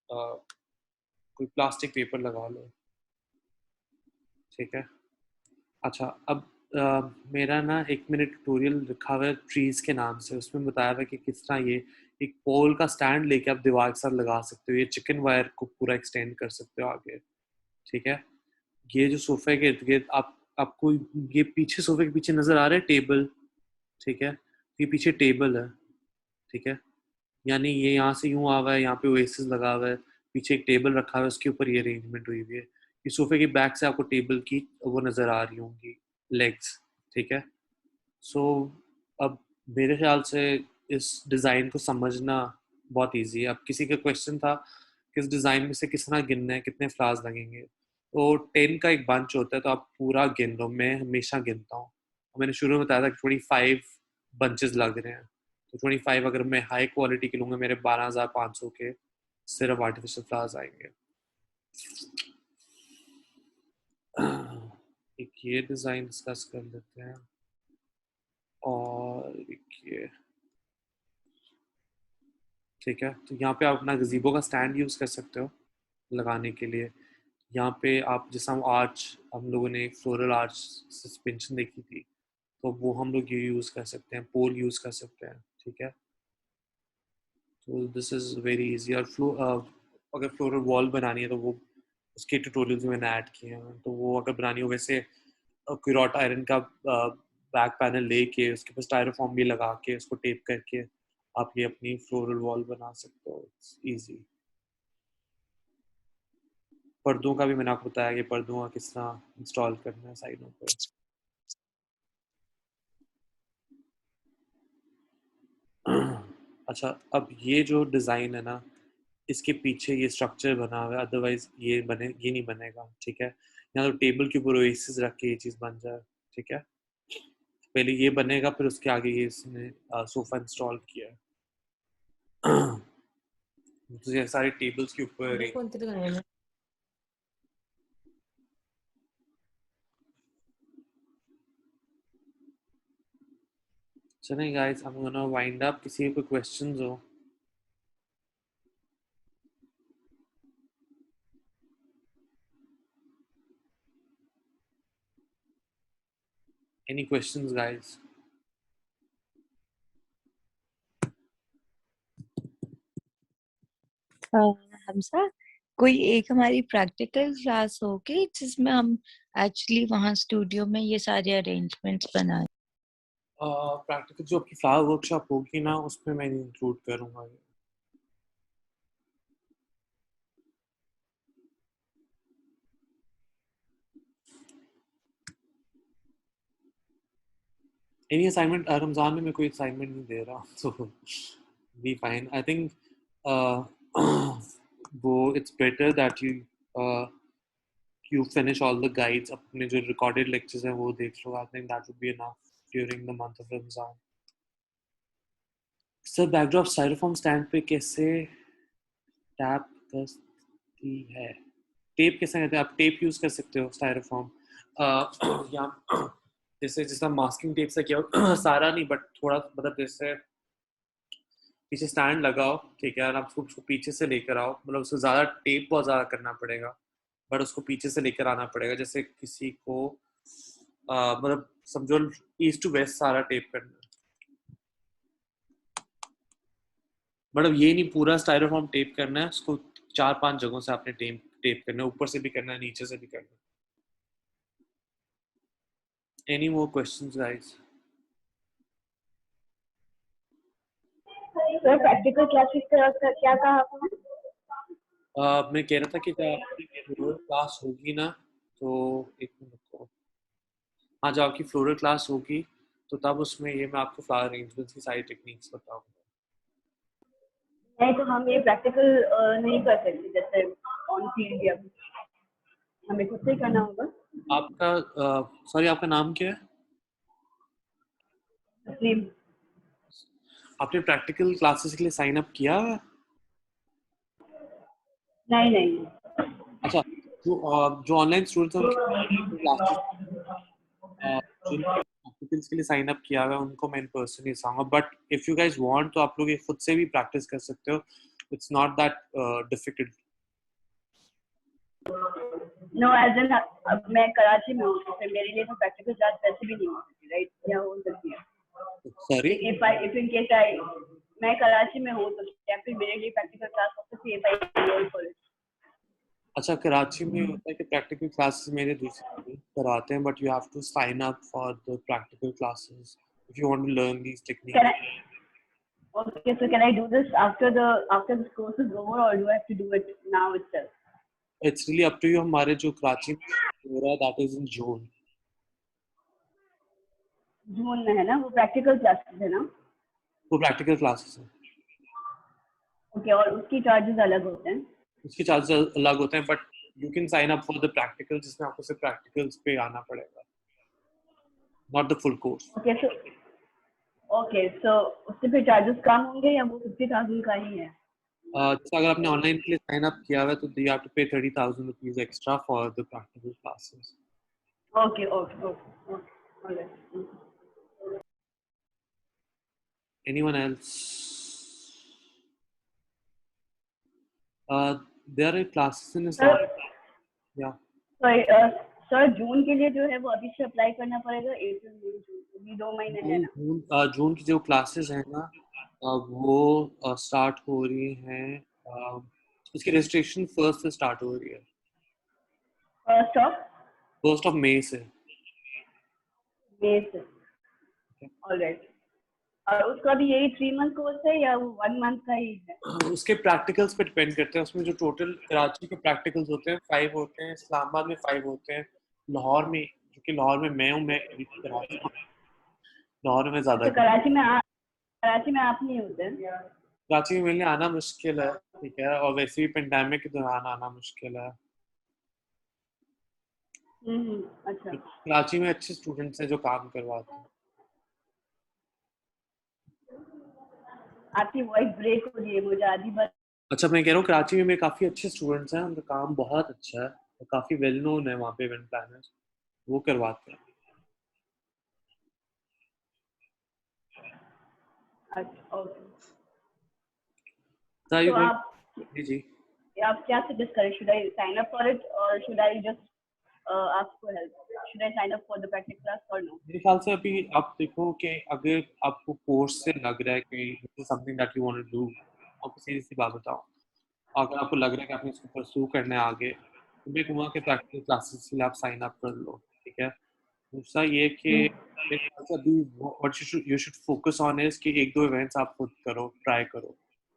कोई प्लास्टिक पेपर लगा लो, ठीक है। अच्छा, अब मेरा ना 1 मिनट ट्यूटोरियल रखा हुआ है ट्रीज़ के नाम से, उसमें बताया हुआ है कि किस तरह ये एक पोल का स्टैंड लेके आप दीवार के साथ लगा सकते हो, ये चिकन वायर को पूरा एक्सटेंड कर सकते हो आगे, ठीक है। ये जो सोफे के इर्द गिर्द आपको ये पीछे, सोफे के पीछे नज़र आ रहा है टेबल, ठीक है। ये पीछे टेबल है, ठीक है, यानी ये यहाँ से यूँ आ हुआ है, यहाँ पे ओएसिस लगा हुआ है, पीछे एक टेबल रखा हुआ है, उसके ऊपर ये अरेंजमेंट हुई हुई है। ये सोफे के बैक से आपको टेबल की वो नज़र आ रही होंगी लेग्स, ठीक है। सो अब मेरे ख्याल से इस डिज़ाइन को समझना बहुत इजी है। अब किसी का क्वेश्चन था कि इस डिज़ाइन में से किस तरह गिनना है, कितने फ्लावर्स लगेंगे, तो 10 का एक बंच होता है, तो आप पूरा गिन लो, मैं हमेशा गिनता हूँ। मैंने शुरू में बताया था कि 25 बंचेस लग रहे हैं, तो 25 अगर मैं हाई क्वालिटी के लूँगा, मेरे 12,500 के सिर्फ आर्टिफिशियल फ्लावर्स आएंगे। एक ये डिज़ाइन डिस्कस कर लेते हैं, और ये, ठीक है। तो यहाँ पे आप अपना गज़ीबो का स्टैंड यूज़ कर सकते हो लगाने के लिए। यहाँ पे आप जैसा आर्च, हम लोगों ने फ्लोरल आर्च सस्पेंशन देखी थी, तो वो हम लोग ये यूज़ कर सकते हैं, पोल यूज़ कर सकते हैं, ठीक है। तो दिस इज़ वेरी इजी। और अगर फ्लोरल वॉल बनानी है तो वो उसके ट्यूटोरियल्स मैंने ऐड किए हैं, तो वो अगर बनानी हो, वैसे कोई रॉट आयरन का बैक पैनल लेके उसके पास स्टायरोफॉर्म भी लगा के उसको टेप करके आप ये अपनी फ्लोरल वॉल बना सकते हो, इट्स इजी। पर्दों का भी मैंने आपको बताया कि पर्दों का किस तरह इंस्टॉल करना है साइडों पर। अच्छा, अब ये जो डिज़ाइन है ना, इसके पीछे ये स्ट्रक्चर बना हुआ है, अदरवाइज ये नहीं बनेगा, ठीक है। यहाँ तो टेबल के ऊपर ओएसिस रख के ये चीज़ बन जाए, ठीक है। पहले ये बनेगा, फिर उसके आगे ये इसने सोफा इंस्टॉल किया है। तो ये सारे टेबल्स के ऊपर चलें guys, I'm gonna wind up। किसी के कोई क्वेश्चंस हो? Any questions guys? हमसा, कोई एक हमारी प्रैक्टिकल क्लास होगी जिसमें हम एक्चुअली वहाँ स्टूडियो में ये सारे अरेंजमेंट्स बनाए? प्रैक्टिकल जो आपकी फ्लावर वर्कशॉप होगी ना, उसमें मैं इंक्लूड करूँगा। एनी असाइनमेंट रमज़ान में मैं कोई असाइनमेंट नहीं दे रहा, so be fine। I think वो it's better that you finish all the guides, अपने जो recorded lectures हैं वो देख लो। I think that would be enough during the month of Ramzan। Sir backdrop styrofoam stand पे कैसे टैप करती है? टेप कैसे कहते हैं? आप टेप यूज कर सकते हो स्टाइरोफॉर्म या जैसे जिस तरह मास्किंग टेप से किया सारा नहीं, बट थोड़ा, मतलब जैसे पीछे स्टैंड लगाओ, ठीक है, और आप उसको पीछे से लेकर आओ, मतलब उसको ज़्यादा टेप बहुत ज़्यादा करना पड़ेगा, बट उसको पीछे से लेकर आना पड़ेगा, जैसे किसी को मतलब समझो ईस्ट टू वेस्ट सारा टेप करना है। मतलब ये नहीं पूरा स्टाइरोफॉर्म टेप करना है, उसको 4-5 जगहों से आपने टेप करना है, ऊपर से भी करना है, नीचे से भी करना है। Any more questions guys? Sir practical classes का क्या कहा आपने? मैं कह रहा था कि जब आपकी फ्लोरल क्लास होगी ना, तो एक मिनट को, हाँ जब आपकी फ्लोरल क्लास होगी तो तब उसमें ये मैं आपको फ्लावर अरेंजमेंट्स की सारी टेक्निक्स बताऊंगा। नहीं तो हम ये प्रैक्टिकल नहीं कर सकते जैसे ऑन फील्ड या हमें खुद से ही करना होगा। आपका सॉरी आपका नाम क्या है? तस्लीम। आपने प्रैक्टिकल क्लासेस के लिए साइन अप किया है? नहीं। अच्छा, जो ऑनलाइन स्टूडेंट्स हैं उनकी क्लासेस जिनके प्रैक्टिकल्स के लिए साइन अप किया हुआ है उनको मैं in person he Sanga, but if you guys want तो आप लोग ये खुद से भी प्रैक्टिस कर सकते हो, it's not that difficult. No as an अब मैं कराची में हूँ तो फिर मेरे लिए तो प्रैक्टिकल क्लास वैसे भी नहीं हो सकती, राइट? या हो सकती है? Sorry, if in case I मैं कराची में हूँ तो क्या फिर मेरे लिए प्रैक्टिकल क्लास हो सकती है if I enrol for it? अच्छा कराची में होता है कि प्रैक्टिकल क्लासेस मेरे दूसरे कराते हैं, but you have to sign up for the practical classes if you want to learn these techniques. Okay, so can I do this after this course is over or do I have to do it now itself? It's really up to you. हमारे जो कराची में हो रहा है दैट इज इन जून। जून में है ना वो प्रैक्टिकल क्लासेस है ना? वो प्रैक्टिकल क्लासेस है। ओके, और उसकी चार्जेस अलग होते हैं? उसके चार्जेस अलग होते हैं, but you can sign up for the practical जिसमें आपको सिर्फ प्रैक्टिकल्स पे आना पड़ेगा, not the full course. Okay, so उससे फिर चार्जेस कम होंगे या वो 50,000 का ही है? जैसे अगर आपने ऑनलाइन के लिए साइन अप किया हुआ है तो you have to pay 30,000 rupees extra for the practical classes. Okay alright. Anyone else? There are classes in Islam. Yeah. Sorry sir, June के लिए जो है वो अभी से अप्लाई करना पड़ेगा? अप्रैल मई जून ये 2 महीने है ना? जून की जो क्लासेस हैं ना वो स्टार्ट हो रही हैं, उसकी रजिस्ट्रेशन 1 से स्टार्ट हो रही है। फर्स्ट ऑफ मई से। ऑलराइट। और उसका भी यही 3 मंथ कोर्स है या वो 1 मंथ का ही है? उसके प्रैक्टिकल्स पे डिपेंड करते हैं। उसमें जो टोटल कराची के प्रैक्टिकल्स होते हैं 5 होते हैं, इस्लामाबाद में 5 होते हैं, लाहौर में, जो कि लाहौर में मैं हूँ, मैं कराची में, लाहौर में ज़्यादा। कराची में आप नहीं होते हैं? कराची में मिलने आना मुश्किल है, ठीक है, और वैसे भी पेंडेमिक के दौरान आना मुश्किल है। अच्छा। कराची में अच्छे स्टूडेंट्स हैं जो काम करवाते हैं। आपकी वॉइस ब्रेक हो रही है, मुझे आधी बात। अच्छा, मैं कह रहा हूँ कराची में मेरे काफ़ी अच्छे स्टूडेंट्स हैं, उनका काम बहुत अच्छा है और काफ़ी वेल नोन है वहाँ पे इवेंट प्लानर्स, वो करवाते हैं। अच्छा, ओके। तो आप जी आप क्या सजेस्ट करें? Should I sign up for it और should I just ask for help? Should I sign up for the practice class or no? मेरे ख्याल से अभी आप देखो कि अगर आपको कोर्स से लग रहा है कि this is something that you want to do, आपको सीधी सी बात बताओ, अगर आपको लग रहा है कि आपने इसको परस्यू करना है आगे, तो मैं कहूँगा कि प्रैक्टिकल क्लासेस के लिए आप साइन अप कर लो, ठीक है। दूसरा ये कि मेरे ख्याल से अभी what you should focus on is कि 1-2 इवेंट्स आप खुद करो, ट्राई करो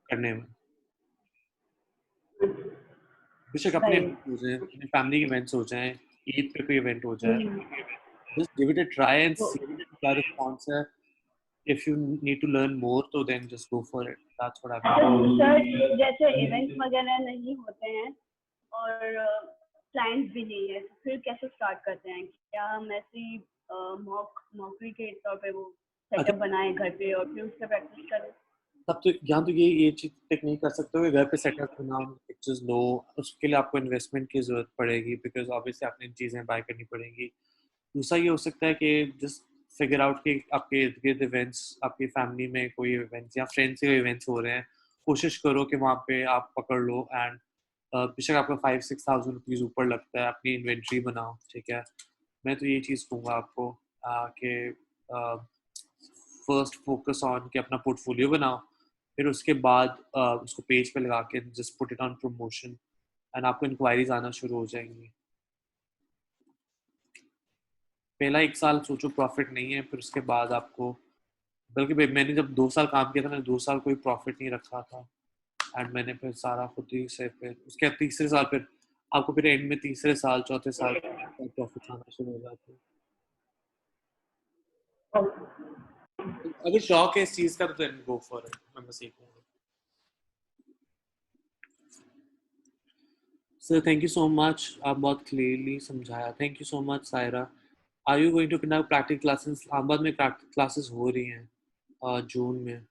करने में। बेशक अपने हो जाए, अपने फैमिली के इवेंट्स हो जाएं, ईद पे कोई इवेंट हो जाए, just give it a try and see क्या response है। If you need to learn more, तो then just go for it. That's what I've done. Sir जैसे इवेंट्स वगैरह नहीं होते हैं और क्लाइंट्स भी नहीं है, तो फिर कैसे स्टार्ट करते हैं? क्या हम ऐसी मॉकरी के तौर पे वो सेटअप बनाए घर पे और फिर उससे प्रैक्टिस करें? तब तो यहाँ तो ये चीज़ टेक्निक कर सकते हो कि घर पे सेटअप बनाओ, पिक्चर्स लो, उसके लिए आपको इन्वेस्टमेंट की ज़रूरत पड़ेगी बिकॉज ऑब्वियसली आपने चीज़ें बाय करनी पड़ेंगी। दूसरा ये हो सकता है कि जस्ट फिगर आउट कि आपके इर्द गिर्द इवेंट्स, आपकी फैमिली में कोई इवेंट्स या फ्रेंड्स के इवेंट्स हो रहे हैं, कोशिश करो कि वहाँ पे आप पकड़ लो। एंड बेशक आपका 5-6,000 रुपीज़ ऊपर लगता है, अपनी इन्वेंट्री बनाओ, ठीक है। मैं तो ये चीज़ कहूँगा आपको कि फर्स्ट फोकस ऑन कि अपना पोर्टफोलियो बनाओ, फिर उसके बाद उसको पेज पे लगा के just put it on promotion and आपको इंक्वायरीज आना शुरू हो जाएंगी। पहला 1 साल सोचो प्रॉफिट नहीं है, फिर उसके बाद आपको, बल्कि मैंने जब 2 साल काम किया था, मैंने 2 साल कोई प्रॉफिट नहीं रखा था एंड मैंने फिर सारा खुद ही से, फिर उसके तीसरे साल फिर आपको फिर एंड में तीसरे साल चौथे साल प्रॉफिट आना शुरू हो जाते हैं। अगर शौक है इस चीज का तो गो फॉर इट, मैं बस ये कहूँगा। Sir thank you so much, आप बहुत क्लियरली समझाया, thank you so much Saira. Are you going to conduct practical classes? Islamabad में प्रैक्टिकल क्लासेस हो रही हैं जून में,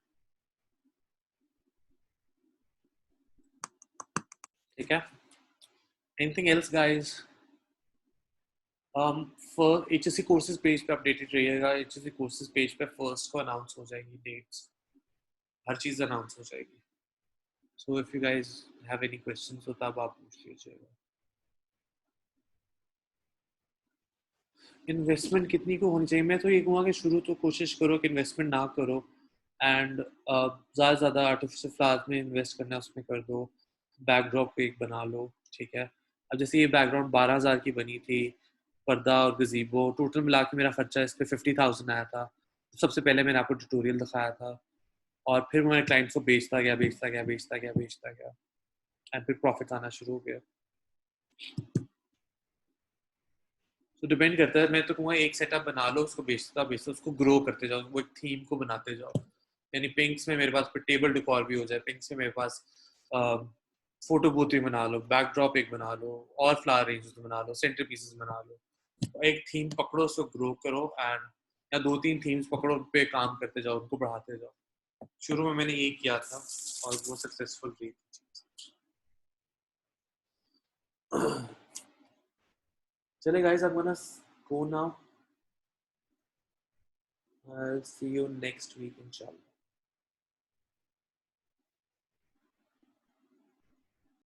ठीक है। Anything else guys? For HSC courses page पे अपडेटेड रहिएगा। HSC कोर्सेज पेज पे फर्स्ट को अनाउंस हो जाएगी डेट्स, हर चीज़ अनाउंस हो जाएगी। So if you guys have any questions तो तब आप पूछ लीजिएगा। इन्वेस्टमेंट कितनी को होनी चाहिए? मैं तो ये कहूँगा कि शुरू तो कोशिश करो कि इन्वेस्टमेंट ना करो एंड ज़्यादा से ज़्यादा आर्टिफिशियल फ्लावर्स में इन्वेस्ट करना है उसमें कर दो, बैकड्रॉप एक बना लो, ठीक है। अब जैसे ये बैकग्राउंड 12,000 की बनी थी, पर्दा और गजीबो, टोटल मिला के मेरा खर्चा इस पर 50,000 आया था। सबसे पहले मैंने आपको ट्यूटोरियल दिखाया था और फिर मैं क्लाइंट्स को बेचता गया एंड फिर प्रॉफिट आना शुरू हो गया। तो डिपेंड करता है, मैं तो कहूँगा एक सेटअप बना लो, उसको बेचता उसको ग्रो करते जाओ, वो एक थीम को बनाते जाओ। यानी पिंक्स में मेरे पास टेबल डिकॉर भी हो जाए, पिंक्स में मेरे पास फोटो बूथ भी बना लो, बैकड्रॉप एक बना लो, और फ्लावर रेंजेस बना लो, सेंटर पीसेस बना लो। एक थीम पकड़ो, उसको ग्रो करो एंड या 2-3 थीम्स पकड़ो, उन पे काम करते जाओ, उनको बढ़ाते जाओ। शुरू में मैंने ये किया था और वो सक्सेसफुल रही। चले guys, I'm gonna go now. I'll see you next week inshallah.